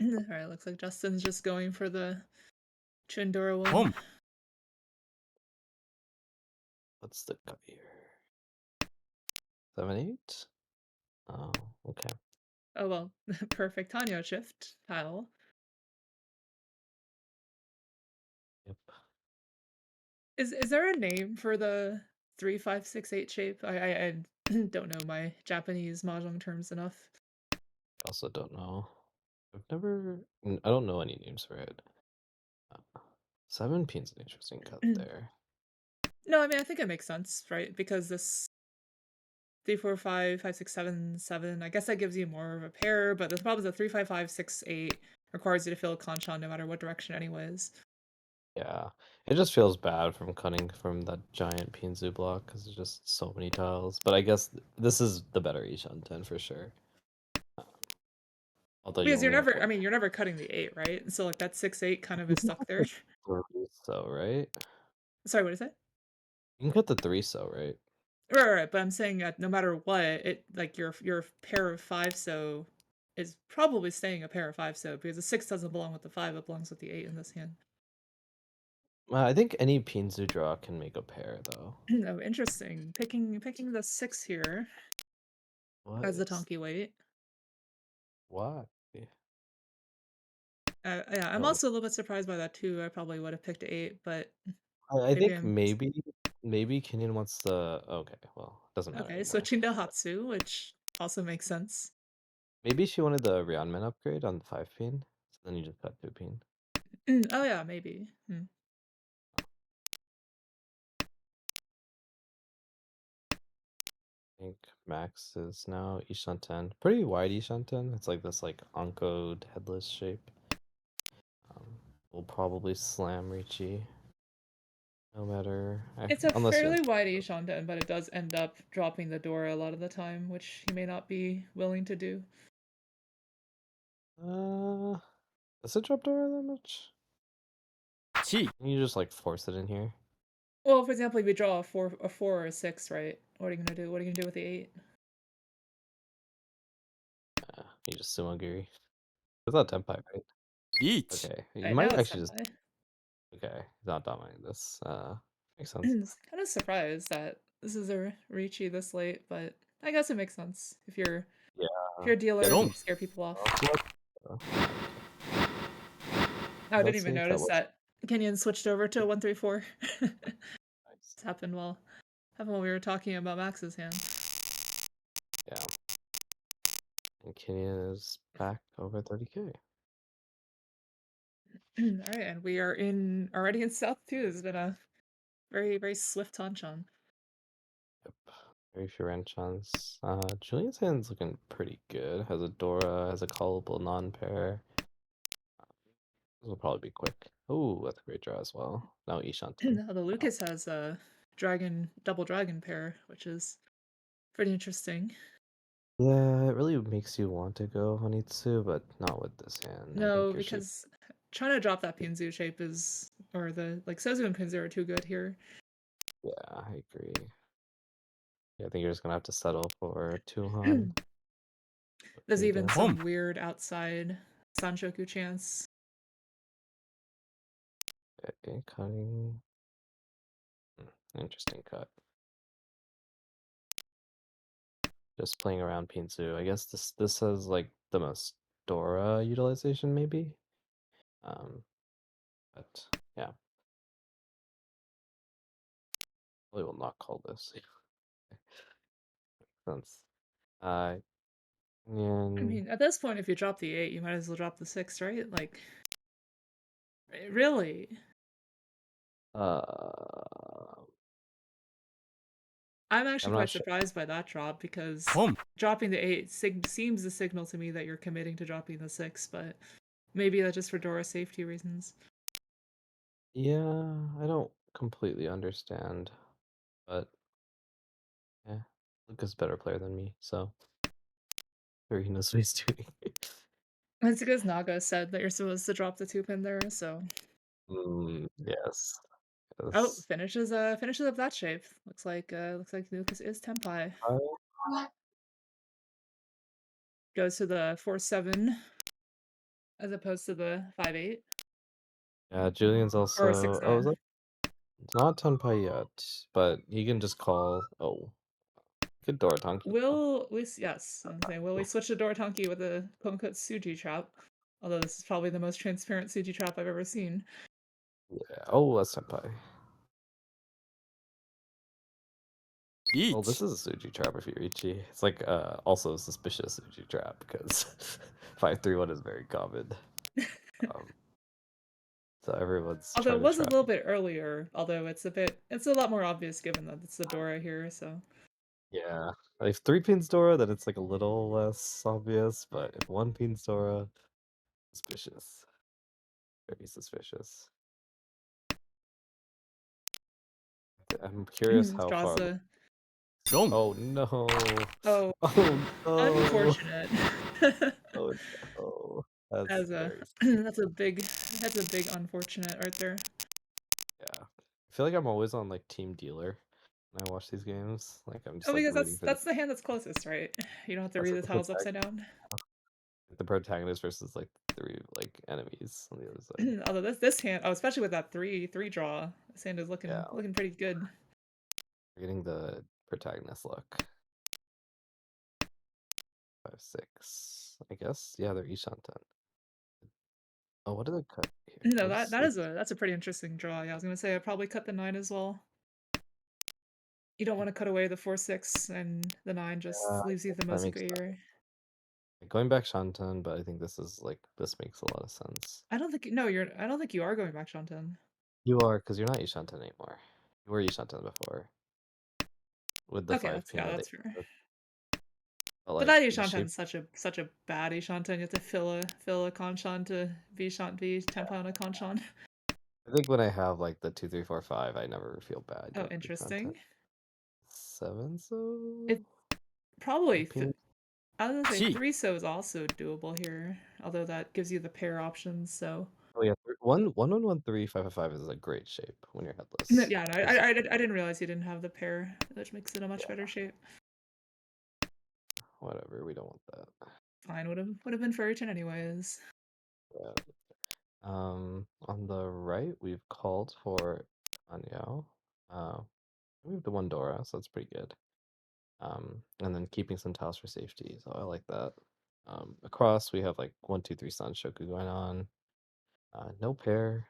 Alright, looks like Justin's just going for the Chindora one. Home. What's the cut here? 7, 8? Oh, okay. Oh well, perfect Tanyo shift tile. Yep. Is there a name for the 3-5-6-8 shape? I don't know my Japanese mahjong terms enough. Also don't know. I don't know any names for it. 7 pin's an interesting cut there. No, I mean I think it makes sense, right? Because this 3, 4, 5, 5, 6, 7, 7. I guess that gives you more of a pair, but the problem is that 3, 5, 5, 6, 8 requires you to fill a Kanchan no matter what direction, anyways. Yeah, it just feels bad from cutting from that giant Pinzu block because there's just so many tiles. But I guess this is the better Ishan 10 for sure. Although you Because you're only have never, I one mean, you're never cutting the 8, right? And so like that 6, 8 kind of is stuck there. so, right? Sorry, what is it? You can cut the 3 so, right? Right, but I'm saying that no matter what, it like your pair of 5 so is probably staying a pair of 5 so because the 6 doesn't belong with the 5, it belongs with the 8 in this hand. I think any Pinzu draw can make a pair though. Oh, interesting. Picking the 6 here What as the is Tonki weight. why? Yeah, I'm No, also a little bit surprised by that too. I probably would have picked 8, but I maybe think I'm maybe Kenyan wants the okay. Well, it doesn't matter okay. anymore. Switching to Hatsu, which also makes sense. Maybe she wanted the Ryanman upgrade on the 5 pin, so then you just cut 2 pin. Oh yeah, maybe. I think Max is now Ishan 10. Pretty wide Ishan 10. It's like this like Ankoed headless shape. We'll probably slam Ricci. No matter It's a unless you fairly wide Ishanten, but it does end up dropping the Dora a lot of the time, which he may not be willing to do. does it drop door that much? Chi. Can you just like force it in here? Well, for example, if you draw a 4 or a 6, right? What are you gonna do? What are you gonna do with the 8? You just Sumagiri. It's not Tenpai, right? Beach. Okay. You Right now might it's actually just Senpai. okay. He's not dominating this. Makes sense. Kind of surprised that this is a Ricci this late, but I guess it makes sense if you're Yeah. a dealer, Get you on. scare people off. Uh, Oh, I didn't Let's even see if that notice was that Kenyon switched over to 134. This nice. happened while we were talking about Max's hand. Yeah. And Kenyan is back over 30k. All right, and we are already in South too. This has been a very swift Tanchan. Yep. Very few Ranchans. Julian's hand's looking pretty good. Has a Dora, has a callable non-pair. This will probably be quick. Oh, that's a great draw as well. Now Ishanten. Now the Lucas has a double dragon pair, which is pretty interesting. Yeah, it really makes you want to go Honitsu, but not with this hand. I No, think your shape. because trying to drop that Pinzu shape is, or the like Sozu and Pinzu are too good here. Yeah, I agree. Yeah, I think you're just gonna have to settle for Tuhan. There's Okay, even then. some weird outside Sanshoku chance. Okay, cutting. Interesting cut. Just playing around Pinsu. I guess this has like the most Dora utilization maybe. But yeah, probably will not call this. Sense. Uh, I and mean, at this point, if you drop the 8, you might as well drop the 6, right? Like, really? uh, I'm actually I'm not quite sure. surprised by that drop because Home. dropping the 8 seems to signal to me that you're committing to dropping the 6, but maybe that's just for Dora safety reasons. Yeah, I don't completely understand, but yeah, Luca's a better player than me, so sure he knows what he's doing. It's because Naga said that you're supposed to drop the 2-pin there, so Yes. oh, Yes. finishes up that shape. Looks like Lucas is Tenpai. Goes to the 4-7 as opposed to the 5-8 Yeah, Julian's or also. Oh, is 6-9. that? It's not Tenpai yet, but he can just call. Oh, good Dora Donkey. Yes, I'm saying, will we switch to Dorotanki with a quote-unquote Suji trap? Although this is probably the most transparent Suji trap I've ever seen. Yeah. Oh, that's Tenpai. Well, this 1 is a Suji trap if you're Ichi. It's like also a suspicious Suji trap because 531 is very common. Um, so everyone's Although trying it to was a trap. little bit earlier, although it's a lot more obvious given that it's the Dora here, so. Yeah. If 3 pins Dora, then it's like a little less obvious, but if 1 pins Dora, suspicious. Very suspicious. I'm curious how far. Straza. Oh no. Oh, Oh no. unfortunate. Oh no. That's As a very that's a big unfortunate right there. yeah. I feel like I'm always on like Team Dealer when I watch these games. Like I'm just Oh, like because rooting for that's the hand that's closest, right? You don't have to that's read like the tiles upside down. the protagonist versus like 3 like enemies on the other side. Although this hand, especially with that 3 draw, this hand is Yeah, looking pretty good. we're getting the protagonist look. 5, 6. I guess. Yeah, they're each on 10. Oh, what did I cut here? No, What's that's a pretty interesting draw. Yeah, I was gonna say I'd probably cut the 9 as well. You don't want to cut away the 4-6, and the 9 just leaves you the that most makes gray sense. area. Going back Shantan, but I think this is like this makes a lot of sense. I don't think you are going back Shanten. You are because you're not Ishantan anymore. You were Ishantan before with the Okay, 5 pin and that's fair. but But like that the shape. Ishanten's such a bad Ishanten. You have to fill a Kanchan to Vishant V tempo on a Kanchan. I think when I have like the 2, 3, 4, 5, I never feel bad Oh, going back Shantan. interesting. 7 so It probably pin. I was gonna say 1 3 so is also doable here, although that gives you the pair options. So Oh yeah, 1 1 1 3 5 5 5 is a great shape when you're headless. yeah, no, I didn't realize you didn't have the pair, which makes it a much better shape. Whatever, we don't want that. Fine, would have been fairy turn anyways. Yeah. On the right, we've called for Anyao. We have the one Dora, so that's pretty good. And then keeping some tiles for safety, so I like that. Across, we have like 1 2 3 Sanshoku going on. No pair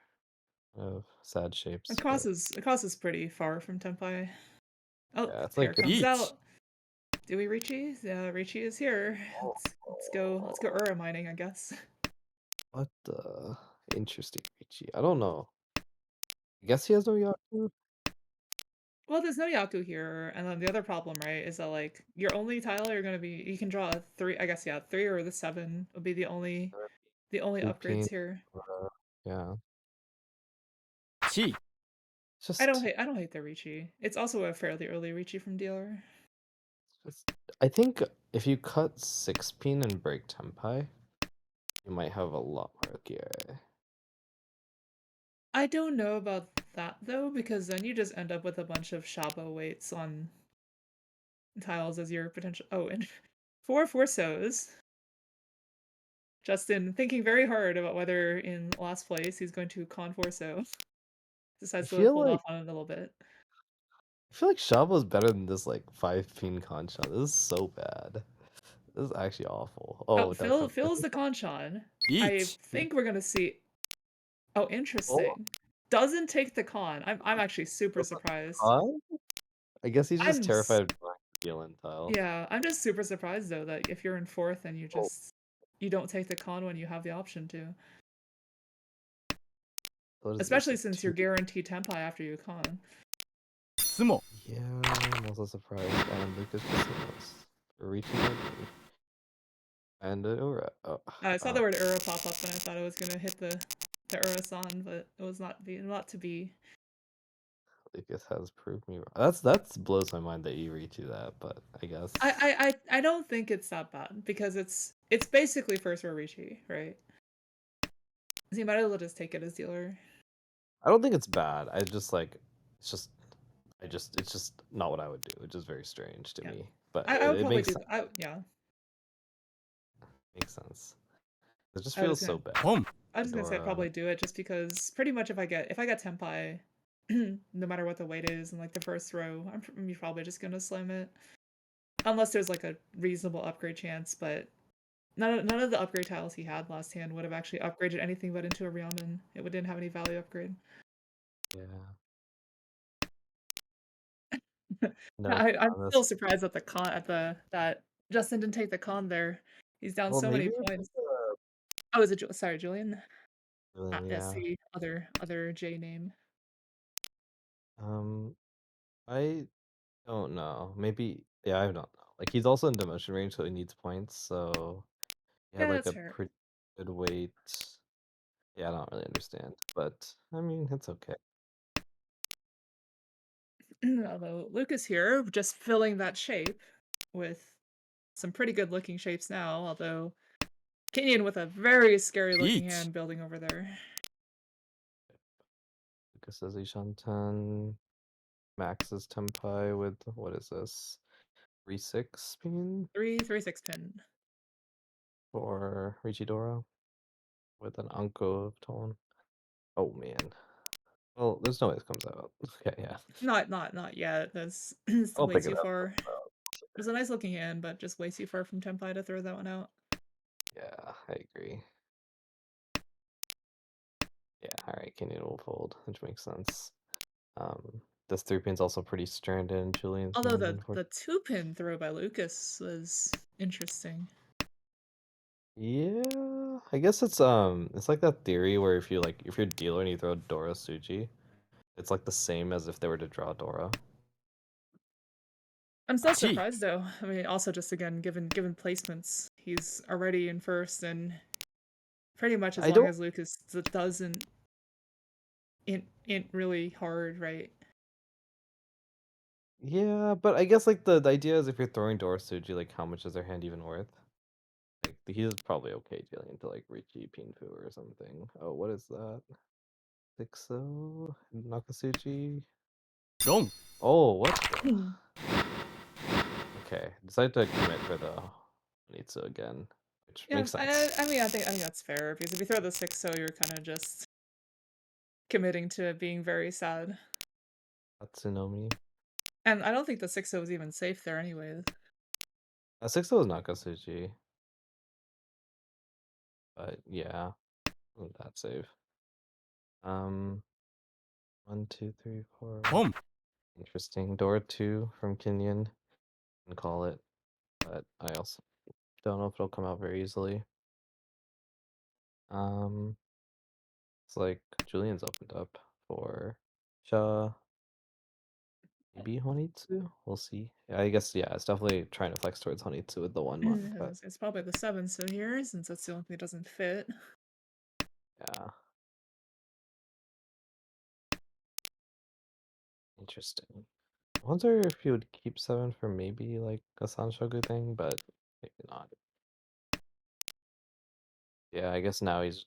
of sad shapes, but Across is pretty far from Tenpai. Oh, yeah, it's pair like comes 1 out. Do we Richi? Yeah, Richi is here. Let's go Ura mining, I guess. what the interesting Ichi. I don't know. I guess he has no Yaku. Well, there's no Yaku here, and then the other problem, right, is that like your only tile you're gonna be you can draw a 3. I guess yeah, 3 or the 7 would be the only 3 pin. upgrades here. Yeah, 1 it's just I don't hate the Richi. It's also a fairly early Richi from dealer. I think if you cut 6 pin and break Tenpai, you might have a lot more gear. I don't know about that though, because then you just end up with a bunch of Shabo weights on tiles as your potential. Oh, and 4 Forsos. Justin thinking very hard about whether in last place he's going to con Forso. I Decides to feel hold like off on it a little bit. Shabo's better than this like 5 pin Concha. This is so bad. This is actually awful. Oh, Oh, that Phil's the Conchon. 1 I think we're gonna see. Oh, interesting. Doesn't take the con. I'm actually super surprised. Huh? I guess he's just I'm s- terrified of drawing the Galen tile. yeah, I'm just super surprised though that if you're in 4th and Oh. you don't take the con when you have the option to. So what is this, Especially a since 2? you're guaranteed tempai after you con. 相撲 Yeah, I'm also surprised. And Lucas just lost for reaching out. And oh, I saw the word Ura pop up and I thought it was gonna hit the Ura-san, but it was not to be. Lucas has proved me wrong. That's blows my mind that you reach that, but I guess I don't think it's that bad because it's basically first Rorichi, right? So you might as well just take it as dealer. I don't think it's bad. I just like it's just not what I would do, which is very strange to Yeah. me. But I would it probably makes do sense. yeah. Makes sense. It just I was feels so bad. ポン I was gonna say I'd Fedora. probably do it just because pretty much if I get Tenpai, no matter what the weight is in like the first row, I'm probably just gonna slam it. Unless there's like a reasonable upgrade chance, but none of the upgrade tiles he had last hand would have actually upgraded anything but into a Ryomen. It didn't have any value upgrade. Yeah. No, I'm on still this. surprised at the con at the that Justin didn't take the con there. He's down Well, so many maybe it's points. Oh, is it sorry, Julian? That's yeah. the other J name. I don't know. Maybe yeah, I don't know. Like he's also in demotion range, so he needs points. So he had Yeah, like that's a fair. pretty good weight. Yeah, I don't really understand, but I mean it's okay. Although Lucas here just filling that shape with some pretty good looking shapes now, although Kenyon with a very scary looking Eat. hand building over there. Lucas says Ishantan. Max is Tempai with what is this? 3-6 spin 3-6 pin. for Richidora with an Anko of tone. Oh man. Well, there's no way this comes out. Okay, yeah. Not yet. That's it's I'll way pick it too up. far. It was a nice looking hand, but just way too far from Tenpai to throw that one out. Yeah, I agree. Yeah, alright, Kenyon will fold, which makes sense. This 3-pin's also pretty stranded in Julian's Although hand, the 2-pin throw by Lucas was interesting. Yeah, I guess it's like that theory where if you're a dealer and you throw Dora Suji, it's like the same as if they were to draw Dora. I'm still 8 surprised though. I mean, also just again given placements, he's already in first, and pretty much as I long don't as Lucas doesn't int really hard, right? Yeah, but I guess like the idea is if you're throwing Dora Suji, like how much is their hand even worth? Like he's probably okay dealing into like Richie Pinfu or something. Oh, what is that? 6-0 Nakasuchi. ロン Oh, what? Okay, decided to commit for the Nitsu again, which Yeah, makes sense. I mean, I think that's fair because if you throw the 6-0, you're kind of just committing to being very sad. Tatsunomi. And I don't think the 6-0 is even safe there anyway. 6-0 is Nakasuchi. But yeah, wasn't that safe. 1, 2, 3, 4. ポン Interesting. Dora 2 from Kenyon. Can call it. But I also don't know if it'll come out very easily. It's like Julian's opened up for Sha. Maybe Honitsu? We'll see. Yeah, I guess yeah, it's definitely trying to flex towards Honitsu with the 1-1, but It's probably the 7 so here, since that's the only thing that doesn't fit. yeah. Interesting. I wonder if he would keep 7 for maybe like a Sanshogu thing, but maybe not. Yeah, I guess now he's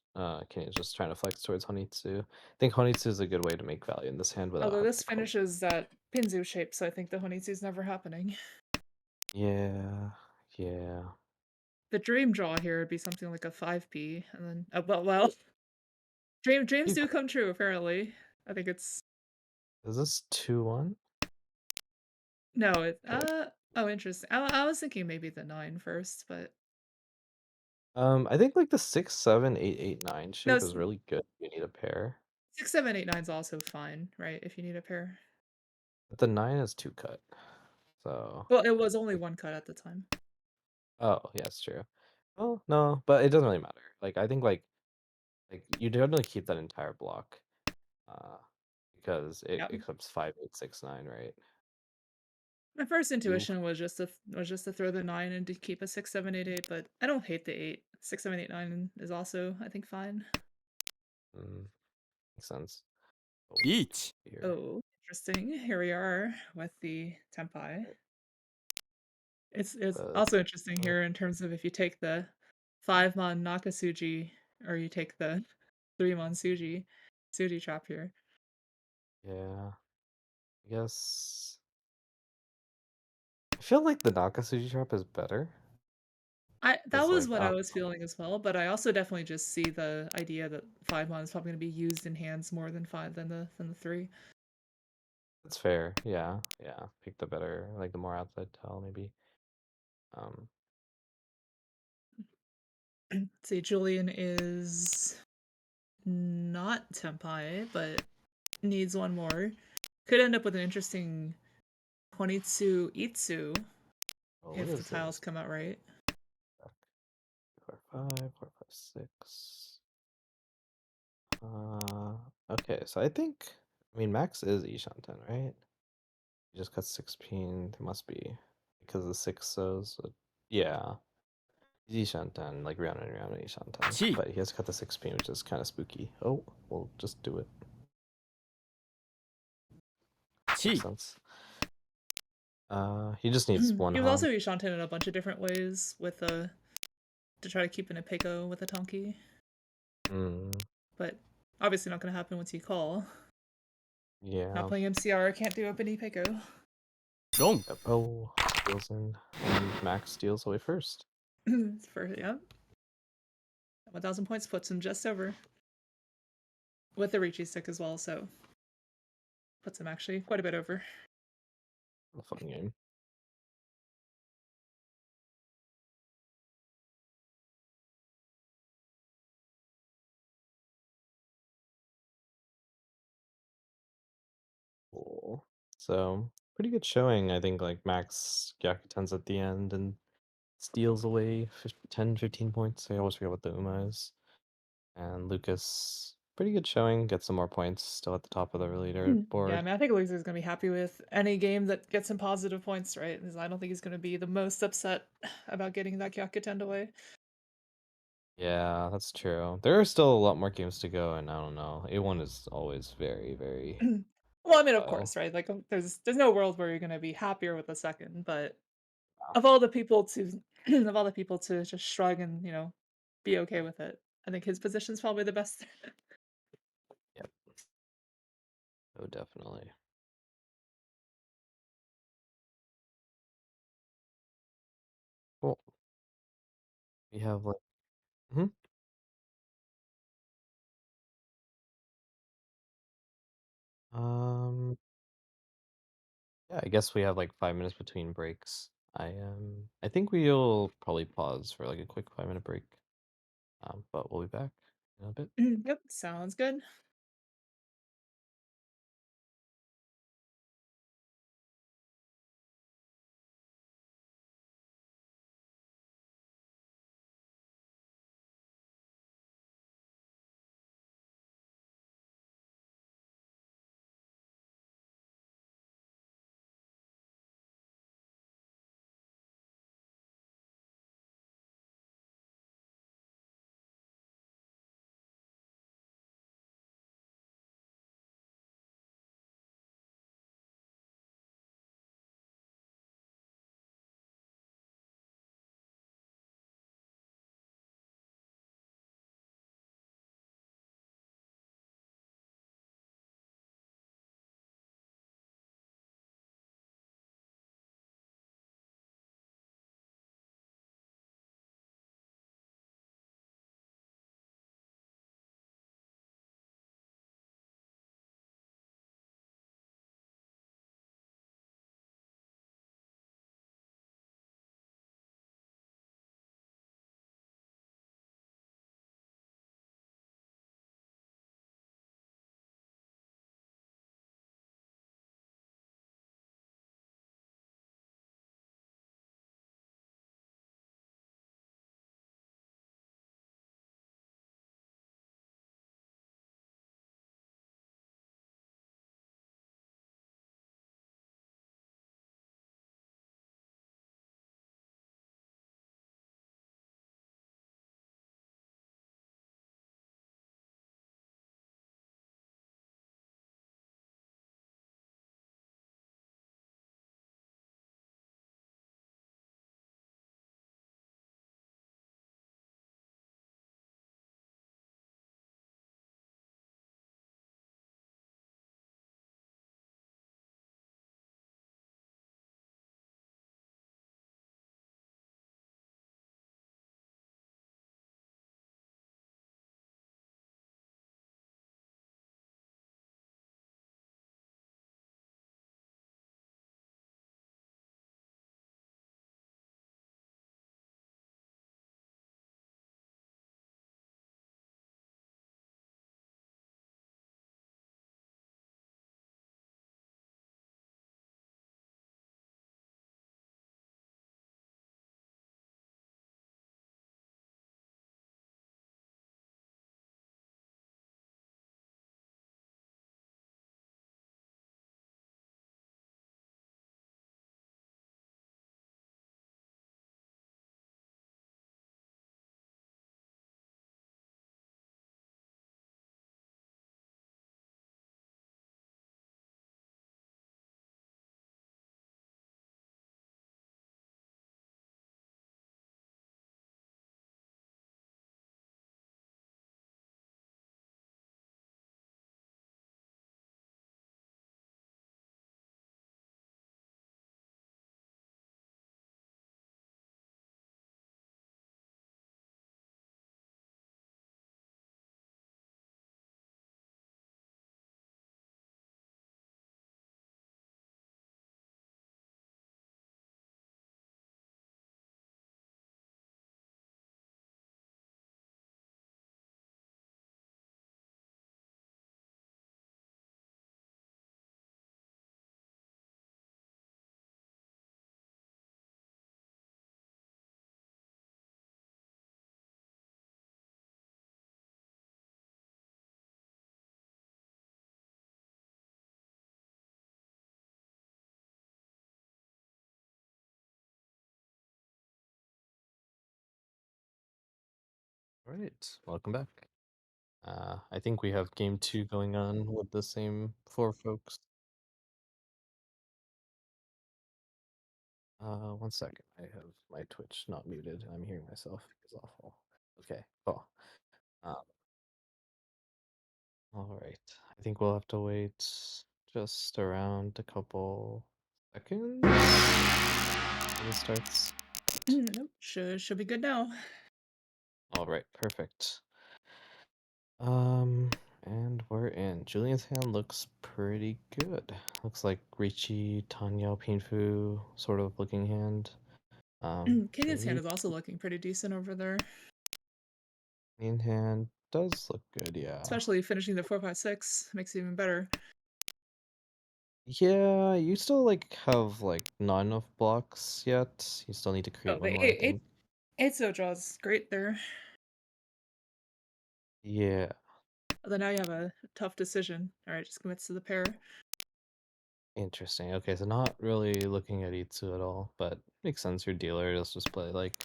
Kenny's just trying to flex towards Honitsu. I think Honitsu is a good way to make value in this hand without Although having this to call. finishes that Pinzu shape, so I think the Honitsu's never happening. Yeah, yeah. The dream draw here would be something like a 5p, and then well, dreams do come true apparently. I think it's Is this 2-1? no, it oh interesting. I was thinking maybe the 9 first, but I think like the 6, 7, 8, 8, 9 no, shape is really good. You need a pair. 6, 7, 8, 9 is also fine, right? If you need a pair. But the 9 is 2 cut. So Well, it was only one cut at the time. oh yeah, it's true. Well, no, but it doesn't really matter. Like I think like you generally keep that entire block. because it Yep. becomes 5869, right? My first You intuition was just to throw the 9 and to keep a 6, 7, 8, 8, but I don't hate the 8. 6, 7, 8, 9 is also, I think, fine. makes sense. Oh,リーチ here. Oh, interesting. Here we are with the Tempai. It's The- also interesting here in terms of if you take the 5-mon Nakasuji or you take the 3-mon Suji trap here. Yeah. I guess. I feel like the Nakasuji trap is better. That It's was like, what I was feeling as well, but I also definitely just see the idea that 5-mon is probably going to be used in hands more than 5 than the 3. that's fair. Yeah. Yeah. Pick the better, like the more outside tell, maybe. See, Julian is not Tempai, but needs one more. Could end up with an interesting 22 Itsu Oh, what if the is tiles this? come out right. 4, 5, 4, 5, 6. Okay, so I think, I mean, Max is Ishanten, right? He just got 16. It must be because of the 6 so yeah. He's Ishanten, like round and round Ishanten. Gee. But he has cut the 6 which is kind of spooky. Oh, we'll just do it. チ Makes sense. He just needs one He was hum. also Ishanten in a bunch of different ways with to try to keep an Epeko with a Tonki. But obviously not going to happen once you call. Yeah. Not playing MCR, can't do up an Epeko. ロン Yep. Oh, steals in. And Max steals away first. Yeah. 1,000 points puts him just over. With the Ricci stick as well, so puts him actually quite a bit over. A fun game. Cool. So, pretty good showing. I think like Max Gyakutens at the end and steals away 10, 15 points. I always forget what the Uma is. And Lucas, pretty good showing. Gets some more points. Still at the top of the leaderboard. Yeah, I mean, I think Lucas is going to be happy with any game that gets him positive points, right? Because I don't think he's going to be the most upset about getting that Gyakutend away. Yeah, that's true. There are still a lot more games to go, and I don't know. A1 is always very, very Well, I mean, of low. course, right? Like, there's no world where you're going to be happier with the second, but of all the people to of all the people to just shrug and be okay with it, I think his position's probably the best. Yep. Oh, definitely. Cool. We have like, mhm. Um, yeah, I guess we have like 5 minutes between breaks. I think we'll probably pause for like a quick 5 minute break. But we'll be back in a bit. Yep, sounds good. All right, welcome back. I think we have game 2 going on with the same 4 folks. 1 second. I have my Twitch not muted. I'm hearing myself. It's awful. Okay, cool. Um, all right. I think we'll have to wait just around a couple seconds when it starts. Nope, should be good now. All right, perfect. And we're in. Julian's hand looks pretty good. Looks like Richie, Tanya, Pinfu sort of looking hand. Kenyon's hand Maybe is also looking pretty decent over there, main hand does look good, yeah. especially finishing the 4-5-6 makes it even better. Yeah, you still like have like not enough blocks yet. You still need to create Oh, one the more, I think. 8-so draws great there. Yeah, Although now you have a tough decision. All right, just commits to the pair. interesting. Okay, so not really looking at Itsu at all, but makes sense. Your dealer does just play like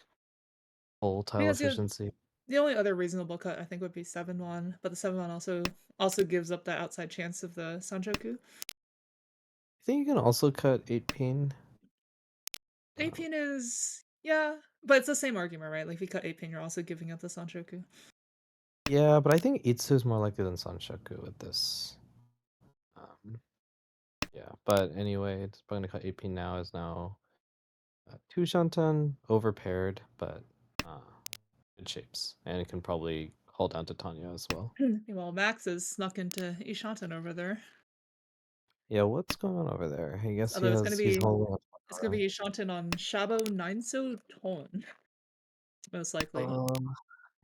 full tile Because efficiency. the only other reasonable cut I think would be 7-1, but the 7-1 also gives up that outside chance of the Sanchoku. I think you can also cut 8 pin. 8-pin is but it's the same argument, right? Like if you cut 8-pin, you're also giving up the Sanchoku. Yeah, but I think Itsu is more likely than Sanshoku with this. Yeah, but anyway, it's going to cut 8 pin now is now 2 Shantan overpaired, but good shapes. And it can probably call down to Tanya as well. Well, Max is snuck into Ishantan over there. Yeah, what's going on over there? I guess Although he's holding up. it's gonna be Ishantan on Shabo 9-so Ton. Most likely.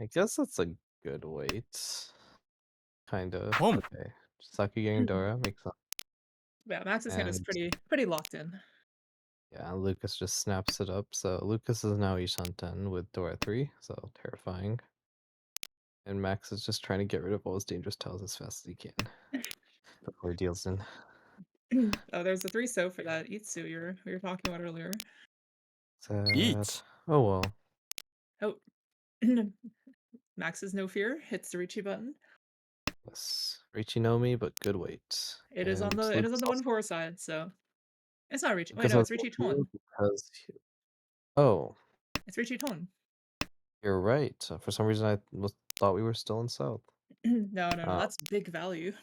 I guess that's a good weight. Kind of. Home. Okay. Saki getting Dora makes sense. Yeah, Max's hand is And pretty locked in. yeah, Lucas just snaps it up. So Lucas is now Ishanten with Dora 3, so terrifying. And Max is just trying to get rid of all his dangerous tiles as fast as he can before he deals in. Oh, there's a 3-so for that Itsu we were talking about earlier. Sad. Eat. Oh well. Oh, Max's no fear hits the Ricci button. Yes. Richinomi, but good weight. It is on And the Lucas also 1-4 side, so it's not Ricci. Wait, Lucas no, has it's Ricci no fear Ton. because oh, It's Ricci Ton. you're right. For some reason, thought we were still in South. No, Uh, that's big value.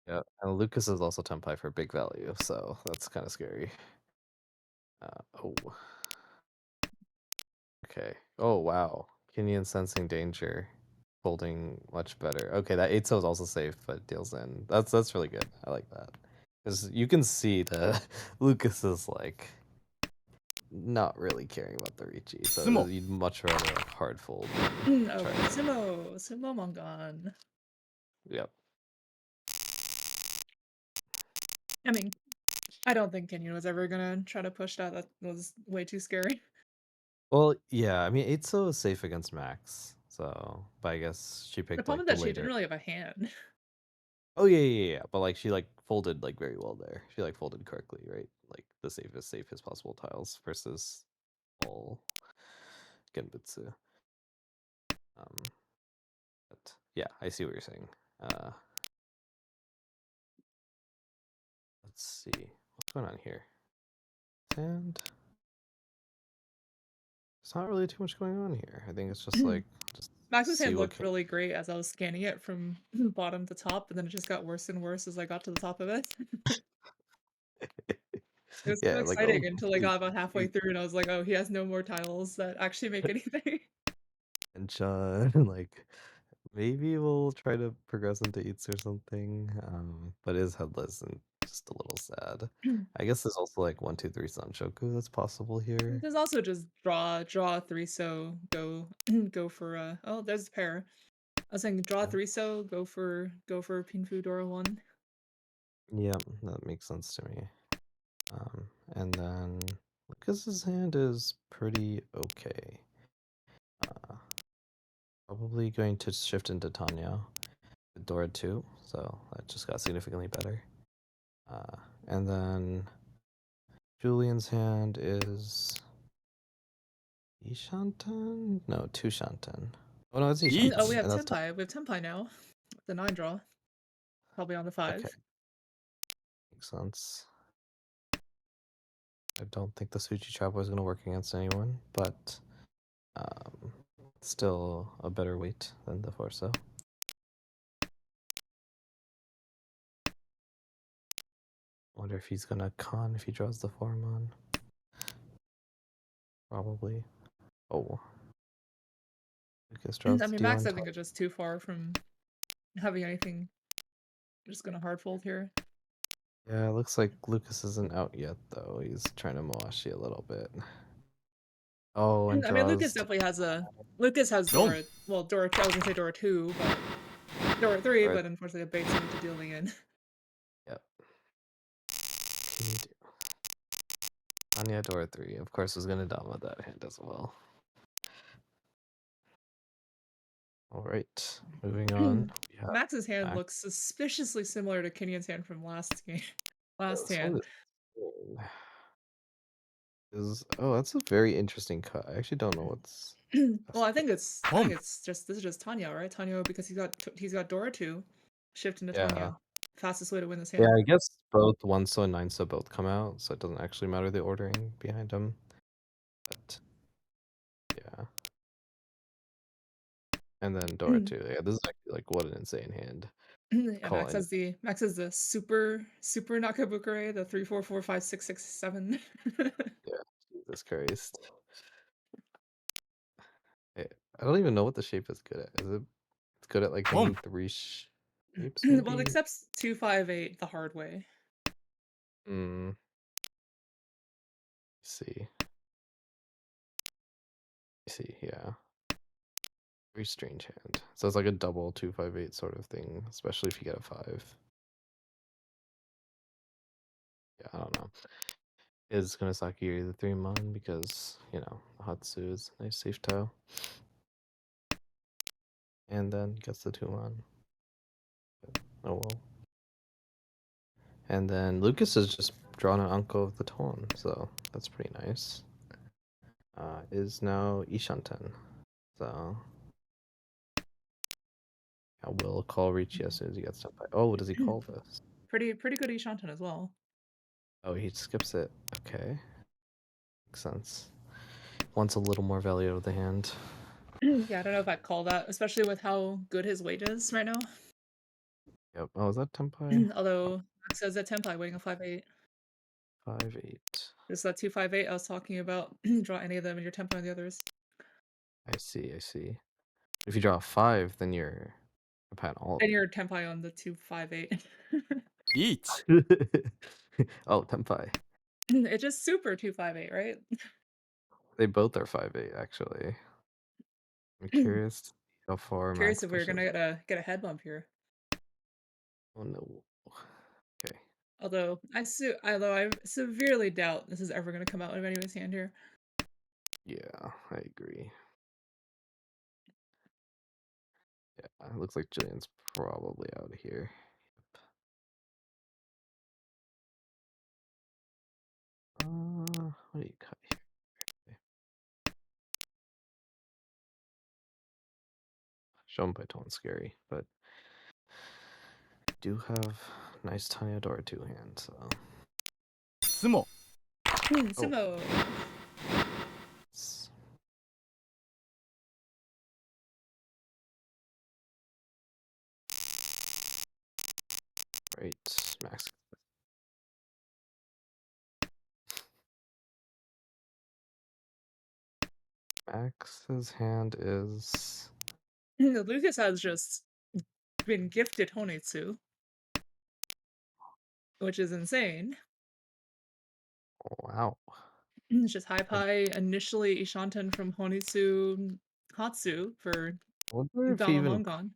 yeah, and Lucas is also Tenpai for big value, so that's kind of scary. Oh. Okay. Oh wow. Kenyan sensing danger, folding much better. Okay, that 8-so is also safe, but deals in. That's really good. I like that because you can see the Lucas is like not really caring about the Ricci, so Sumo. you'd much rather a hard fold. Oh, Try. Sumo Mongon. Yep. I mean, I don't think Kenyon was ever gonna try to push that. That was way too scary. Well, yeah. I mean, 8-so is safe against Max, so but I guess she The picked problem like the that she didn't later. really have a hand. Oh yeah. But like she like folded like very well there. She like folded correctly, right? Like the safest possible tiles versus all Genbutsu. But yeah, I see what you're saying. Let's see what's going on here. And there's not really too much going on here. I think it's just like just Max's see hand what looked really great as I was scanning it from bottom to top, and then it just got worse and worse as I got to the top of it. It was so yeah, like oh, exciting until I got about halfway he- through, and I was like, "Oh, he has no more tiles that actually make anything." and John like maybe we'll try to progress into eats or something. But it is headless and just a little sad. I guess there's also like 1, 2, 3 Sanshoku that's possible here. There's also just draw a 3-so, go go for oh, there's a pair. I was saying draw a Yeah. 3-so, go for Pinfu Dora 1. Yeah, that makes sense to me. And then Lucas's hand is pretty okay. Probably going to shift into Tanya with Dora 2, so that just got significantly better. And then Julian's hand is Shantan? No, 2 Shantan. Oh no, it's Each. Ishan. Oh, we have And that's Tenpai. We have Tenpai now. The 9 draw. Probably on the 5. okay. Makes sense. I don't think the Suchi Chopper is going to work against anyone, but um, still a better weight than the Forso. Wonder if he's gonna con if he draws the Formon. Probably. Oh. Lucas draws I the mean, deal Max, on I top. think, is just too far from having anything. Just gonna hard fold here. Yeah, it looks like Lucas isn't out yet though. He's trying to Moashi a little bit. Oh, and I mean, Lucas draws. definitely has a. Lucas has Dome. Dora. Well, Dora. I was gonna say Dora 2, but Dora 3, Dora- but unfortunately, it baits him into dealing in. Yep. Can you do? Anya Dora 3, of course, is gonna dominate that hand as well. Alright, moving on. We have Max's hand Max. looks suspiciously similar to Kenyan's hand from last game. Last This one hand. oh, that's a very interesting cut. I actually don't know what's Well, I best think cut. it's. I think it's just. This is just Tanya, right? Tanya, because he's got Dora 2. Shift into Yeah. Tanya. Fastest way to win this Yeah, hand. I guess both 1 so and 9 so both come out, so it doesn't actually matter the ordering behind them. But yeah. And then Dora 2. Yeah, this is actually like what an insane hand. Yeah, Call Max has the super Nakabukure, the 3 4 4 5 6 6 7. Yeah, Jesus Christ. I don't even know what the shape is good at. Is it? It's good at like making 3 shapes, maybe. Well, it accepts 2 5 8 the hard way. Hmm. See. Yeah. Very strange hand. So it's like a double 2 5 8 sort of thing, especially if you get a 5. Yeah, I don't know. Is Kunisaki Yuri the 3 mon because, you know, Hatsu is a nice safe tile. And then gets the 2 mon. Oh well. And then Lucas has just drawn an Uncle of the Tone, so that's pretty nice. Is now Ishanten. So I will call Ricci as soon as he gets done by. Oh, what does he call this? Pretty good Ishanten as well. Oh, he skips it. Okay. Makes sense. Wants a little more value out of the hand. Yeah, I don't know if I'd call that, especially with how good his weight is right now. Yep. Oh, is that Tempai? Although Max says that Tenpai weighing a 5 8. 5 8. Just that 2 5 8 I was talking about. Draw any of them and your Tenpai on the others. I see. If you draw a 5, then you're a pan all. And your Tenpai on the 2 5 8. Each. Oh, Tempai. It's just super 2 5 8, right? They both are 5 8 actually. I'm curious to see how far Curious Max if we're pushes. gonna get a head bump here. Oh no. Okay. Although I severely doubt this is ever gonna come out of anyone's hand here. Yeah, I agree. Yeah, it looks like Jillian's probably out of here. What do you cut here? Shown by Tone scary, but I do have nice Tanya Dora 2 hand, so. Sumo. Sumo. It's- Right, Max. Max's hand is. Lucas has just been gifted Honitsu, which is insane. Oh, wow. It's just high pie initially Ishanten from Honitsu Hatsu for I wonder if he Dama even. Hongon.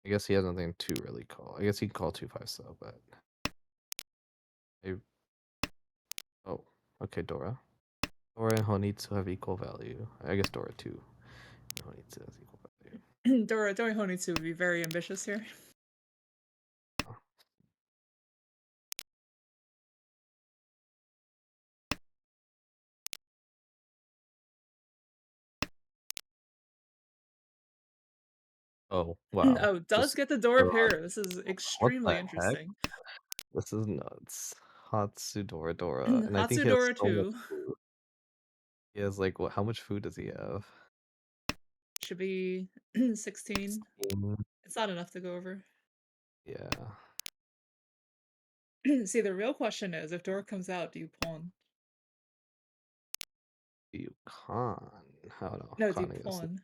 I guess he has nothing to really call. I guess he can call 2/5 so, but. Oh, okay, Dora. Dora and Honitsu have equal value. I guess Dora 2 and Honitsu has equal value. Dora Honitsu would be very ambitious here. Oh, wow. Oh, does Just get the Dora put on. pair. This is What extremely the heck? interesting. This is nuts. Hatsudora Dora. And I think he has Hatsudora so much 2 food. He has like what how much food does he have? should be 16. Mm, It's not enough to go over. yeah. See, the real question is, if Dora comes out, do you pawn? You con. How no, No, do you conning is pawn?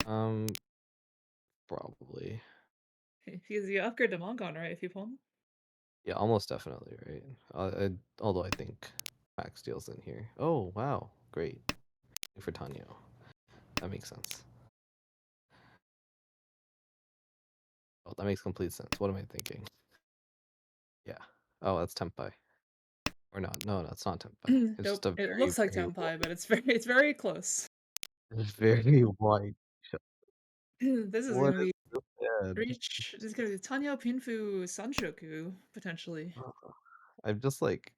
um probably. Because you upgrade to Mongon, right, if you pawn? Yeah, almost definitely, right? Although I think Max deals in here. Oh, wow. Great. For Tanyo. That makes sense. Oh, that makes complete sense. What am I thinking? Yeah. Oh, that's Tempai. Or not. No, that's not Tempai. It's Nope, just a it very, looks like very Tenpai, wide, but it's very close. very wide shot. This is What gonna is be this bad? Reach. This is gonna be Tanyo Pinfu Sanshoku, potentially. I'm just like,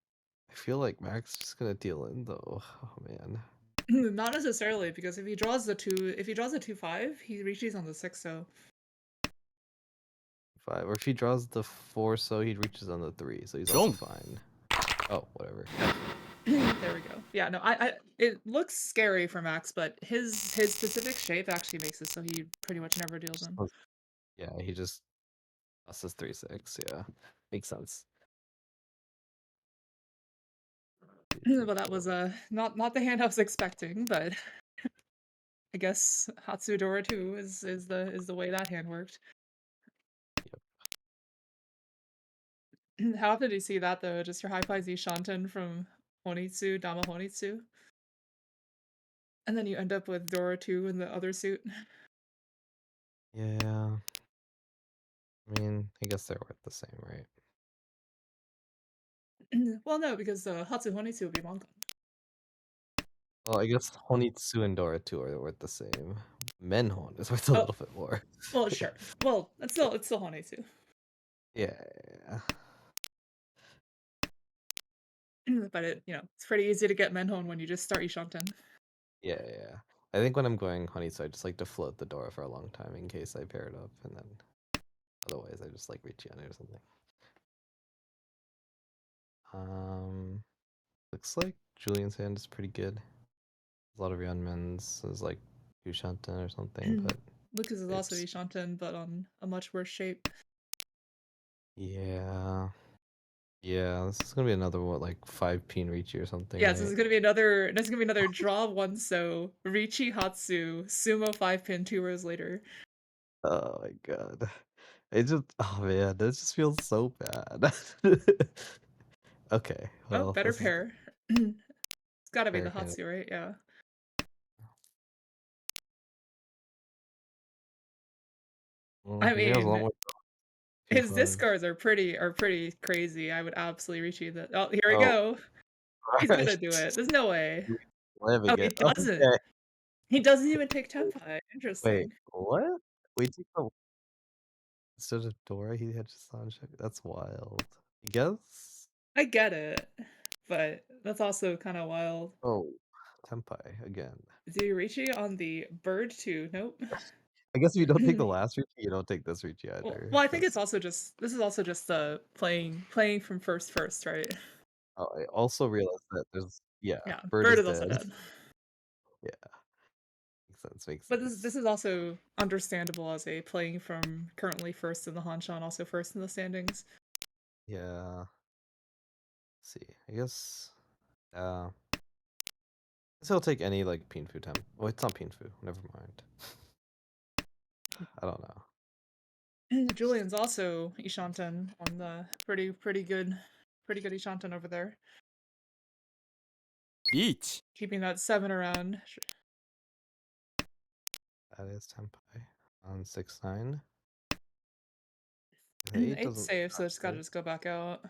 I feel like Max is just gonna deal in though. Oh man. Not necessarily, because if he draws the 2/5, he reaches on the 6, so 5. Or if he draws the 4, so he reaches on the 3, so he's Jump. also fine. Oh, whatever. there we go. Yeah, no, it looks scary for Max, but his specific shape actually makes it so he pretty much never deals in. Yeah, he just us 3/6. Yeah, makes sense. Well, that was not the hand I was expecting, but I guess Hatsudora 2 is the way that hand worked. How often do you see that though? Just your High Z Shanten from Honitsu, Dama Honitsu? And then you end up with Dora 2 in the other suit. Yeah. I mean, I guess they're worth the same, right? Well, no, because Hatsu Honitsu would be Mongon. Well, I guess Honitsu and Dora 2 are worth the same. Menhon is worth a Oh, little bit more. well, sure. Well, it's still Honitsu. Yeah. But it's pretty easy to get Menhon when you just start Ishanten. Yeah, yeah. I think when I'm going Honitsu, I just like to float the Dora for a long time in case I pair it up, and then otherwise I just like reach on it or something. Looks like Julian's hand is pretty good. A lot of Ryunmen's is like Yushanten or something, but Lucas is also it's Ishanten, but on a much worse shape. yeah. Yeah, this is gonna be another what, like 5 peen Richi or something, Yeah, this right? is gonna be another draw one, so Richi Hatsu, Sumo 5-pin 2 rows later. Oh my god. It just oh man, this just feels so bad. Okay, Oh, well better this is pair. It's gotta be the fair hand. Hatsu, right? Yeah. Well, I he has a lot mean, more his P5. discards are pretty crazy. I would absolutely Richi that. Oh, here we Oh, go. He's gonna do alright. it. There's no way. Living Oh, he it. doesn't. Okay. He doesn't even take Tenpai. Wait, Interesting. what? Wait, instead of Dora, he had just Sanshok. That's wild. I guess. I get it, but that's also kind of wild. Oh, Tempai again. Do you Richi on the bird too? Nope. I guess if you don't take the last Richi, you don't take this Richi either. Well, I think 'Cause this is also just playing from first, right? I also realized that there's yeah, Yeah, Bird bird is is also dead. dead. Yeah, makes sense. Makes But sense. this is also understandable as a playing from currently first in the Hanshan, also first in the standings. Yeah. Let's see, I guess. I guess I'll take any like Pinfu temp. Oh, it's not Pinfu. Never mind. I don't know. Julian's also Ishanten on the pretty good Ishanten over there, Each. keeping that 7 around. That is Tempai on 6/9. The 8 8 doesn't safe, so it's gotta matter. just go back out.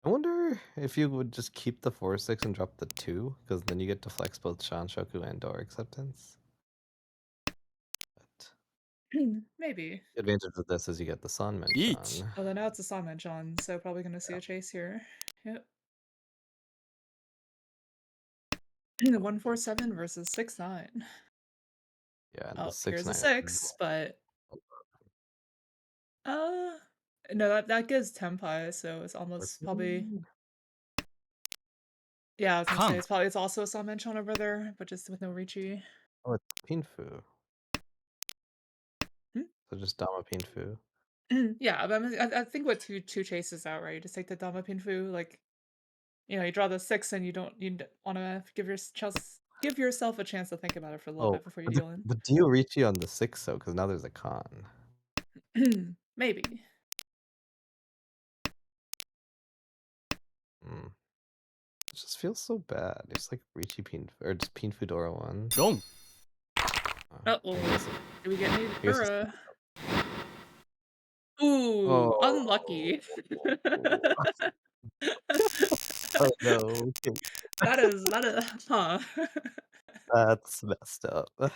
I wonder if you would just keep the 4/6 and drop the 2, because then you get to flex both Shanshoku and Door acceptance. But Maybe. the advantage of this is you get the Sun Each. Menchan. Although now it's a Sanmen John, so probably gonna see a chase here. Yep. 147 versus 69. Yeah, and Oh, the here's a 6-9. 6, but uh no, that gives Tempai, so it's almost probably yeah, I was gonna say Come. it's also a Salmenchon over there, but just with no Ricci. Oh, it's Pinfu. Hmm? So just Dama Pinfu. Yeah, but I think with two chases out, right? Just take the Dama Pinfu, like you draw the 6 and you want to give yourself a chance to think about it for a little Oh, bit before you deal in. but do you Ricci on the 6 though? Because now there's a con. Maybe. Hmm. It just feels so bad. It's like Ricci Pinfu or just Pinfu Dora 1. Don't. Oh, I well, guess do we get any I guess it's Ooh, oh, unlucky. oh no. Okay, That is huh. that's messed up. That's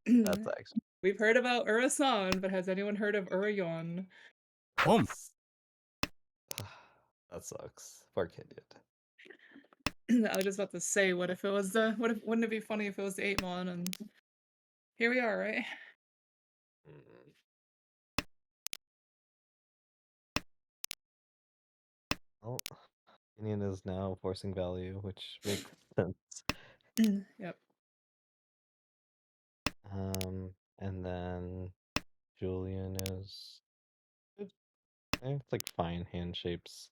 actually We've heard about Urasan, but has anyone heard of Urayon? Home. that sucks. Poor kid. I was just about to say, what if it was wouldn't it be funny if it was the 8-mon, and here we are, right? Mm. Well, Indian is now forcing value, which makes sense. Yep. And then Julian is it's like fine hand shapes.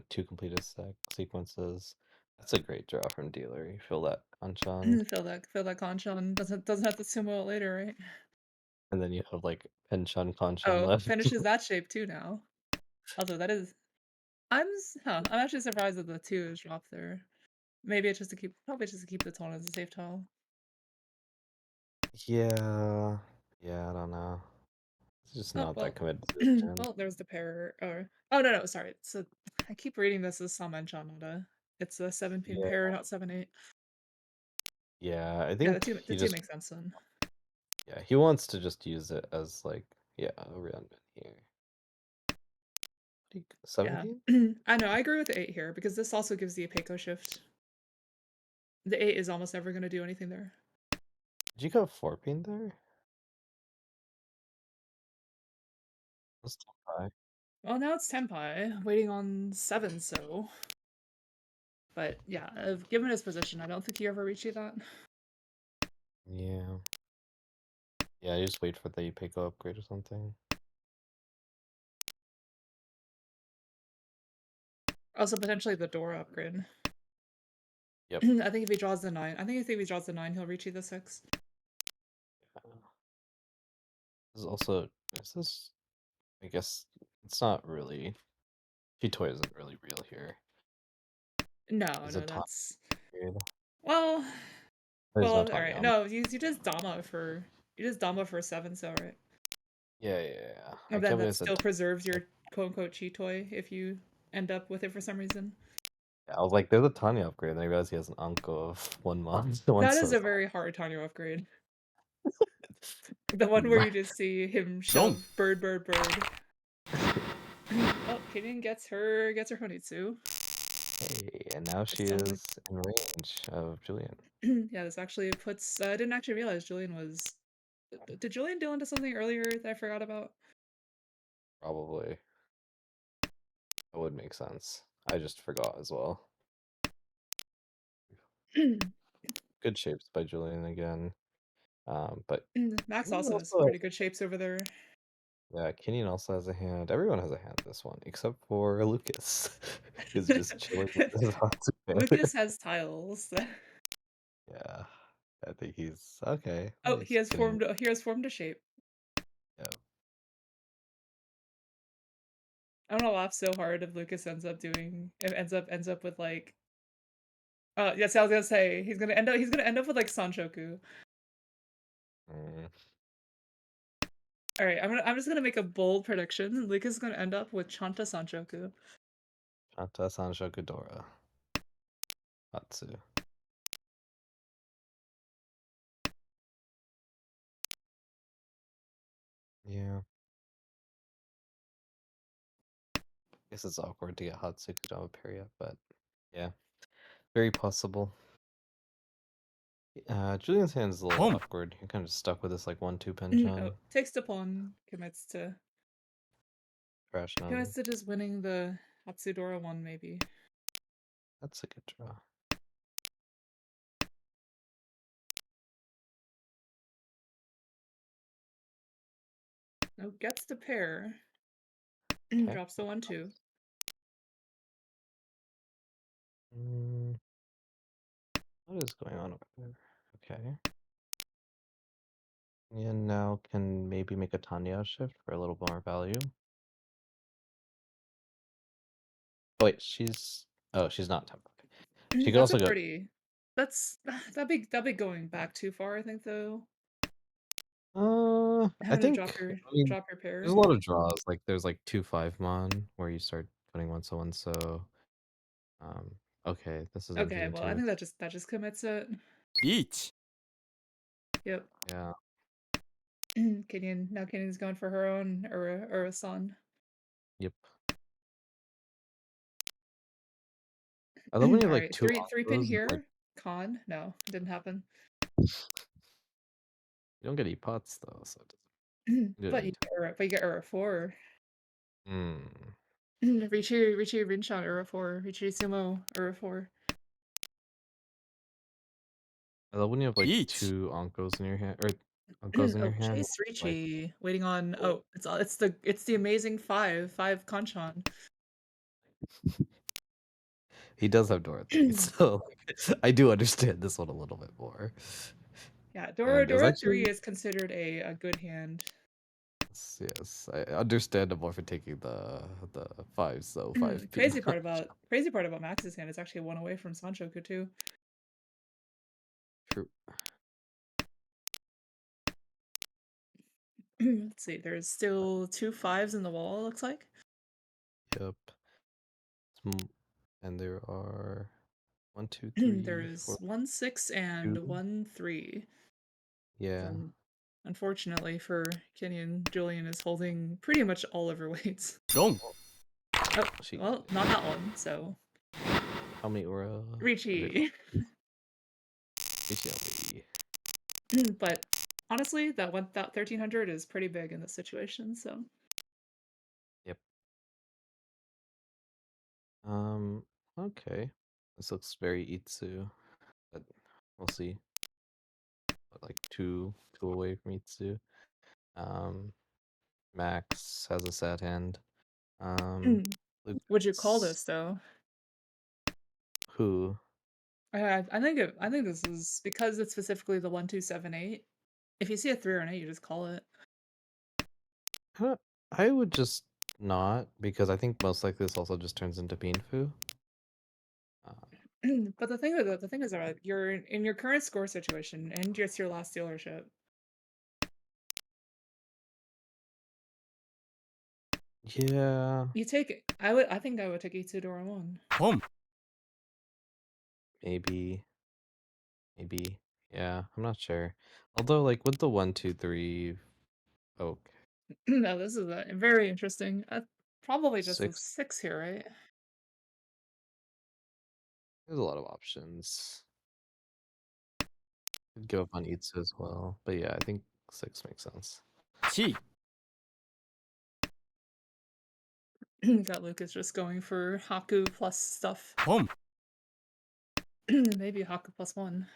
Two completed sequences. That's a great draw from dealer. You feel that Kanchan, Feel that Kanchan doesn't have to sumo it later, right? and then you have like Penchun Kanchan Oh, left. finishes that shape too now. Also, that is I'm actually surprised that the 2 is dropped there. Maybe it's just to probably just to keep the tone as a safe tile. Yeah, I don't know. It's just Oh, not that well. committed to this hand. Well, there's the pair. Oh, no, sorry. So I keep reading this as Salmenchon, not a. It's a 7-pin Yeah, pair, not 7-8. I Yeah, think the he two just makes sense then. he wants to just use it as like a round here. 17? Yeah. I know, I agree with the 8 here, because this also gives the Apeco shift. The 8 is almost never going to do anything there. Did you go 4-pin there? That's too high. Well, now it's Tenpai, waiting on 7, so. But yeah, given his position, I don't think he ever reached that. Yeah. Yeah, you just wait for the Pico upgrade or something. Also, potentially the Dora upgrade. Yep. I think if he draws the 9, if he draws the 9, he'll reach the 6. This is also, is this, I guess, it's not really, Chitoy isn't really real here. No, Is no, it time that's. period? Well, There's no all time right. now. No, you just Dama for 7, so right. Yeah. I And can't then believe I that said still preserves your quote unquote cheat toy if you end up with it for some reason. I was like, there's a Tanya upgrade, and I realized he has an uncle of 1 month. That is a very hard Tanya upgrade. The one where you just see him shove bird. Oh, Kaden gets her Honitsu. Hey, and now she sounds is in range of Julian. Yeah, this actually puts. I didn't actually realize Julian was. Did Julian deal into something earlier that I forgot about? Probably. That would make sense. I just forgot as well. Good shapes by Julian again. But Max Kenyon also has also, pretty good shapes over there. yeah, Kenyon also has a hand. Everyone has a hand in this one, except for Lucas, who's just chilling with his Hatsume. Lucas has tiles. Yeah, I think he's okay. Oh, He's getting, he has formed a shape. yeah. I'm gonna laugh so hard if Lucas ends up with like. Yes, I was gonna say he's gonna end up with like Sanchoku. Mm, All right, I'm just gonna make a bold prediction. Lucas is gonna end up with Chanta Sanchoku. Shanta Sanshoku Dora. Hatsu. Yeah. Guess it's awkward to get Hatsu Kujama pair yet, but yeah. Very possible. Julian's hand is a little Home. awkward. You're kind of stuck with this like 1-2 pinch on. Oh, takes the pawn, commits to Crashing on. commits to just winning the Hatsudora one, maybe. That's a good draw. No, gets the pair. Okay. Drops the 1-2. What is going on over there? Okay. And now can maybe make a Tanya shift for a little more value. Oh wait, she's not temp. Okay. She could That's also a go. pretty. That's that'd be going back too far, I think, though. I Having to think. drop your I mean, drop your pair. there's a lot of draws. Like there's like 2-5 mon where you start putting one so and so. Okay, this is Okay, well, I interesting think too. that just commits it. 1 Yep. Yeah. Kenyon's going for her own Urasan. Yep. I love when you have like Alright, 2 three pin oncos that, like, here. Con. No, didn't happen. you don't get pots though, so it doesn't do But you anything. get Ura 4. Hmm. Richi Rinchan Ura 4. Richi Sumo Ura 4. I love when you have like Each. 2 oncos in your hand or oncos in Oh, your hand. Chase Like Ricci waiting on. Oh, it's the amazing 5 Kanchan. he does have Dora 3, so I do understand this one a little bit more. Yeah, And it was Dora 3 actually is considered a good hand. yes, I understandable for taking the 5, so 5 p. Crazy part about Max's hand is actually one away from Sanchoku too. True. Let's see, there's still 2 5s in the wall, it looks like. Yep. And there are 1, 2, 3, There's 4, 1 6 and 2. 1 3. Yeah. Unfortunately for Kenyon, Julian is holding pretty much all of her weights. 4 Oh, She well, not that one, so. how many Aura? Ricci. Ricci. But honestly, that 1300 is pretty big in this situation, so. Yep. Okay. This looks very Itsu, but we'll see. Like two away from Itsu. Max has a sad hand. Would you call Lucas, this though? who? I think this is because it's specifically the 1 2 7 8. If you see a 3 or an 8, you just call it. I would just not, because I think most likely this also just turns into Beanfu. But the thing is that you're in your current score situation and just your last dealership. Yeah, You take it. I think I would take Itadora 1. 本 maybe. Yeah, I'm not sure. Although, like with the 1, 2, 3, okay, No, this is very interesting. Probably just a 6. 6 here, right? There's a lot of options. Could give up on Itsu as well, but yeah, I think 6 makes sense. 1 Got Lucas just going for Haku plus stuff. 本 Maybe Haku plus 1.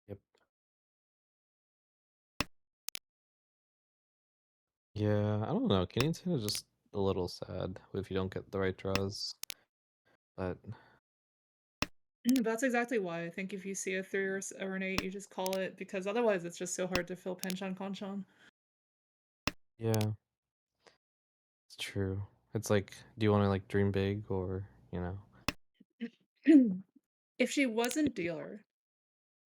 Yep. Yeah, I don't know. Kenyan's hand is just a little sad if you don't get the right draws. But That's exactly why I think if you see a 3 or an 8, you just call it, because otherwise it's just so hard to fill Penchan Konchan. yeah, it's true. It's like, do you want to like dream big or, you know? If she wasn't dealer,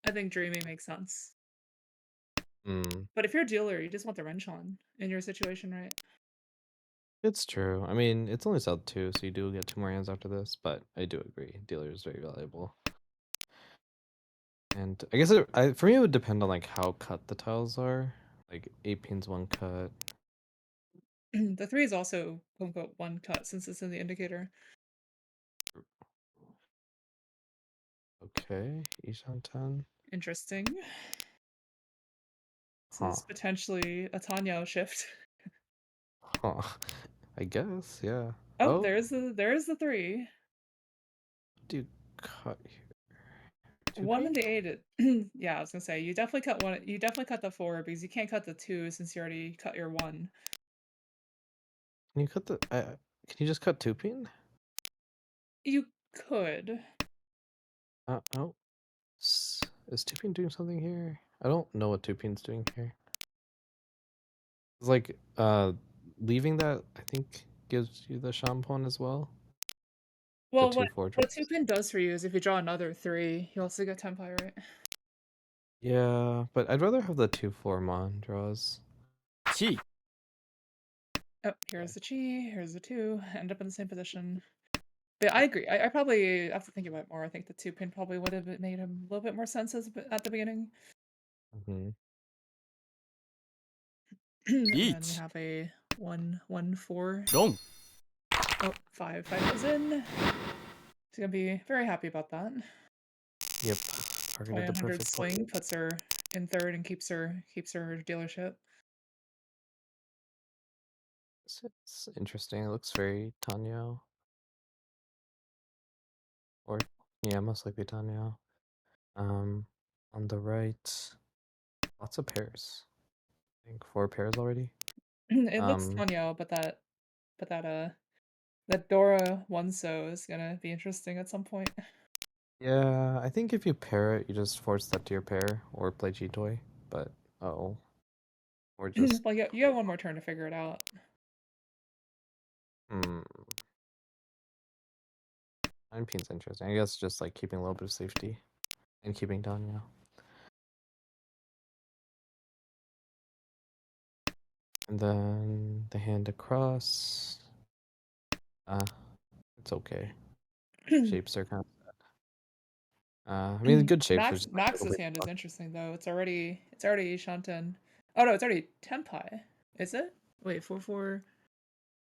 I think dreaming makes sense. Mm, But if you're a dealer, you just want the Renchon in your situation, right? it's true. I mean, it's only sell 2, so you do get 2 more hands after this, but I do agree. Dealer is very valuable. And I guess for me, it would depend on like how cut the tiles are. Like 8 pins, 1 cut. The 3 is also quote unquote one cut since it's in the indicator. Okay, Ishan-ten. Interesting. This Huh. is potentially a Tanya shift. Huh. I guess, yeah. Oh, Oh, there's the 3. do you cut here? 1 and the Two-pin? 8. Yeah, I was gonna say you definitely cut one. You definitely cut the 4 because you can't cut the 2 since you already cut your 1. Can you cut the? Can you just cut two-pin? You could. Oh, is two-pin doing something here? I don't know what two-pin's doing here. It's like leaving that I think gives you the shampoo as well. The Well, two what fortress. 2-pin does for you is if you draw another 3, you also get Tenpai, right? Yeah, but I'd rather have the 2/4 mon draws. 地 Oh, here's the chi, here's the 2, end up in the same position. But I agree. I probably, after thinking about it more, I think the 2-pin probably would have made a little bit more sense at the beginning. Mm-hmm. And then we 1 have a 1-1-4. 4 Oh, 5 goes in. She's gonna be very happy about that. Yep. Targeted the 2100 perfect swing point. puts her in 3rd and keeps her dealership. It's interesting. It looks very Tanyo. Or yeah, most likely Tanyo. On the right, lots of pairs. I think 4 pairs already. It looks Tonyo, but that Dora one-so is gonna be interesting at some point. Yeah, I think if you pair it, you just force that to your pair or play G-Toy. But oh, or just Well, you have 1 more turn to figure it out. hmm. 9-pin's interesting. I guess just like keeping a little bit of safety and keeping Tanyo. And then the hand across. It's okay. Shapes are kind of. I mean, good shapes are just like Max's hand is interesting though. It's already Shanten. Oh no, it's already Tenpai. Is it? Wait, 4-4.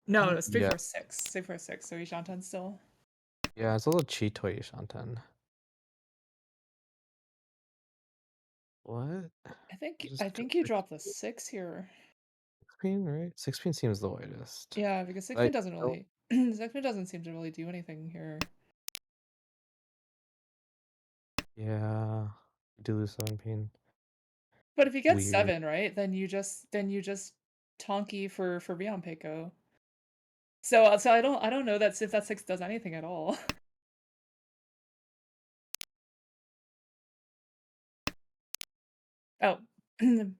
No, it's 3 Yeah, 4 6. 3 4 6. So Shanten still. yeah, it's a little Cheetoy Shanten. What? I think you dropped the 6 here. 6-pin, right? 6-pin seems the widest. Yeah, because 6 I pin doesn't don't. really 6 pin doesn't seem to really do anything here. Yeah, you do lose 7-pin. But if you get Weird. 7, right, then you just Tonki for Beyond Peiko. So I don't know that if that 6 does anything at all. Oh,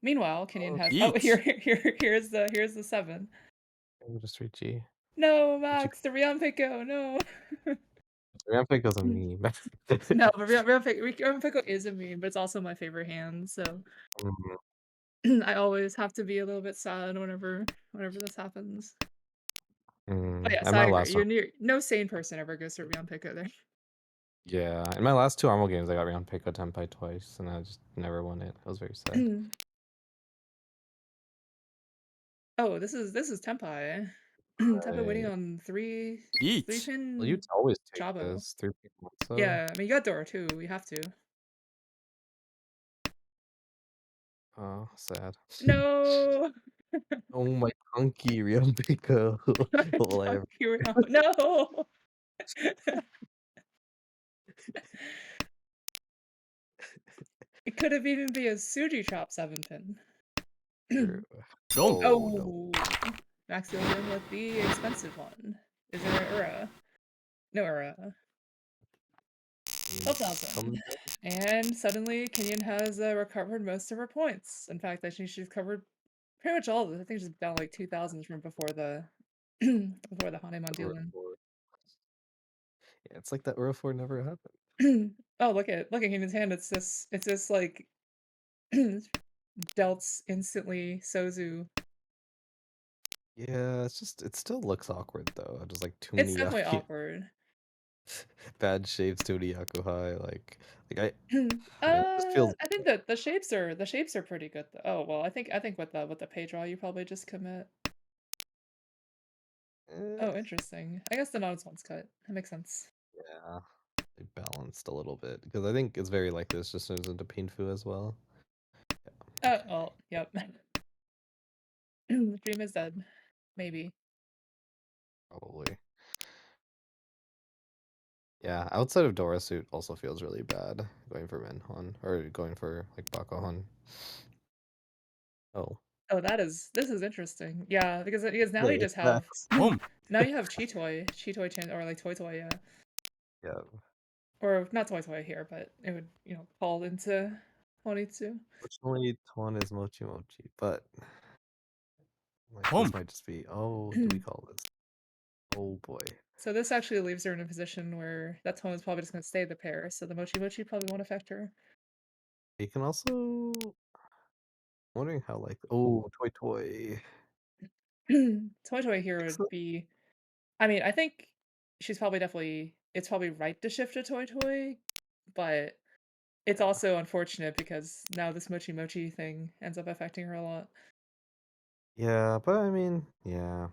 meanwhile, Kenyon Oh, has Each. here's the 7. I'm just 3G. No, But you Max, the Beyond Peiko, no. Rampage doesn't mean. No, but Beyond Peiko is a meme, but it's also my favorite hand, so I always have to be a little bit sad whenever this happens. But yes, And I my agree. last one. No sane person ever goes through Beyond Pico there. Yeah, in my last 2 Armor games, I got Rion Pico Tenpai twice, and I just never won it. I was very sad. Oh, this is Tenpai. Tenpai waiting Right. on 3 Each. Well, you'd pin always take Chabo. this 3-pin so. Yeah, I mean you got Dora too. You have to. Oh, sad. No. Oh my chunky Rion Pico. Will I ever? No. It could have even be a Suji Chop 7-pin. True. 4 Oh no. Oh, Max goes in with the expensive one. Is there an Ura? No Ura. 12,000. Coming And suddenly Kenyon has recovered most of her points. In fact, I think she's covered pretty much all of it. I think she's down like 2,000 from before the before the Hanemon Ura deal 4. Yeah, it's like that Ura 4 never happened. in. Oh, look at Kenyon's hand. It's this like delts instantly Sozu. Yeah, it's just it still looks awkward though. Just like too It's many definitely awkward. bad shapes, too many Yakuhai. Like I don't know. It just feels I think that the shapes are pretty good though. Oh well, I think with the pay draw you probably just commit. Oh, interesting. I guess the odds one's cut. That makes sense. Yeah, they balanced a little bit because I think it's very likely this just turns into Pinfu as well. Oh, well, yep. The dream is dead. Maybe. Probably. Yeah, outside of Dora suit also feels really bad going for Menhon or going for like Bakuhon. Oh, Oh, this is interesting. Yeah, because now you hey, just have Max. Boom. now you have Chitoy Chan or like Toy Toy, yeah. Yeah, Or not Toy Toy here, but it would, fall into Honitsu. fortunately, Tuan is Mochi Mochi, but like Boom. this might just be. Oh, do we call this? Oh boy. So this actually leaves her in a position where that tone is probably just going to stay the pair, so the Mochi Mochi probably won't affect her. You can also wondering how like Toy Toy. Toy Toy here would So- be, I mean, I think it's probably right to shift to Toy Toy, but it's Yeah. also unfortunate because now this Mochi Mochi thing ends up affecting her a lot. Yeah, but I mean, yeah,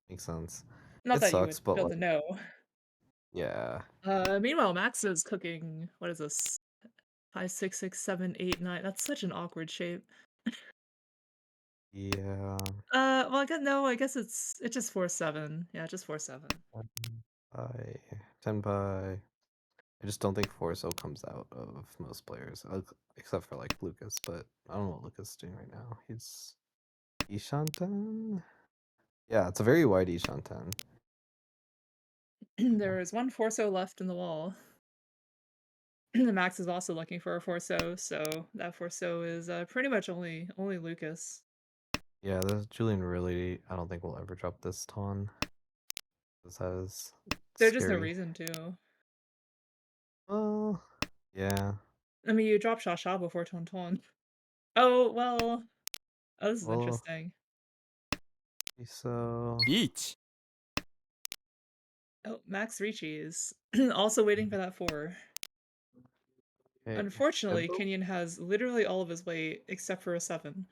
makes sense. Not It that you sucks, would but be able like, to know. yeah, Meanwhile, Max is cooking, what is this? 5, 6, 6, 7, 8, 9. That's such an awkward shape. yeah. Well, I guess it's just 4, 7. Yeah, just 4, 7. By 10 by. I just don't think Forso comes out of most players, except for like Lucas. But I don't know what Lucas is doing right now. He's Ishanten. Yeah, it's a very wide Ishanten. There is one Forso left in the wall. The Max is also looking for a Forso, so that Forso is pretty much only Lucas. Yeah, this Julian really. I don't think will ever drop this ton. This has There's just no scary. reason to. Well, yeah. I mean, you drop Sha Sha before Ton Ton. Oh, well. Oh, this is Well, interesting. so Each. Oh, Max Ricci is also waiting for that 4. okay. Unfortunately, Tempo? Kenyon has literally all of his weight except for a 7.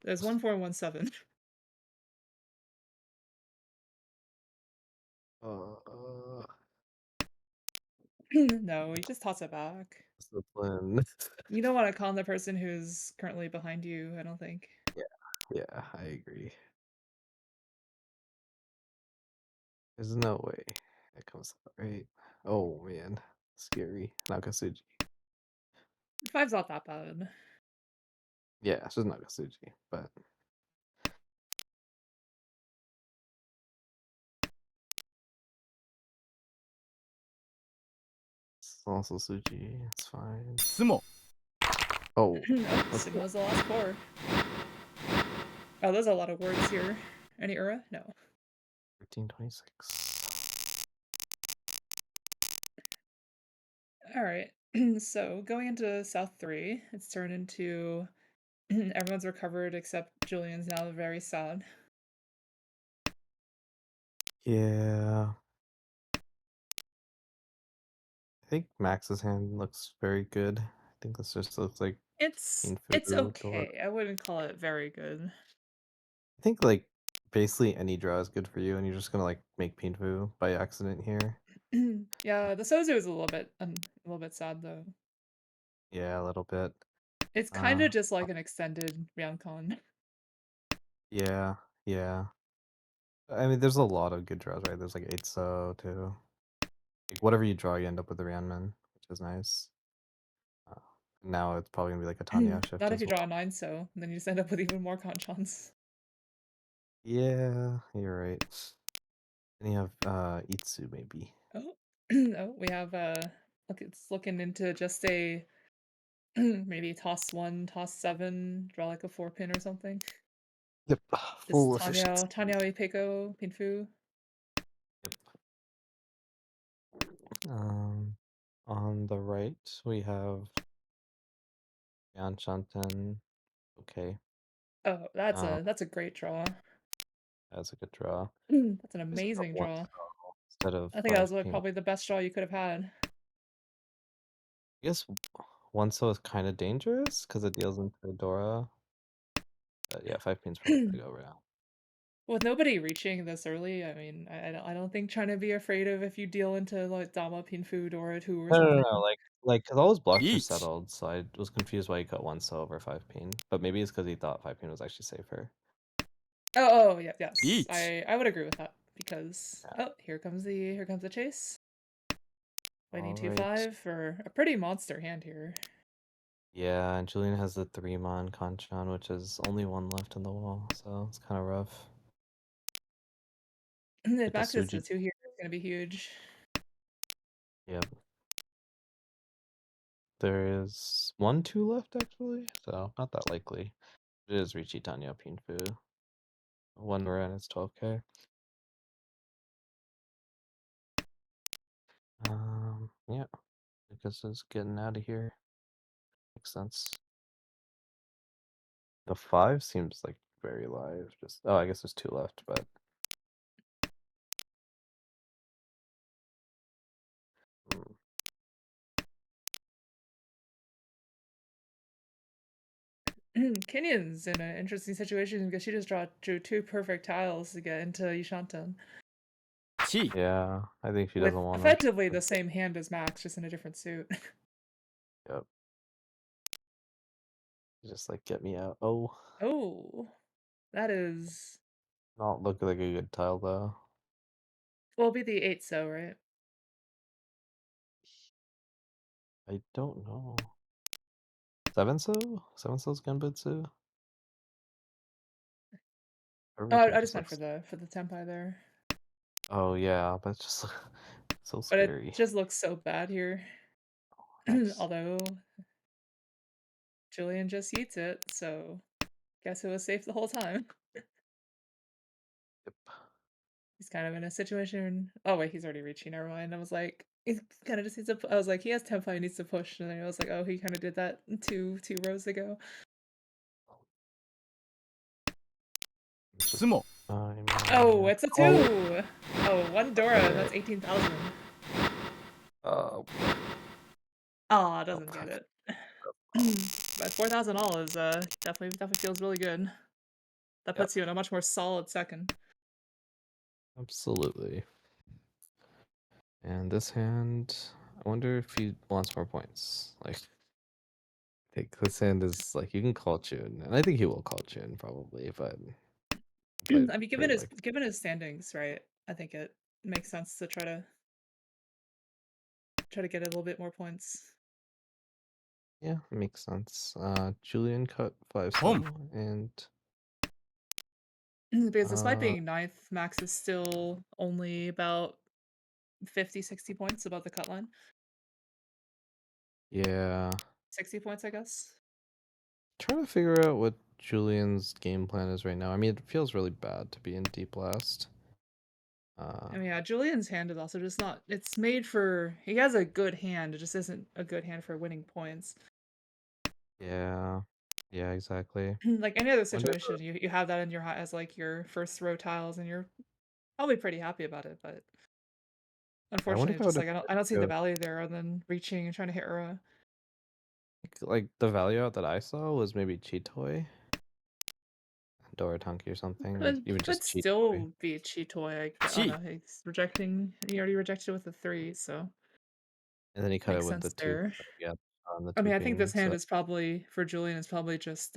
There's 1 4 and 1 7. Uh, No, he just toss it back. discipline. You don't want to con the person who's currently behind you, I don't think. Yeah, I agree. There's no way it comes out right. Oh man, scary. Nakasuji. 5's not that bad. Yeah, it's just Nakasuji, but it's also Suji. It's fine. Sumo. Oh, Oh, let's go. Sumo's the last 4. Oh, there's a lot of words here. Any Ura? No. 1326. Alright. So, going into South 3, it's turned into everyone's recovered except Julian's now very sad. Yeah, I think Max's hand looks very good. I think this just looks like It's Infu Dora. okay. I wouldn't call it very good. I think like basically any draw is good for you, and you're just gonna like make Pinfu by accident here. Yeah, the Sozu is a little bit sad though. Yeah, a little bit. It's kind Uh, of just like an extended Ryancon. yeah, yeah. I mean, there's a lot of good draws, right? There's like 8 so too. Like whatever you draw, you end up with the Ryanman, which is nice. Uh, now it's probably gonna be like a Tanya shift Not if as you draw a well. 9 so, and then you just end up with even more Conchons. Yeah, you're right. Then you have Itsu maybe. Oh, oh, we have look, it's looking into just a maybe toss 1, toss 7, draw like a 4-pin or something. Yep, Just full efficiency. Tanyao Ipeko, Pinfu. Yep. On the right we have Yan Shanten. Okay, Oh, um, that's a great draw. that's a good draw. That's an Just put amazing one draw. instead of I think that 5 was like pink. probably the best draw you could have had. I guess one so is kind of dangerous because it deals into Dora. But yeah, 5 pin's probably gonna go around. With nobody reaching this early, I mean, I don't think trying to be afraid of if you deal into like Dama Pinfu or a 2 or No, no, something. no, like, cause all his blocks were Each. settled, so I was confused why he cut 1 cell over 5 ping. But maybe it's because he thought 5 ping was actually safer. Oh, yeah, yes. Each. I would agree with that because Yeah. oh, here comes the chase. Waiting Alright. 2-5 for a pretty monster hand here. Yeah, and Julian has the 3-mon Kanchan, which is only 1 left in the wall, so it's kind of rough. If Get the Max gets the Suji. 2 here, it's gonna be huge. Yep. There is 1 2 left actually, so not that likely. It is Richie Tanya Pinfu. 1 Ren is 12k. Yeah. Lucas is getting out of here. Makes sense. The 5 seems like very live. Just I guess there's 2 left, but mm, Kenyon's in an interesting situation because she just drew 2 perfect tiles to get into Yushanten. Chi. yeah, I think she With doesn't want to. effectively the same hand as Max, just in a different suit. Yep. Just like get me out. Oh, Oh, that is. not look like a good tile though. Well, it'll be the 8 so, right? I don't know. 7 so? 7 so's Genbutsu? Oh, Everything I just just meant looks. for the Tenpai there. Oh yeah, but it's just so But it scary. just looks so bad here. Next. Although Julian just eats it, so guess it was safe the whole time. Yep. He's kind of in a situation. Oh wait, he's already reaching. Never mind. I was like, he kind of just needs to. I was like, he has Tenpai, he needs to push, and then I was like, oh, he kind of did that two rows ago. Sumo. Oh, it's a Oh. 2! Oh, 1 Dora, and that's 18,000. Uh, Aw, doesn't get it. But 4,000 all is definitely feels really good. That Yep. puts you in a much more solid second. Absolutely. And this hand, I wonder if he wants more points. Like, I think this hand is like you can call Chun, and I think he will call Chun probably, but play I mean, play like given his standings, right? I think it makes sense to try to get a little bit more points. yeah, it makes sense. Julian cut 5 Home. cell, and Because despite uh, being ninth, Max is still only about 50, 60 points above the cut line. yeah, 60 points, I guess. trying to figure out what Julian's game plan is right now. I mean, it feels really bad to be in deep last. I mean, yeah, Julian's hand is also just not. It's made for. He has a good hand. It just isn't a good hand for winning points. Yeah, yeah, exactly. Like any other Wonder. situation, you have that in your as like your first row tiles, and you're probably pretty happy about it. But I wonder unfortunately, if I just would like have I don't see the value there other than reaching and trying to hit Ura. like the value out that I saw was maybe Chitoy, Dora Doratanki or something, or even Could just Chitoy. still be a Chitoy. Oh Chi. no, he's rejecting. He already rejected with the 3, so And then he cut it makes with the sense 2. there. Yeah, on the I 2 mean, I think this ping. hand So is probably for Julian is probably just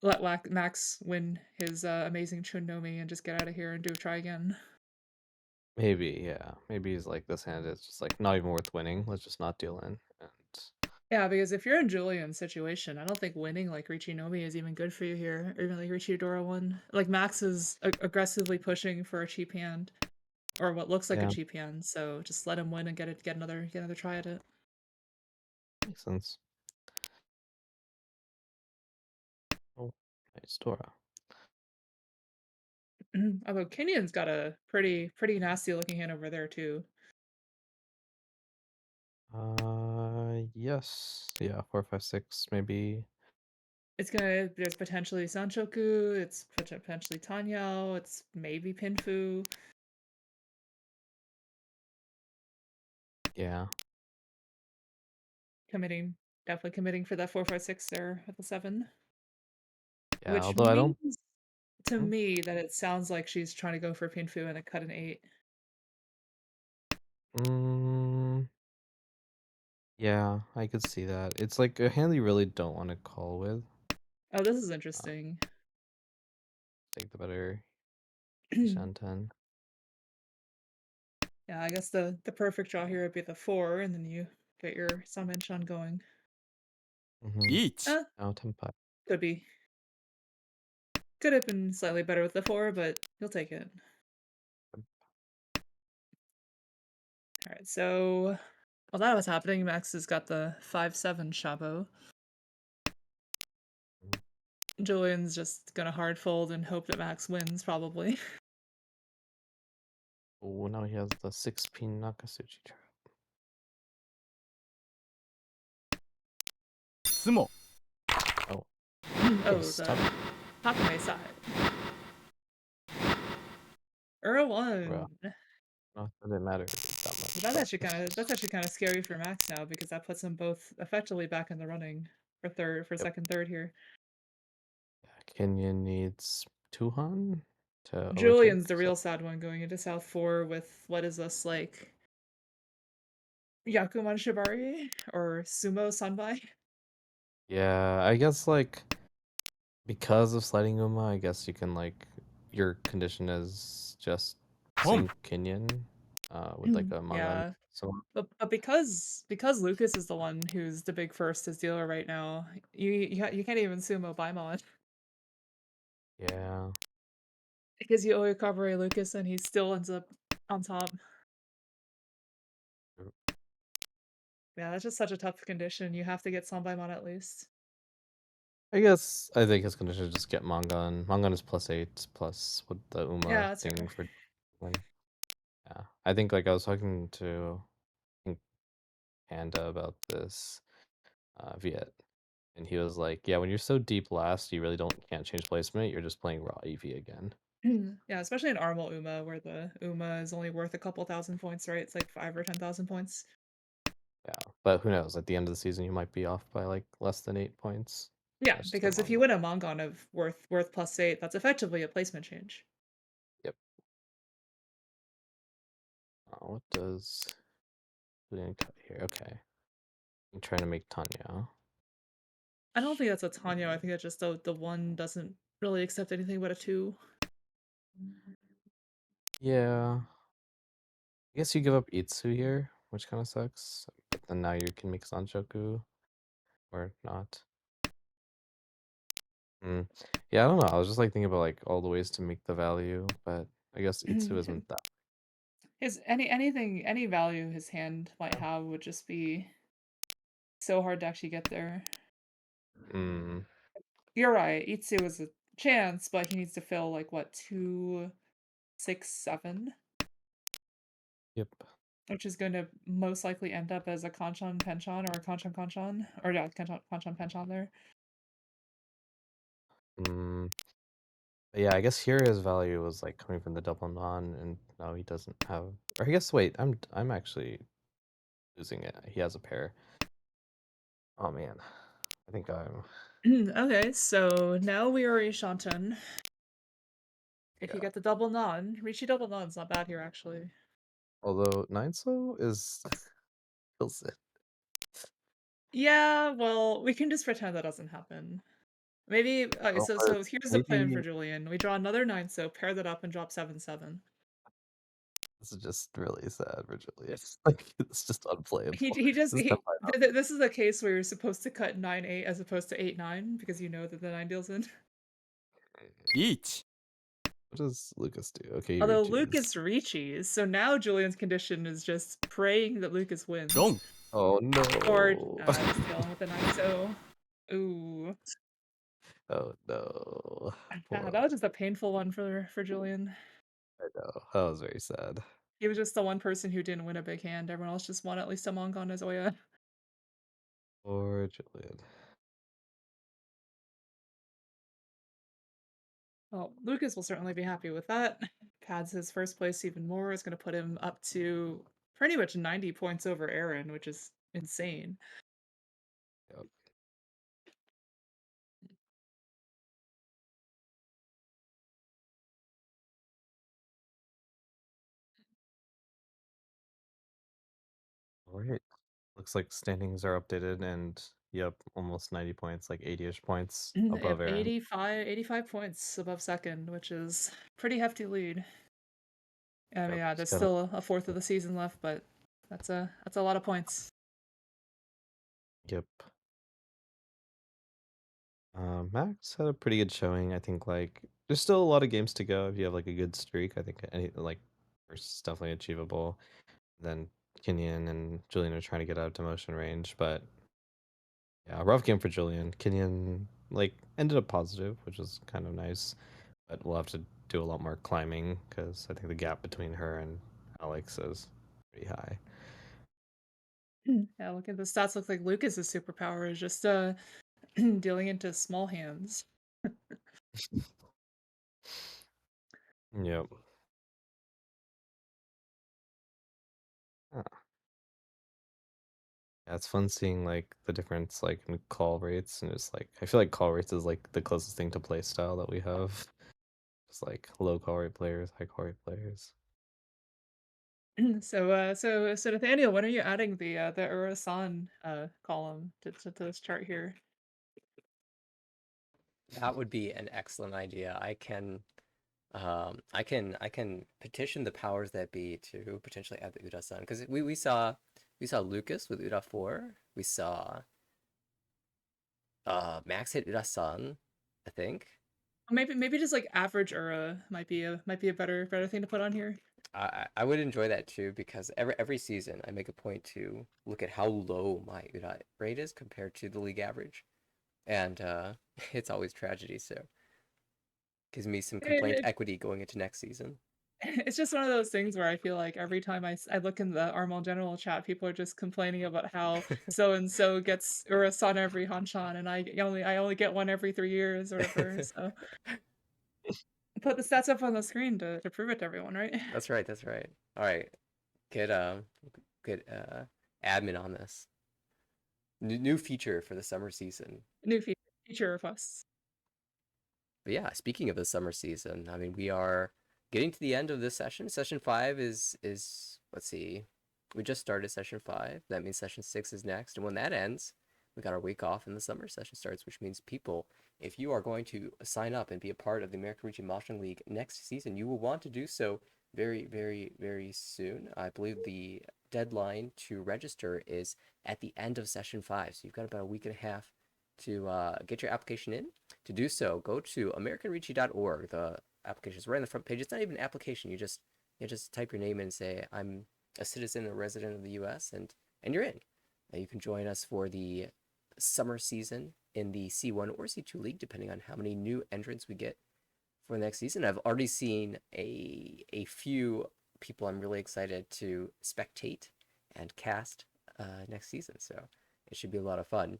let Max win his amazing Chunnomi and just get out of here and do try again. maybe, yeah, maybe he's like this hand is just like not even worth winning. Let's just not deal in. And Yeah, because if you're in Julian's situation, I don't think winning like Richinomi is even good for you here, or even like Richidora one. Like Max is aggressively pushing for a cheap hand, or what looks like a yeah, cheap hand. So just let him win and get another try at it. makes sense. Oh, nice Dora. Although Kenyon's got a pretty nasty looking hand over there too. Yes, yeah, 4 5 6 maybe. There's potentially Sanchoku, it's potentially Tanyao, it's maybe Pinfu. Yeah, Definitely committing for that 4 5 6 there at the 7. yeah. Which Although I don't means to Hmm? me that it sounds like she's trying to go for Pinfu and then cut an 8. Mm, yeah, I could see that. It's like a hand you really don't want to call with. Oh, this is interesting. Take the better Yeah, Shanten. I guess the perfect draw here would be the 4, and then you get your Samenchan going. Mm-hmm. 1 Uh, Now Tenpai. could be. Could have been slightly better with the 4, but you'll take it. Alright, so while that was happening, Max has got the 5-7 Shabo. Julian's just gonna hard fold and hope that Max wins, probably. Oh, now he has the 6-pin Nakasuchi trap. 相撲 Oh, Oh, nice. the Top Takame side. Earl row. 1. Not that it matters that much. That's actually kind of scary for Max now because that puts them both effectively back in the running for Yep. second third here. Kenyon needs Tuhan to overtake. Julian's the so- real sad one going into South 4 with what is this like Yakuman Shibari or Sumo Sanbai? Yeah, I guess like because of sliding Uma, I guess you can like your condition is just Boom. sync Kenyon with like a manga. Yeah. So But because Lucas is the one who's the big first as dealer right now, you can't even sumo Baimon yeah. because you Oyakabare Lucas and he still ends up on top. Yeah, that's just such a tough condition. You have to get Sanbaimon at least. I guess I think his condition is just get Mangan. Mangan is +8 plus with the Uma Yeah, that's thing fair. for win. Yeah. I think like I was talking to I think Panda about this Viet. And he was like, yeah, when you're so deep last, you really can't change placement. You're just playing raw EV again. Yeah, especially in Armal Uma, where the Uma is only worth a couple thousand points, right? It's like 5 or 10,000 points. Yeah, but who knows? At the end of the season, you might be off by like less than 8 points. Yeah, That's just because if you win a Mongon of worth +8, that's effectively a placement change. Yep. What does Julian cut here? Okay. I'm trying to make Tanya. I don't think that's a Tanyo. I think that's just the one doesn't really accept anything but a 2. Yeah. I guess you give up Itsu here, which kind of sucks. But then now you can make Sanchoku. Or not. Yeah, I don't know. I was just like thinking about like all the ways to make the value, but I guess Itsu isn't that. Any value his hand might have would just be so hard to actually get there. Mm, You're right. Itsu is a chance, but he needs to fill like what 2, 6, 7, yep. which is going to most likely end up as a Kanchan Penchon or a Kanchan Kanchan, or yeah, Kanchan Penchon there. But yeah, I guess here his value was like coming from the double non, and now he doesn't have. Or I guess wait, I'm actually losing it. He has a pair. Oh man, I think I'm. Okay, so now we are Ishanten. If you Yeah. get the double non, Rishi double non's not bad here actually. Although Nineso is kills it. Yeah, well, we can just pretend that doesn't happen. Maybe okay, Oh, so here's the plan maybe for Julian. We draw another 9, so pair that up and drop 7-7. this is just really sad for Julius. Like it's just unplayable. He just This is he Tenpai this is a case where you're supposed to cut 9-8 as opposed to 8-9 because you know that the 9 deals in. 1 What does Lucas do? Okay, he Although reaches. Lucas reaches, so now Julian's condition is just praying that Lucas wins. 4 Oh no. Or just dealing with the 9, so ooh. Oh no. Poor That was just a painful one for Julian. I know. That was very sad. He was just the one person who didn't win a big hand. Everyone else just won at least a Mongon as Oya. Poor Julian. Well, Lucas will certainly be happy with that. Pads his first place even more. It's going to put him up to pretty much 90 points over Aaron, which is insane. Yep. All right. Looks like standings are updated, and yep, almost 90 points, like 80-ish points above Yep, Aaron. 85 points above second, which is pretty hefty lead. I mean, Yep, yeah, he's there's got still a fourth of the season left, but that's a lot of points. Yep. Max had a pretty good showing. I think like there's still a lot of games to go. If you have like a good streak, I think any like first is definitely achievable. Then Kenyon and Julian are trying to get out of demotion range, but yeah, rough game for Julian. Kenyon like ended up positive, which was kind of nice, but we'll have to do a lot more climbing because I think the gap between her and Alex is pretty high. Yeah, look at the stats. Look like Lucas's superpower is just dealing into small hands. Yep. Yeah, it's fun seeing like the difference like in call rates and just like I feel like call rates is like the closest thing to play style that we have. Just like low call rate players, high call rate players. So Nathaniel, when are you adding the Urasan column to this chart here? That would be an excellent idea. I can petition the powers that be to potentially add the Uda-san because we saw Lucas with Uda 4. We saw Max hit Uda-san, I think. Maybe just like average Ura might be a better thing to put on here. I would enjoy that too because every season I make a point to look at how low my Uda rate is compared to the league average, and it's always tragedy. So gives me some complaint It, equity going into next season. it's just one of those things where I feel like every time I look in the Armand General chat, people are just complaining about how so and so gets Urasan every Hanshan, and I only get one every 3 years or whatever. So put the stats up on the screen to prove it to everyone, right? That's right. That's right. All right. Good good admin on this. New feature for the summer season. New feature requests. But yeah, speaking of the summer season, I mean we are getting to the end of this session. Session 5 is let's see. We just started session 5. That means session 6 is next. And when that ends, we got our week off and the summer session starts, which means people, if you are going to sign up and be a part of the American Ricci Mahjong League next season, you will want to do so very, very, very soon. I believe the deadline to register is at the end of session 5. So you've got about a week and a half to get your application in. To do so, go to americanricci.org. The application is right on the front page. It's not even an application. You just type your name in and say, I'm a citizen or resident of the U.S., and you're in. You can join us for the summer season in the C1 or C2 league, depending on how many new entrants we get for the next season. I've already seen a few people I'm really excited to spectate and cast next season, so it should be a lot of fun.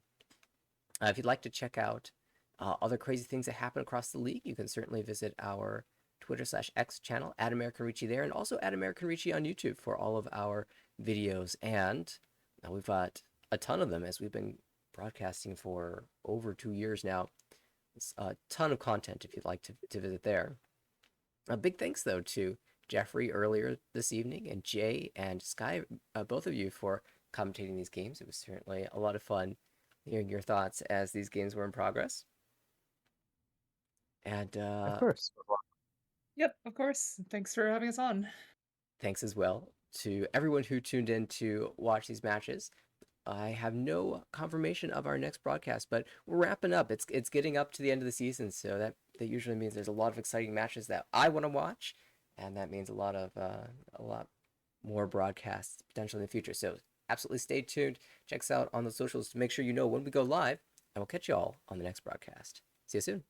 If you'd like to check out other crazy things that happen across the league, you can certainly visit our Twitter/X channel, at American Ricci there, and also at American Ricci on YouTube for all of our videos. And we've got a ton of them as we've been broadcasting for over 2 years now. It's a ton of content if you'd like to visit there. A big thanks, though, to Jeffrey earlier this evening and Jay and Sky, both of you, for commentating these games. It was certainly a lot of fun hearing your thoughts as these games were in progress. And Of course. Yep, of course. Thanks for having us on. thanks as well to everyone who tuned in to watch these matches. I have no confirmation of our next broadcast, but we're wrapping up. It's getting up to the end of the season, so that usually means there's a lot of exciting matches that I want to watch, and that means a lot more broadcasts potentially in the future. So absolutely stay tuned. Check us out on the socials to make sure you know when we go live, and we'll catch you all on the next broadcast. See you soon.